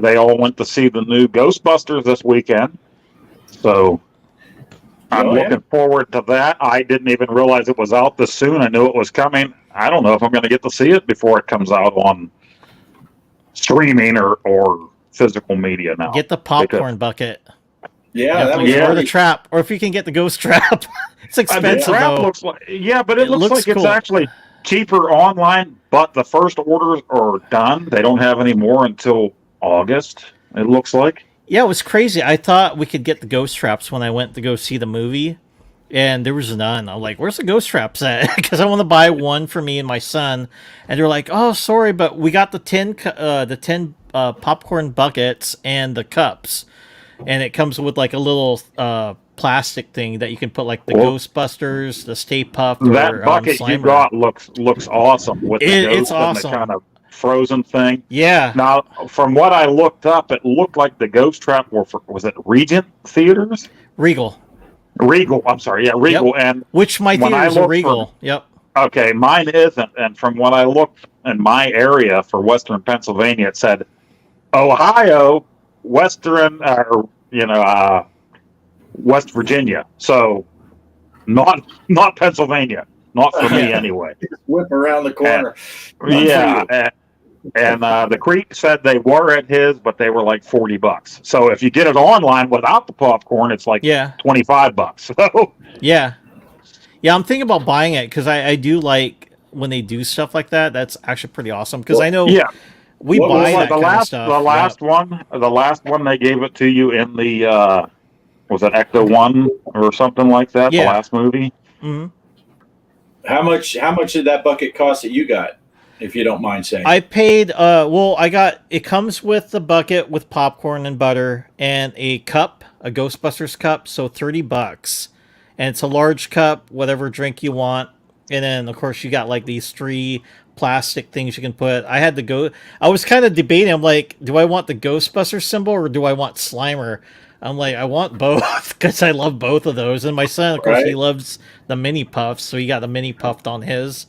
They all went to see the new Ghostbusters this weekend. So I'm looking forward to that. I didn't even realize it was out this soon. I knew it was coming. I don't know if I'm going to get to see it before it comes out on streaming or physical media now. Get the popcorn bucket. Yeah, that was or the trap, or if you can get the ghost trap. It's expensive trap though. looks like, but it looks like cool. it's actually cheaper online, but the first orders are done. They don't have any more until August, it looks like. Yeah, it was crazy. I thought we could get the ghost traps when I went to go see the movie, and there was none. I'm like, where's the ghost traps at? Because I want to buy one for me and my son. And they're like, oh, sorry, but we got the 10 popcorn buckets and the cups. And it comes with like a little plastic thing that you can put like the Ghostbusters, the Stay Puft, or that bucket you Slimer. got looks awesome with the It's ghost awesome. and the kind of frozen thing. Yeah. Now, from what I looked up, it looked like the ghost trap was it Regent Theaters? Regal. Regal. I'm sorry. Yeah, Regal. Yep. And Which my when I theater's a looked Regal. Yep. okay, mine isn't. And from what I looked in my area for Western Pennsylvania, it said Ohio, Western, West Virginia. So not Pennsylvania. Not for me anyway. Whip around the corner. And the Creek said they were at his, but they were like $40. So if you get it online without the popcorn, it's like $25. So yeah, I'm thinking about buying it because I do like when they do stuff like that. That's actually pretty awesome because I know we buy that kind of stuff. The last one they gave it to you in the was it Ecto 1 or something like that? Yeah. The last movie. Mm-hmm. How much did that bucket cost that you got, if you don't mind saying? I paid it comes with the bucket with popcorn and butter and a cup, a Ghostbusters cup, so $30. And it's a large cup, whatever drink you want. And then of course you got like these 3 plastic things you can put. I was kind of debating, I'm like, do I want the Ghostbusters symbol or do I want Slimer? I'm like, I want both because I love both of those. And my son, of course, he loves the mini puffs, so he got the mini puffed on his.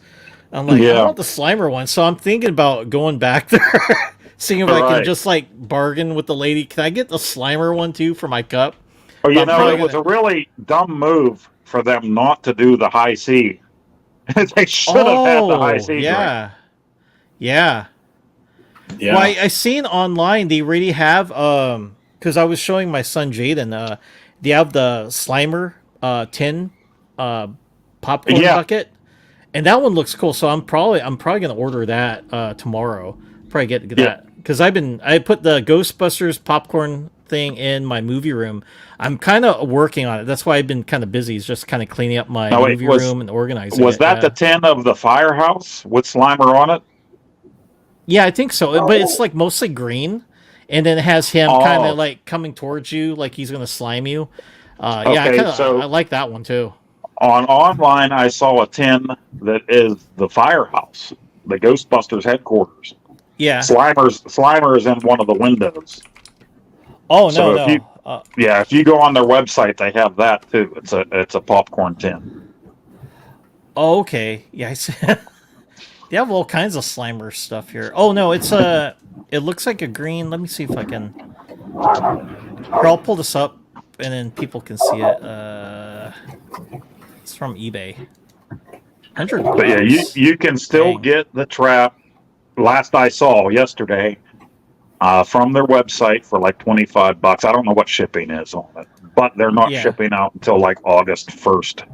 I'm like, I want the Slimer one. So I'm thinking about going back there, seeing if I can just like bargain with the lady. Can I get the Slimer one too for my cup? Oh, it was a really dumb move for them not to do the high C. They should have had the high C. Yeah. Well, I seen online they already have because I was showing my son Jaden. They have the Slimer tin popcorn bucket, and that one looks cool. So I'm probably gonna order that tomorrow. Probably get that because I put the Ghostbusters popcorn thing in my movie room. I'm kind of working on it. That's why I've been kind of busy. Is just kind of cleaning up my movie room and organizing. Was that the tin of the Firehouse with Slimer on it? Yeah, I think so. But it's like mostly green. And then it has him kind of like coming towards you, like he's going to slime you. I like that one too. Online, I saw a tin that is the Firehouse, the Ghostbusters headquarters. Yeah. Slimer is in one of the windows. Oh, no. If you go on their website, they have that too. It's a popcorn tin. Oh, okay. Yeah, I see. They have all kinds of Slimer stuff here. Oh no, it looks like a green. Let me see if I can. Here, I'll pull this up, and then people can see it. It's from eBay. $100. But yeah, you can still get the trap. Last I saw yesterday, from their website for like $25. I don't know what shipping is on it, but they're not shipping out until like August 1st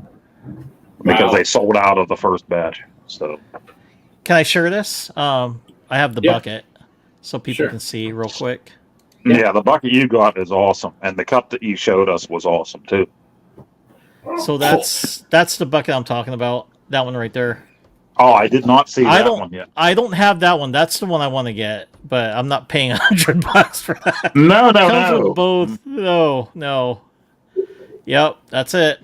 because they sold out of the first batch. So. Can I share this? I have the bucket, so people can see real quick. Yeah, the bucket you got is awesome, and the cup that you showed us was awesome too. So that's the bucket I'm talking about. That one right there. Oh, I did not see that one yet. I don't have that one. That's the one I want to get, but I'm not paying $100 for that. No. With both. No. Yep, that's it.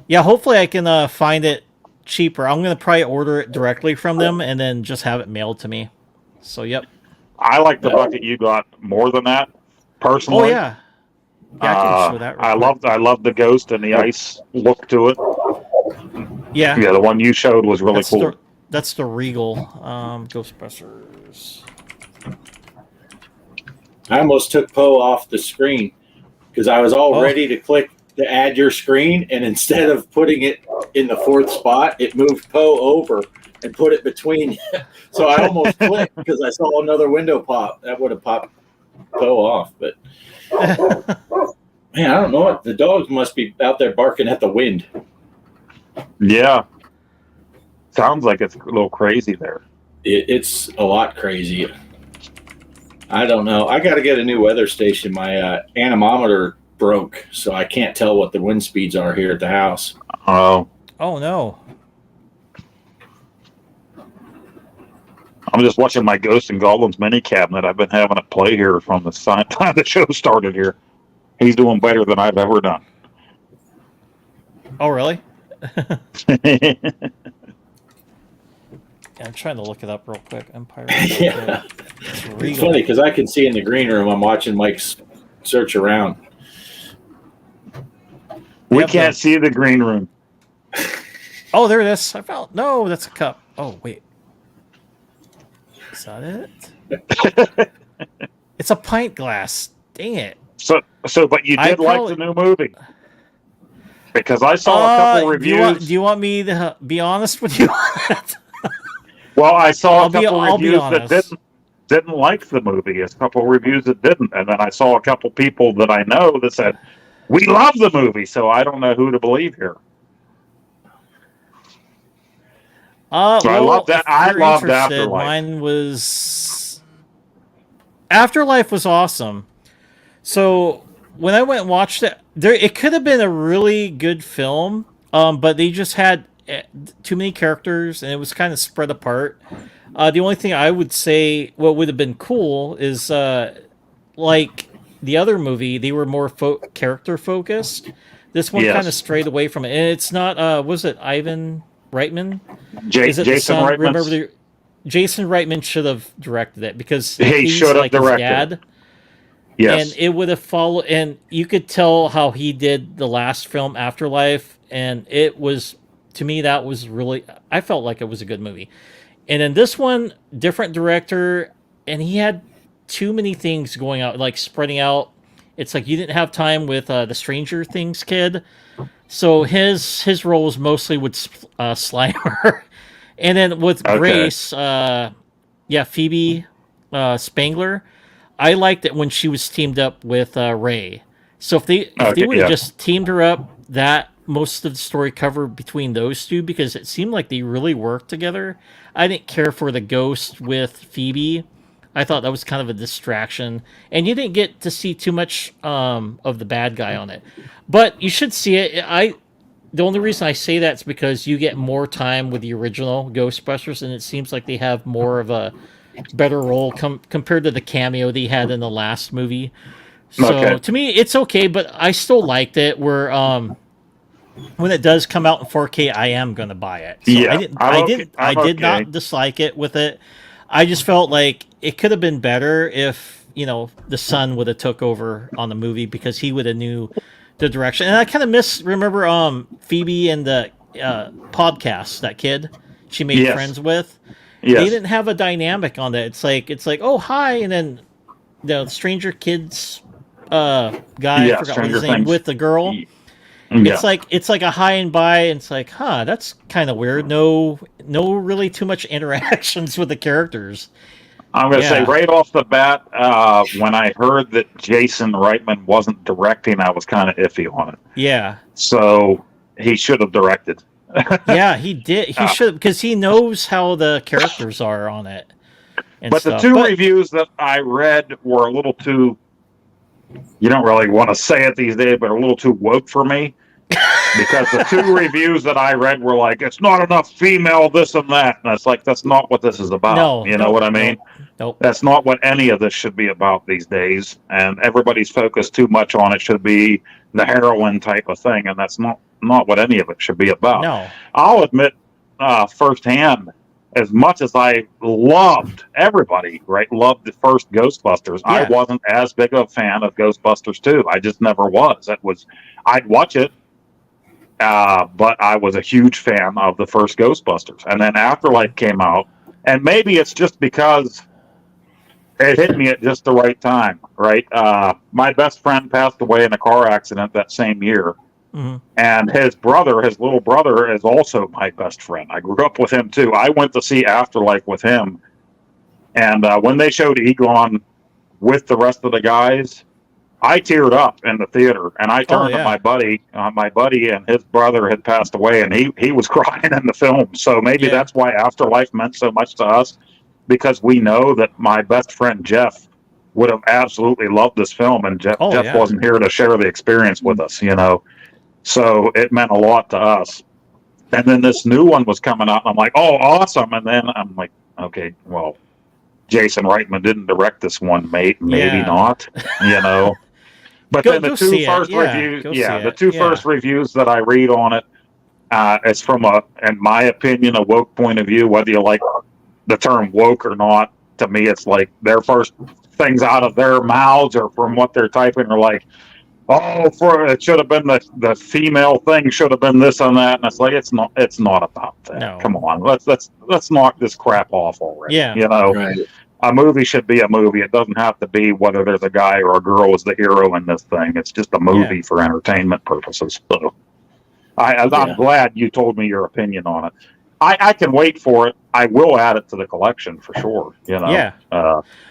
Yeah, hopefully I can find it cheaper. I'm gonna probably order it directly from them and then just have it mailed to me. So yep. I like the bucket you got more than that, personally. Oh yeah. Yeah, I can show that. Real quick. I love the ghost and the ice look to it. Yeah. Yeah, the one you showed was really That's cool. That's the Regal Ghostbusters. I almost took Poe off the screen because I was all ready to click to add your screen, and instead of putting it in the fourth spot, it moved Poe over and put it between. So I almost clicked because I saw another window pop. That would have popped Poe off, but man, I don't know what the dogs must be out there barking at the wind. Yeah. Sounds like it's a little crazy there. It's a lot crazy. I don't know. I got to get a new weather station. My anemometer broke, so I can't tell what the wind speeds are here at the house. Oh. Oh no. I'm just watching my Ghosts and Goblins mini cabinet. I've been having it play here from the time the show started here. He's doing better than I've ever done. Oh really? I'm trying to look it up real quick. Empire. Yeah. It's funny because I can see in the green room. I'm watching Mike search around. We can't see the green room. Oh, there it is. I found. No, that's a cup. Oh wait. Is that it? It's a pint glass. Dang it. So, but you did like the new movie? Because I saw a couple reviews. Do you want me to be honest with you? Well, I saw a couple I'll be reviews that didn't like the movie. A couple reviews that didn't, and then I saw a couple people that I know that said we love the movie. So I don't know who to believe here. So I love that. I loved Afterlife. Mine was Afterlife was awesome. So when I went and watched it, it could have been a really good film, but they just had too many characters and it was kind of spread apart. The only thing I would say what would have been cool is like the other movie, they were more character focused. This one kind of strayed away from it, and it's not. Was it Ivan Reitman? Jason Reitman. Remember, Jason Reitman should have directed it because he should have directed his dad. Yes, and it would have followed, and you could tell how he did the last film, Afterlife, and it was, to me, that was really. I felt like it was a good movie, and then this one, different director, and he had too many things going out, like spreading out. It's like you didn't have time with the Stranger Things kid. So his role was mostly with Slimer, and then with Grace, Phoebe Spangler. I liked it when she was teamed up with Ray. So if they would have just teamed her up, that most of the story covered between those two because it seemed like they really worked together. I didn't care for the ghost with Phoebe. I thought that was kind of a distraction, and you didn't get to see too much of the bad guy on it. But you should see it. The only reason I say that is because you get more time with the original Ghostbusters, and it seems like they have more of a better role compared to the cameo they had in the last movie. So to me, it's okay, but I still liked it. Where when it does come out in 4K, I am going to buy it. So I did not dislike it with it. I just felt like it could have been better if, the son would have took over on the movie because he would have knew the direction. And I kind of remember Phoebe and the podcast, that kid she made friends with. Yes. They didn't have a dynamic on that. It's like, oh, hi. And then the Stranger Kids guy, I forgot what his name, with the girl. Yeah. It's like a hi and bye, and it's like, that's kind of weird. No really too much interactions with the characters. I'm going to say right off the bat, when I heard that Jason Reitman wasn't directing, I was kind of iffy on it. Yeah. So he should have directed. Yeah, he did. He should, because he knows how the characters are on it. But the two reviews that I read were a little too. You don't really want to say it these days, but a little too woke for me. Because the two reviews that I read were like, it's not enough female this and that. And it's like, that's not what this is about. You know what I mean? Nope. That's not what any of this should be about these days. And everybody's focused too much on it should be the heroine type of thing. And that's not what any of it should be about. No. I'll admit, firsthand. As much as I loved everybody, right, loved the first Ghostbusters, I Yeah. wasn't as big a fan of Ghostbusters 2. I just never was. I'd watch it, but I was a huge fan of the first Ghostbusters. And then Afterlife came out, and maybe it's just because it hit me at just the right time, right? My best friend passed away in a car accident that same year. Hmm. And his little brother, is also my best friend. I grew up with him too. I went to see Afterlife with him. And when they showed Egon with the rest of the guys, I teared up in the theater. And I turned yeah. to my buddy. My buddy and his brother had passed away, and he was crying in the film. So maybe Yeah. that's why Afterlife meant so much to us, because we know that my best friend Jeff would have absolutely loved this film, and Jeff Yeah. wasn't here to share the experience with us, you know. So it meant a lot to us. And then this new one was coming out, and I'm like, oh, awesome. And then I'm like, okay, well, Jason Reitman didn't direct this one, mate. Maybe Yeah. not, you know. But Go- then the go two see it. first Yeah, reviews, go see the it. two Yeah. first reviews that I read on it, it's from in my opinion, a woke point of view, whether you like the term woke or not. To me, it's like their first things out of their mouths or from what they're typing are like, oh, it should have been the female thing should have been this and that, and it's like it's not about that. No. Come on, let's knock this crap off already. Yeah. You know, Right. a movie should be a movie. It doesn't have to be whether there's a guy or a girl as the hero in this thing. It's just a movie for entertainment purposes. So I'm glad you told me your opinion on it. I can wait for it. I will add it to the collection for sure. You know. Yeah.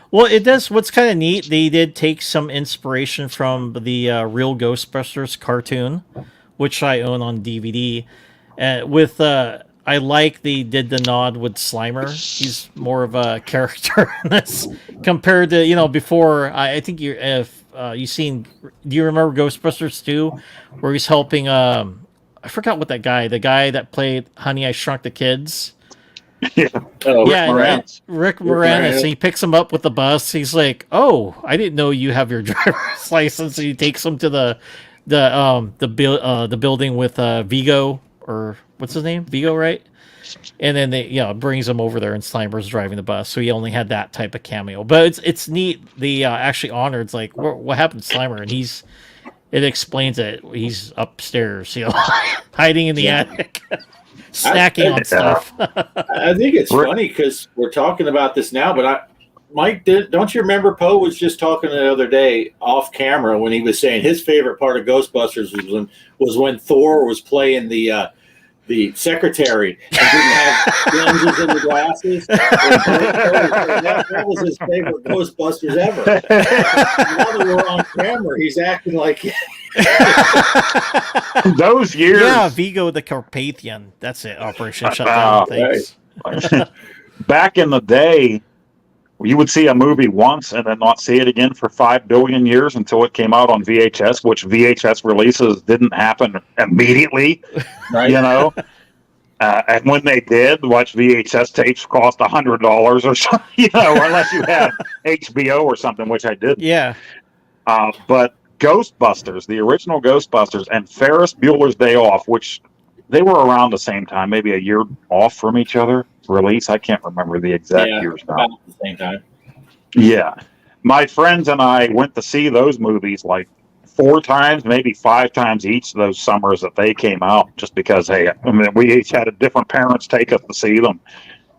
Well, it does. What's kind of neat, they did take some inspiration from the Real Ghostbusters cartoon, which I own on DVD. I like they did the nod with Slimer. He's more of a character in this compared to before. I think you seen. Do you remember Ghostbusters 2, where he's helping? I forgot what the guy that played Honey, I Shrunk the Kids. Yeah. Oh, Yeah, Moranis. Rick Rick Moranis. Moranis. And he picks him up with the bus. He's like, "Oh, I didn't know you have your driver's license." And he takes him to the building with Vigo, or what's his name, Vigo, right? And then they brings him over there, and Slimer's driving the bus. So he only had that type of cameo. But it's neat. They actually honored like what happened to Slimer, and it explains it. He's upstairs, hiding in the attic. Snacking on stuff. I think it's funny because we're talking about this now, but Mike, don't you remember Poe was just talking the other day off camera when he was saying his favorite part of Ghostbusters was when Thor was playing the secretary and didn't have lenses in the glasses. That was his favorite Ghostbusters ever. Now that we're on camera, he's acting like Those years. Yeah, Vigo the Carpathian. That's it. Operation Shutdown. Thanks. Back in the day, you would see a movie once and then not see it again for 5 billion years until it came out on VHS, which VHS releases didn't happen immediately, right? you know. And when they did, watch VHS tapes cost $100 or something, unless you had HBO or something, which I did. Yeah. But Ghostbusters, the original Ghostbusters, and Ferris Bueller's Day Off, which they were around the same time, maybe a year off from each other release. I can't remember the exact years now. About the same time. Yeah. My friends and I went to see those movies like 4 times, maybe 5 times each of those summers that they came out, just because, we each had different parents take us to see them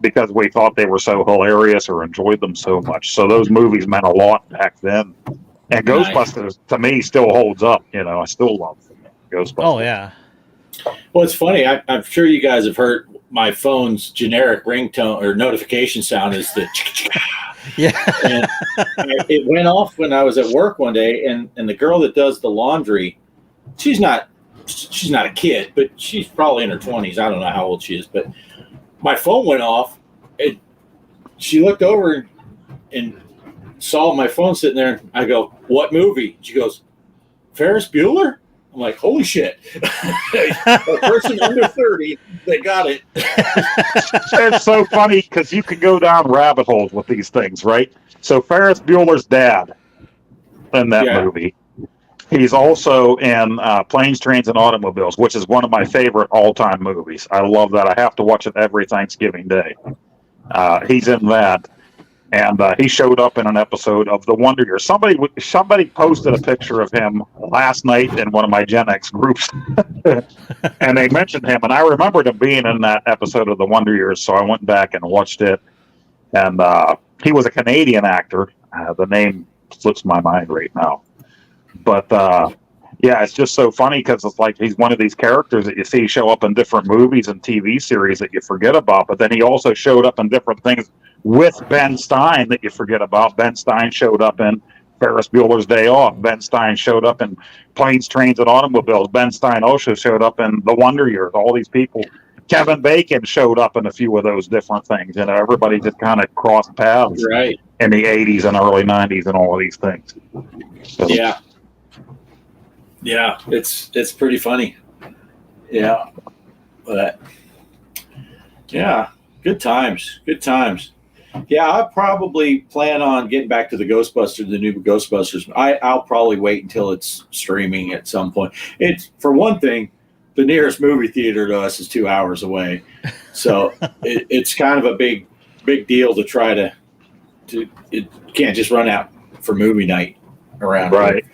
because we thought they were so hilarious or enjoyed them so much. So those movies meant a lot back then. And Ghostbusters, to me, still holds up. I still love Ghostbusters. Oh, yeah. Well, it's funny. I'm sure you guys have heard my phone's generic ringtone or notification sound is the Yeah. and it went off when I was at work one day, and the girl that does the laundry, she's not a kid, but she's probably in her 20s. I don't know how old she is, but my phone went off, and she looked over and saw my phone sitting there. I go, "What movie?" She goes, "Ferris Bueller." I'm like, "Holy shit!" A person under 30, they got it. It's so funny because you can go down rabbit holes with these things, right? So Ferris Bueller's dad in that movie. He's also in Planes, Trains, and Automobiles, which is one of my favorite all-time movies. I love that. I have to watch it every Thanksgiving Day. He's in that, and he showed up in an episode of The Wonder Years. Somebody posted a picture of him last night in one of my Gen X groups, and they mentioned him, and I remembered him being in that episode of The Wonder Years, so I went back and watched it, and he was a Canadian actor. The name slips my mind right now. But yeah, it's just so funny because it's like he's one of these characters that you see show up in different movies and TV series that you forget about. But then he also showed up in different things with Ben Stein that you forget about. Ben Stein showed up in Ferris Bueller's Day Off. Ben Stein showed up in Planes, Trains, and Automobiles. Ben Stein also showed up in The Wonder Years. All these people. Kevin Bacon showed up in a few of those different things. You know, everybody just kind of crossed paths Right. in the 80s and early 90s and all of these things. So, Yeah. Yeah, it's pretty funny. Yeah, but yeah, good times. Yeah, I probably plan on getting back to the new Ghostbusters. I'll probably wait until it's streaming at some point. It's, for one thing, the nearest movie theater to us is 2 hours away, so it's kind of a big deal to try to. It can't just run out for movie night around here. right.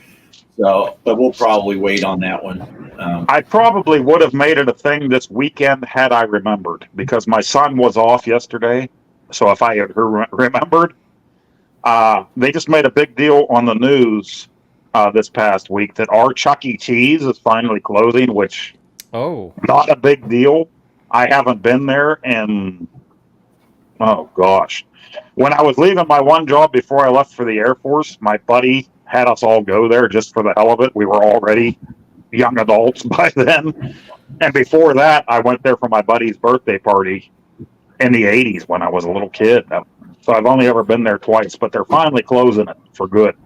So, but we'll probably wait on that one. I probably would have made it a thing this weekend had I remembered, because my son was off yesterday. So if I had remembered, they just made a big deal on the news this past week that our Chuck E. Cheese is finally closing, which not a big deal. I haven't been there in, oh gosh. When I was leaving my one job before I left for the Air Force, my buddy had us all go there just for the hell of it. We were already young adults by then. And before that, I went there for my buddy's birthday party in the 80s when I was a little kid. So I've only ever been there twice, but they're finally closing it for good.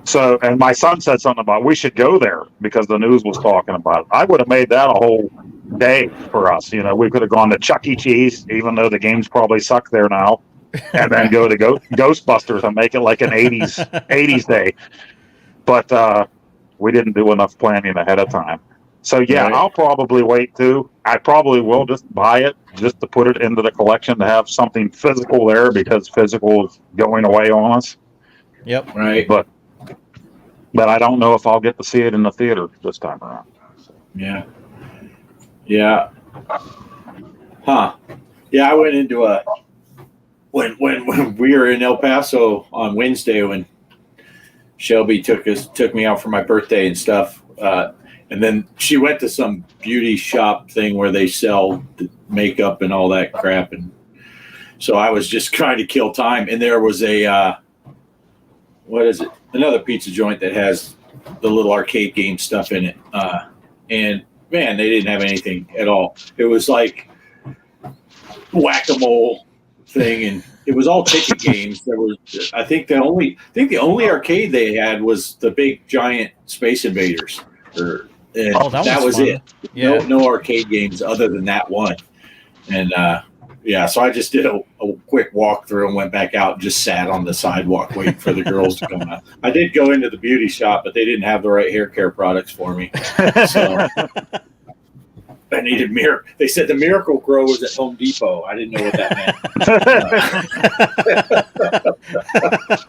So, and my son said something about we should go there because the news was talking about it. I would have made that a whole day for us. You know, we could have gone to Chuck E. Cheese, even though the games probably suck there now, and then go to Ghostbusters and make it like an 80s day. But we didn't do enough planning ahead of time. So yeah, Right. I'll probably wait too. I probably will just buy it just to put it into the collection to have something physical there because physical is going away on us. Yep. Right. But I don't know if I'll get to see it in the theater this time around. Yeah. Yeah. Huh. Yeah, I went into when we were in El Paso on Wednesday when Shelby took me out for my birthday and stuff. And then she went to some beauty shop thing where they sell the makeup and all that crap. And so I was just trying to kill time. And there was what is it? Another pizza joint that has the little arcade game stuff in it. And man, they didn't have anything at all. It was like whack-a-mole thing. And it was all ticket games. There was, I think the only arcade they had was the big giant Space Invaders. And that was fun. it. Yeah. No arcade games other than that one. And yeah, so I just did a quick walkthrough and went back out and just sat on the sidewalk waiting for the girls to come out. I did go into the beauty shop, but they didn't have the right hair care products for me. So I needed They said the Miracle Grow was at Home Depot. I didn't know what that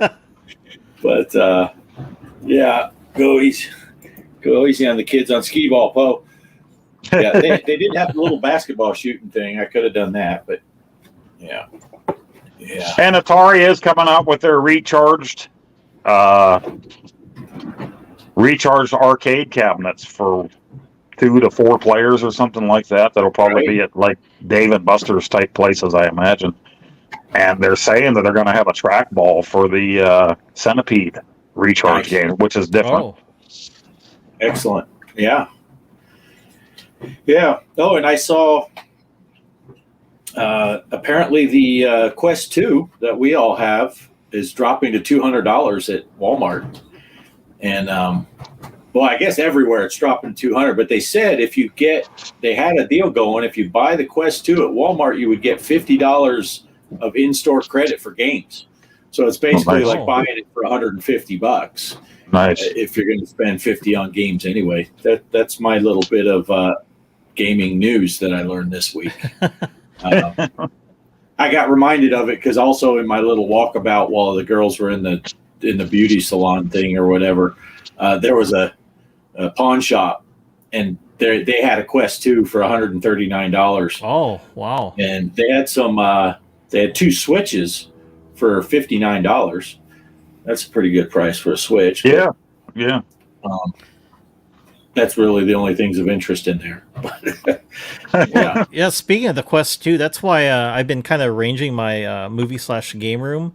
meant. But yeah, go easy on the kids on skee ball, Poe. Yeah, they didn't have the little basketball shooting thing. I could have done that, but yeah. And Atari is coming out with their recharged arcade cabinets for 2 to 4 players or something like that. That'll probably be at like Dave and Buster's type places, I imagine. And they're saying that they're going to have a trackball for the Centipede recharge game, which is different. Oh. Excellent. Yeah. Yeah. Oh, and I saw apparently the Quest 2 that we all have is dropping to $200 at Walmart. And well, I guess everywhere it's dropping to $200, but they said they had a deal going. If you buy the Quest 2 at Walmart, you would get $50 of in-store credit for games. So it's basically nice. like buying it for $150. Nice. if you're going to spend 50 on games anyway. That's my little bit of gaming news that I learned this week. I got reminded of it because also in my little walkabout while the girls were in the beauty salon thing or whatever, there was a pawn shop, and they had a Quest 2 for $139. Oh, wow. And they had they had 2 Switches for $59. That's a pretty good price for a Switch. Yeah. Yeah. That's really the only things of interest in there. Yeah. Yeah, speaking of the Quest 2, that's why I've been kind of arranging my movie/game room.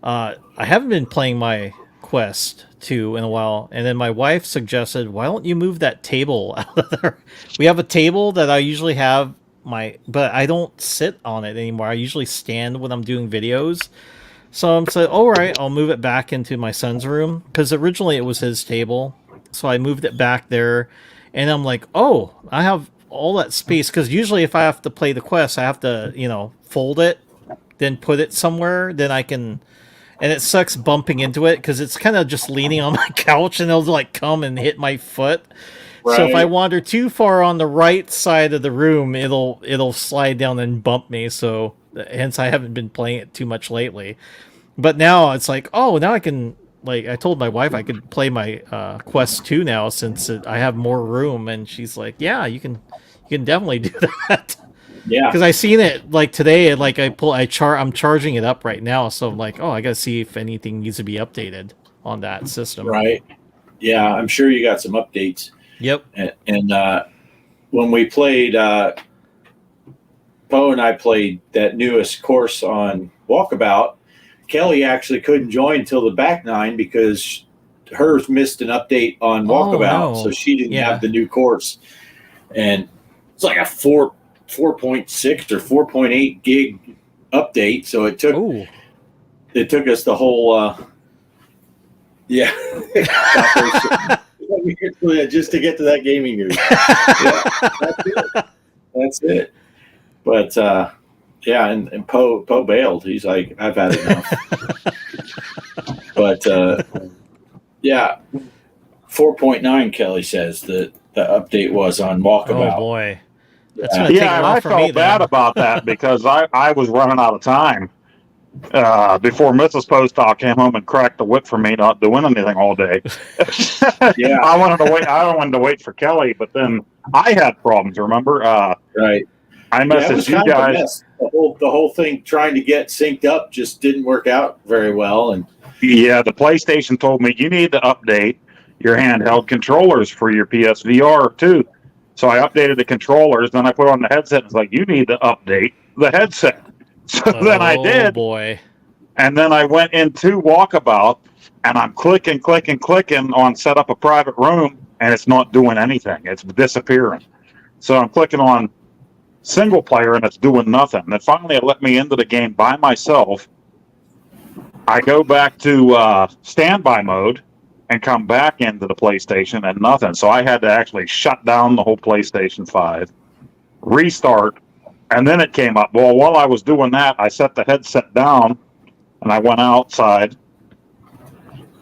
I haven't been playing my Quest 2 in a while, and then my wife suggested, why don't you move that table out of there? We have a table that I usually have but I don't sit on it anymore. I usually stand when I'm doing videos. So I'm saying, all right, I'll move it back into my son's room, because originally it was his table. So I moved it back there, and I'm like, oh, I have all that space, because usually if I have to play the Quest, I have to, fold it, then put it somewhere, then I can, and it sucks bumping into it, because it's kind of just leaning on my couch, and it'll like come and hit my foot. Right. So if I wander too far on the right side of the room, it'll slide down and bump me. So hence I haven't been playing it too much lately. But now it's like, oh, now I can, like, I told my wife I could play my Quest 2 now since I have more room, and she's like, yeah, you can definitely do that. Yeah. Because I seen it like today, like I'm charging it up right now, so I'm like, oh, I gotta see if anything needs to be updated on that system. Right. Yeah, I'm sure you got some updates. Yep. And when we played, Poe and I played that newest course on Walkabout, Kelly actually couldn't join until the back 9 because hers missed an update on Walkabout, no. So she didn't have the new course. And it's like a 4.6 or 4.8 gig update, so it took us the whole just to get to that gaming news. That's it. But and Poe bailed. He's like, I've had enough. But 4.9, Kelly says that the update was on Walkabout. Oh boy. That's gonna take a and while I for felt me, bad then. about that because I was running out of time before Mrs. Postock came home and cracked the whip for me not doing anything all day. Yeah. I wanted to wait for Kelly, but then I had problems. Remember? Right. I It messaged was you kind of a guys. mess. The whole thing trying to get synced up just didn't work out very well. And Yeah, the PlayStation told me you need to update your handheld controllers for your PSVR too. So I updated the controllers, then I put on the headset and it's like, you need to update the headset. So then I did. Oh boy. And then I went into Walkabout and I'm clicking on set up a private room and it's not doing anything. It's disappearing. So I'm clicking on single player and it's doing nothing. Then finally it let me into the game by myself. I go back to standby mode and come back into the PlayStation and nothing. So I had to actually shut down the whole PlayStation 5, restart, and then it came up. Well, while I was doing that, I set the headset down and I went outside.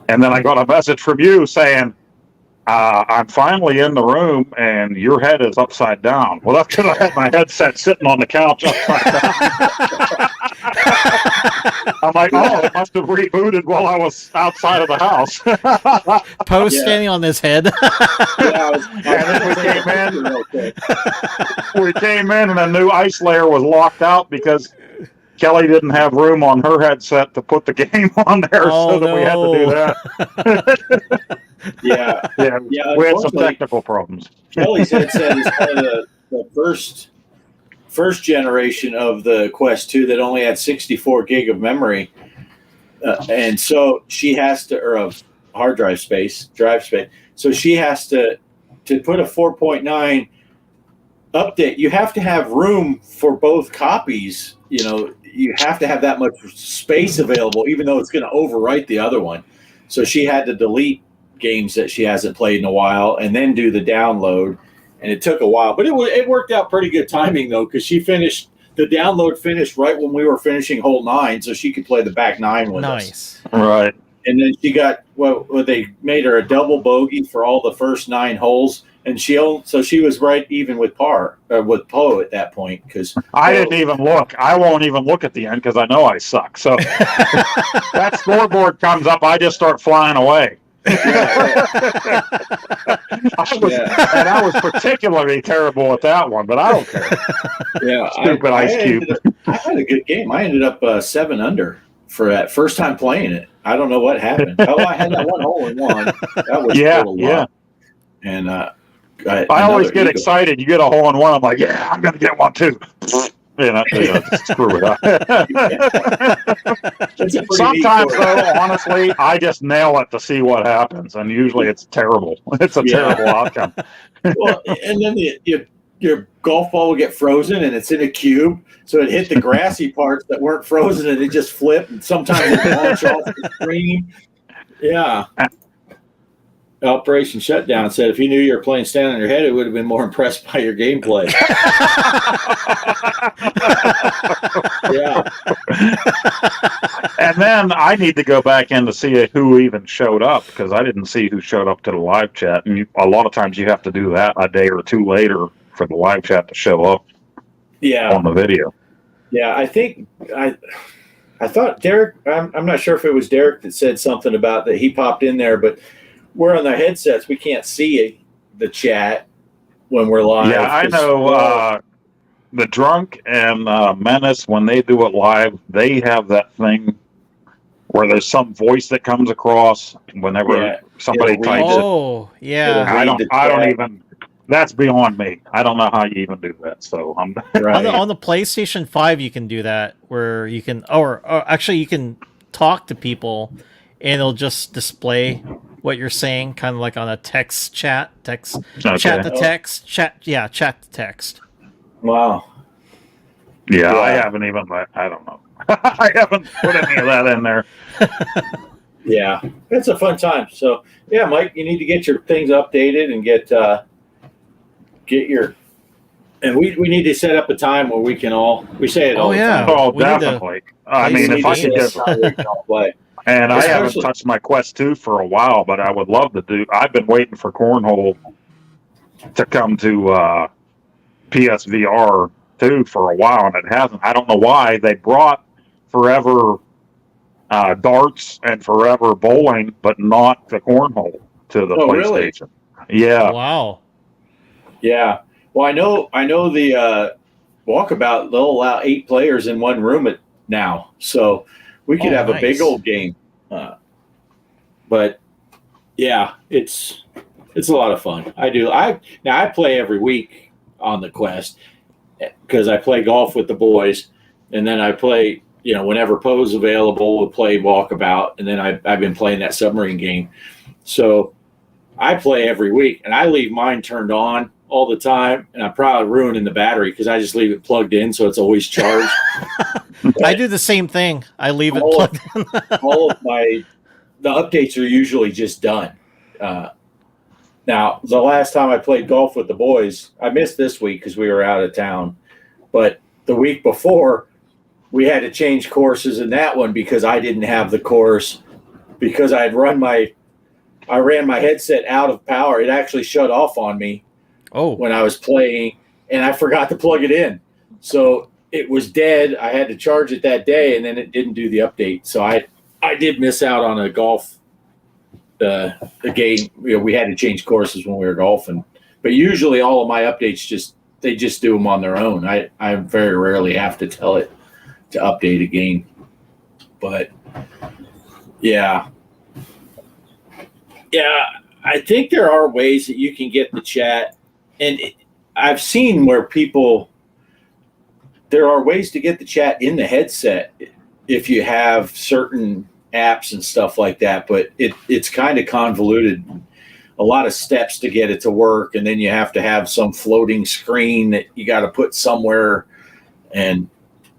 And then I got a message from you saying, I'm finally in the room and your head is upside down. Well, that's because I had my headset sitting on the couch upside down. I'm like, oh, it must have rebooted while I was outside of the house. Post standing on his head. And then we came in and a new ice layer was locked out because Kelly didn't have room on her headset to put the game on there, Oh, so that we had to do that. yeah, We had some unfortunately, technical problems. Kelly's headset is kind of the first generation of the Quest 2 that only had 64 gig of memory, and so she has to, or of hard drive space. So she has to put a 4.9 update. You have to have room for both copies. You have to have that much space available, even though it's going to overwrite the other one. So she had to delete games that she hasn't played in a while and then do the download. And it took a while, but it worked out pretty good timing though, because the download finished right when we were finishing hole 9, so she could play the back 9 with us. Nice. Right. and then she got they made her a double bogey for all the first 9 holes, and she was right even with with Poe at that point because I didn't even look. I won't even look at the end because I know I suck. So that scoreboard comes up, I just start flying away. I was particularly terrible at that one, but I don't care. Yeah, Stupid Ice Cube. I had a good game. I ended up 7 under for that first time playing it. I don't know what happened. I had that one hole in one. That was total luck. And I always get excited. You get a hole in one. I'm like, yeah, I'm going to get one too. Screw it up. Sometimes, though, honestly, I just nail it to see what happens, and usually it's terrible. It's a terrible outcome. Well, and then your golf ball will get frozen, and it's in a cube, so it hit the grassy parts that weren't frozen, and it just flipped, and sometimes it launch off the screen. Yeah. Operation Shutdown said if he knew you were playing Stand on Your Head, he would have been more impressed by your gameplay. Yeah. And then I need to go back in to see who even showed up because I didn't see who showed up to the live chat. And a lot of times you have to do that a day or two later for the live chat to show up on the video. Yeah, I think I thought Derek, I'm not sure if it was Derek that said something about that he popped in there, but we're on the headsets. We can't see the chat when we're live. Yeah, I know. The Drunk and Menace, when they do it live, they have that thing where there's some voice that comes across whenever somebody types it. Oh, yeah. I don't even. That's beyond me. I don't know how you even do that. So I'm right. on the PlayStation 5, you can do that where you can, or actually you can talk to people, and it'll just display what you're saying, kind of like on a text chat, chat to text, chat to text. Wow. Yeah, I haven't even. I don't know. I haven't put any of that in there. Yeah, it's a fun time. So yeah, Mike, you need to get your things updated and get your. And we need to set up a time where we can we say it all the time. Oh, definitely. I mean, if I could just play. And I haven't touched my Quest 2 for a while, but I would love to do. I've been waiting for Cornhole to come to PSVR 2 for a while, and it hasn't. I don't know why. They brought Forever Darts and Forever Bowling, but not the Cornhole to the PlayStation. Really? Yeah. Oh, wow. Yeah. Well, I know the Walkabout, they'll allow 8 players in one room now, so we could have a big old game. But yeah, it's a lot of fun. I play every week on the Quest because I play golf with the boys, and then I play, whenever Poe's available, we'll play Walkabout, and then I've been playing that submarine game. So I play every week, and I leave mine turned on all the time, and I'm probably ruining the battery because I just leave it plugged in so it's always charged. I do the same thing. I leave it plugged in. All of the updates are usually just done. Now, the last time I played golf with the boys, I missed this week because we were out of town, but the week before, we had to change courses in that one because I didn't have the course because I ran my headset out of power. It actually shut off on me when I was playing, and I forgot to plug it in. So it was dead. I had to charge it that day, and then it didn't do the update. So I did miss out on a golf the game. We had to change courses when we were golfing. But usually all of my updates they just do them on their own. I very rarely have to tell it to update a game. But yeah, I think there are ways that you can get the chat, and I've seen where there are ways to get the chat in the headset if you have certain apps and stuff like that, but it's kind of convoluted. A lot of steps to get it to work, and then you have to have some floating screen that you got to put somewhere.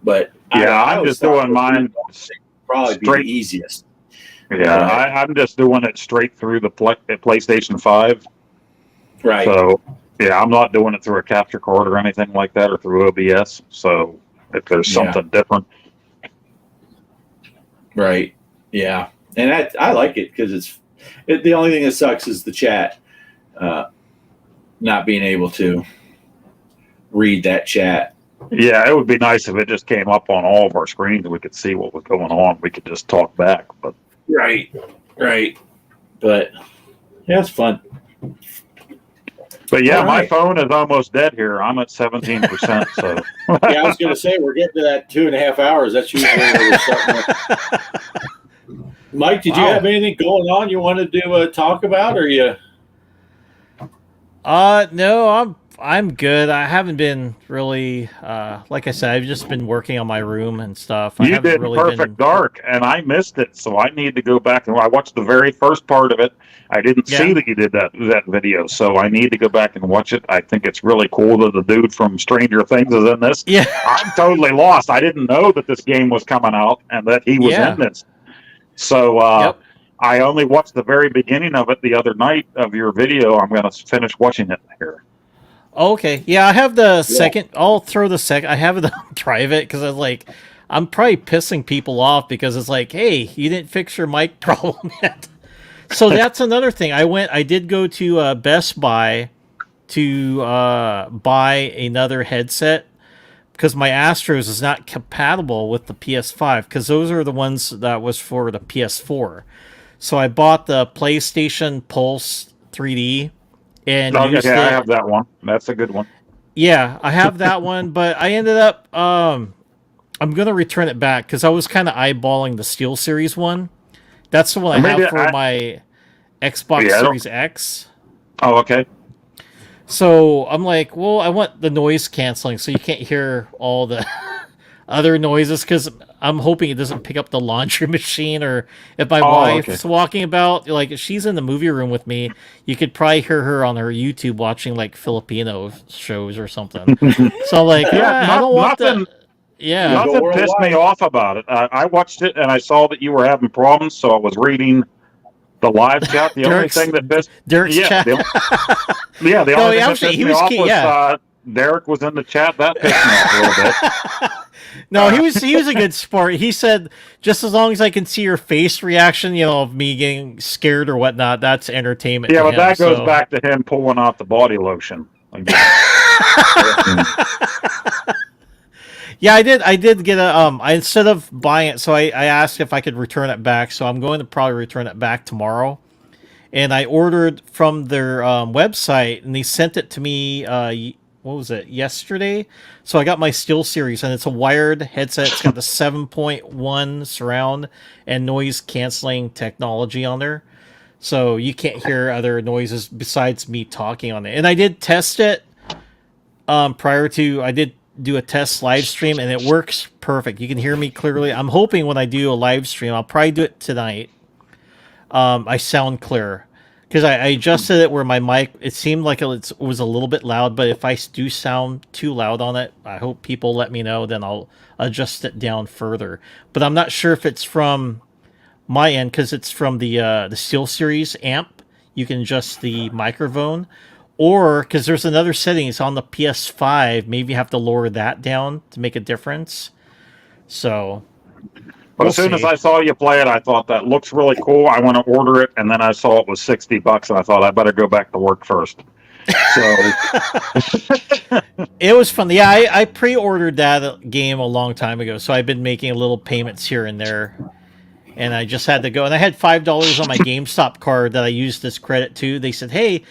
But I'm just doing mine probably be the easiest. Yeah, I'm just doing it straight through the PlayStation 5. Right. So I'm not doing it through a capture card or anything like that, or through OBS. So if there's something different. Right. Yeah. And I like it because the only thing that sucks is the chat, not being able to read that chat. Yeah, it would be nice if it just came up on all of our screens. We could see what was going on. We could just talk back. But Right. But yeah, it's fun. yeah, All my right. phone is almost dead here. I'm at 17%. So Yeah, I was going to say we're getting to that 2.5 hours. That's usually where we're starting. Mike, did you Wow. have anything going on you wanted to talk about, or you? No, I'm good. I haven't been really, like I said, I've just been working on my room and stuff. I you haven't did really Perfect been. Dark, and I missed it. So I need to go back and I watched the very first part of it. I didn't see Yeah. that you did that video, so I need to go back and watch it. I think it's really cool that the dude from Stranger Things is in this. Yeah. I'm totally lost. I didn't know that this game was coming out and that he was Yeah. in this. So Yep. I only watched the very beginning of it the other night of your video. I'm going to finish watching it here. Okay. Yeah, I have the second. I'll throw the second. I have it on private because I was like, I'm probably pissing people off because it's like, hey, you didn't fix your mic problem yet. So that's another thing. I did go to Best Buy to buy another headset because my Astros is not compatible with the PS5 because those are the ones that was for the PS4. So I bought the PlayStation Pulse 3D and used Okay, I it. have that one. That's a good one. Yeah, I have that one, but I ended up I'm gonna return it back because I was kind of eyeballing the SteelSeries one. That's the one I Maybe have for my Xbox Yeah, I don't- Series X. Oh, okay. So I'm like, well, I want the noise canceling so you can't hear all the other noises because I'm hoping it doesn't pick up the laundry machine or if my wife's walking about, like if she's in the movie room with me, you could probably hear her on her YouTube watching like Filipino shows or something. So like, I don't want nothing. that. Yeah. Go Nothing pissed me worldwide. off about it. I watched it and I saw that you were having problems, so I was reading the live chat. The only Derek's- thing that pissed Derek's chat. The only No, thing that actually, pissed he me was off key- was yeah. Derek was in the chat. That pissed me off a little bit. No, he was a good sport. He said just as long as I can see your face reaction, of me getting scared or whatnot, that's entertainment. Yeah, to but him, that goes so. back to him pulling out the body lotion. Yeah, I did get a I instead of buying it, so I asked if I could return it back. So I'm going to probably return it back tomorrow. And I ordered from their website, and they sent it to me. What was it? Yesterday. So I got my SteelSeries, and it's a wired headset. It's got the 7.1 surround and noise canceling technology on there, so you can't hear other noises besides me talking on it. And I did test it prior to. I did do a test live stream, and it works perfect. You can hear me clearly. I'm hoping when I do a live stream, I'll probably do it tonight. I sound clear because I adjusted it where my mic, it seemed like it was a little bit loud, but if I do sound too loud on it, I hope people let me know, then I'll adjust it down further. But I'm not sure if it's from my end because it's from the SteelSeries amp. You can adjust the microphone, or because there's another setting, it's on the PS5, maybe you have to lower that down to make a difference. So But We'll as soon as see. I saw you play it, I thought that looks really cool. I want to order it, and then I saw it was $60, and I thought I better go back to work first. So it was fun. Yeah, I pre-ordered that game a long time ago, so I've been making little payments here and there, and I just had to go. And I had $5 on my GameStop card that I used this credit to. They said, "Hey,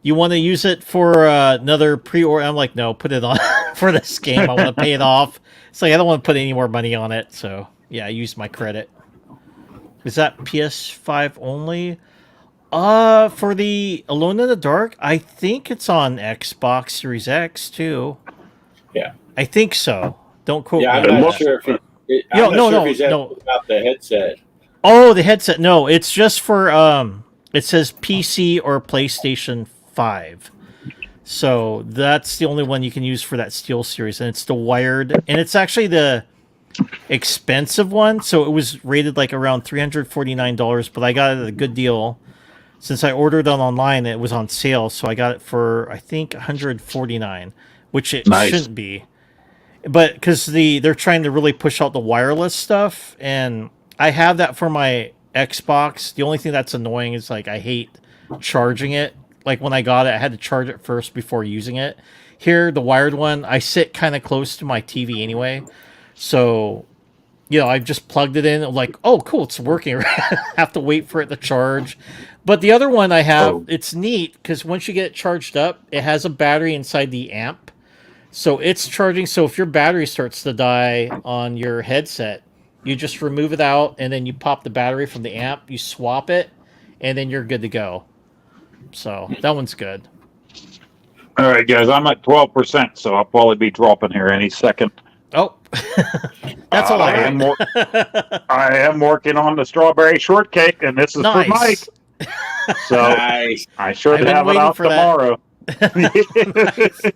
you want to use it for another pre-order?" I'm like, "No, put it on for this game. I want to pay it off." It's like I don't want to put any more money on it, so yeah, I used my credit. Is that PS5 only? For the Alone in the Dark, I think it's on Xbox Series X too. Yeah. I think so. Don't quote Yeah, me. I'm on not that. sure if he. Yo, I'm no, not sure no, if he's no. asking about the headset. Oh, the headset. No, it's just for it says PC or PlayStation 5. So that's the only one you can use for that SteelSeries, and it's the wired, and it's actually the expensive one. So it was rated like around $349, but I got it at a good deal. Since I ordered it online, it was on sale, so I got it for I think $149, which it Nice. shouldn't be. But because they're trying to really push out the wireless stuff, and I have that for my Xbox, the only thing that's annoying is like I hate charging it. Like when I got it, I had to charge it first before using it. Here, the wired one, I sit kind of close to my TV anyway, so I just plugged it in. I'm like, oh, cool, it's working. Have to wait for it to charge. But the other one I have, it's neat because once you get it charged up, it has a battery inside the amp. So it's charging. So if your battery starts to die on your headset, you just remove it out and then you pop the battery from the amp, you swap it, and then you're good to go. So that one's good. All right, guys, I'm at 12%, so I'll probably be dropping here any second. Oh, that's all I am got. I am working on the strawberry shortcake, and this is for Mike. Nice. So Nice. I should I've been have it waiting out for that. tomorrow.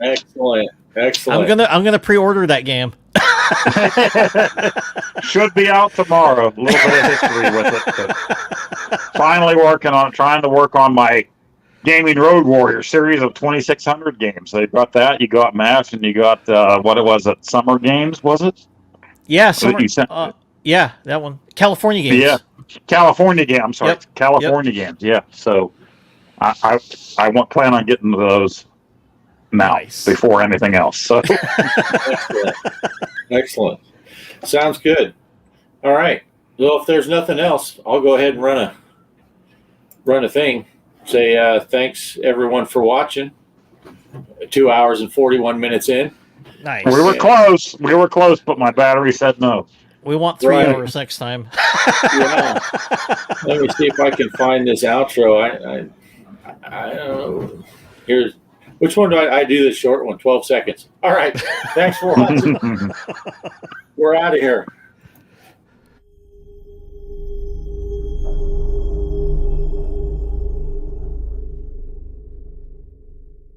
Excellent. Excellent. I'm gonna pre-order that game. Should be out tomorrow. A little bit of history with it. But finally trying to work on my Gaming Road Warrior series of 2,600 games. They got that. You got MASH, and you got what it was at Summer Games, was it? Yeah, You that one. California Games. Yeah, California Games. I'm sorry, Yep. California Games. Yeah. So I plan on getting to those now before anything else. So Excellent. Excellent. Sounds good. All right. Well, if there's nothing else, I'll go ahead and run a thing. Say thanks everyone for watching. 2 hours and 41 minutes in. Nice. we were close. We were close, but my battery said no. We want 3 Right. hours next time. Yeah. Let me see if I can find this outro. I don't know. Here's which one do I do the short one? 12 seconds. All right. Thanks for watching. We're out of here.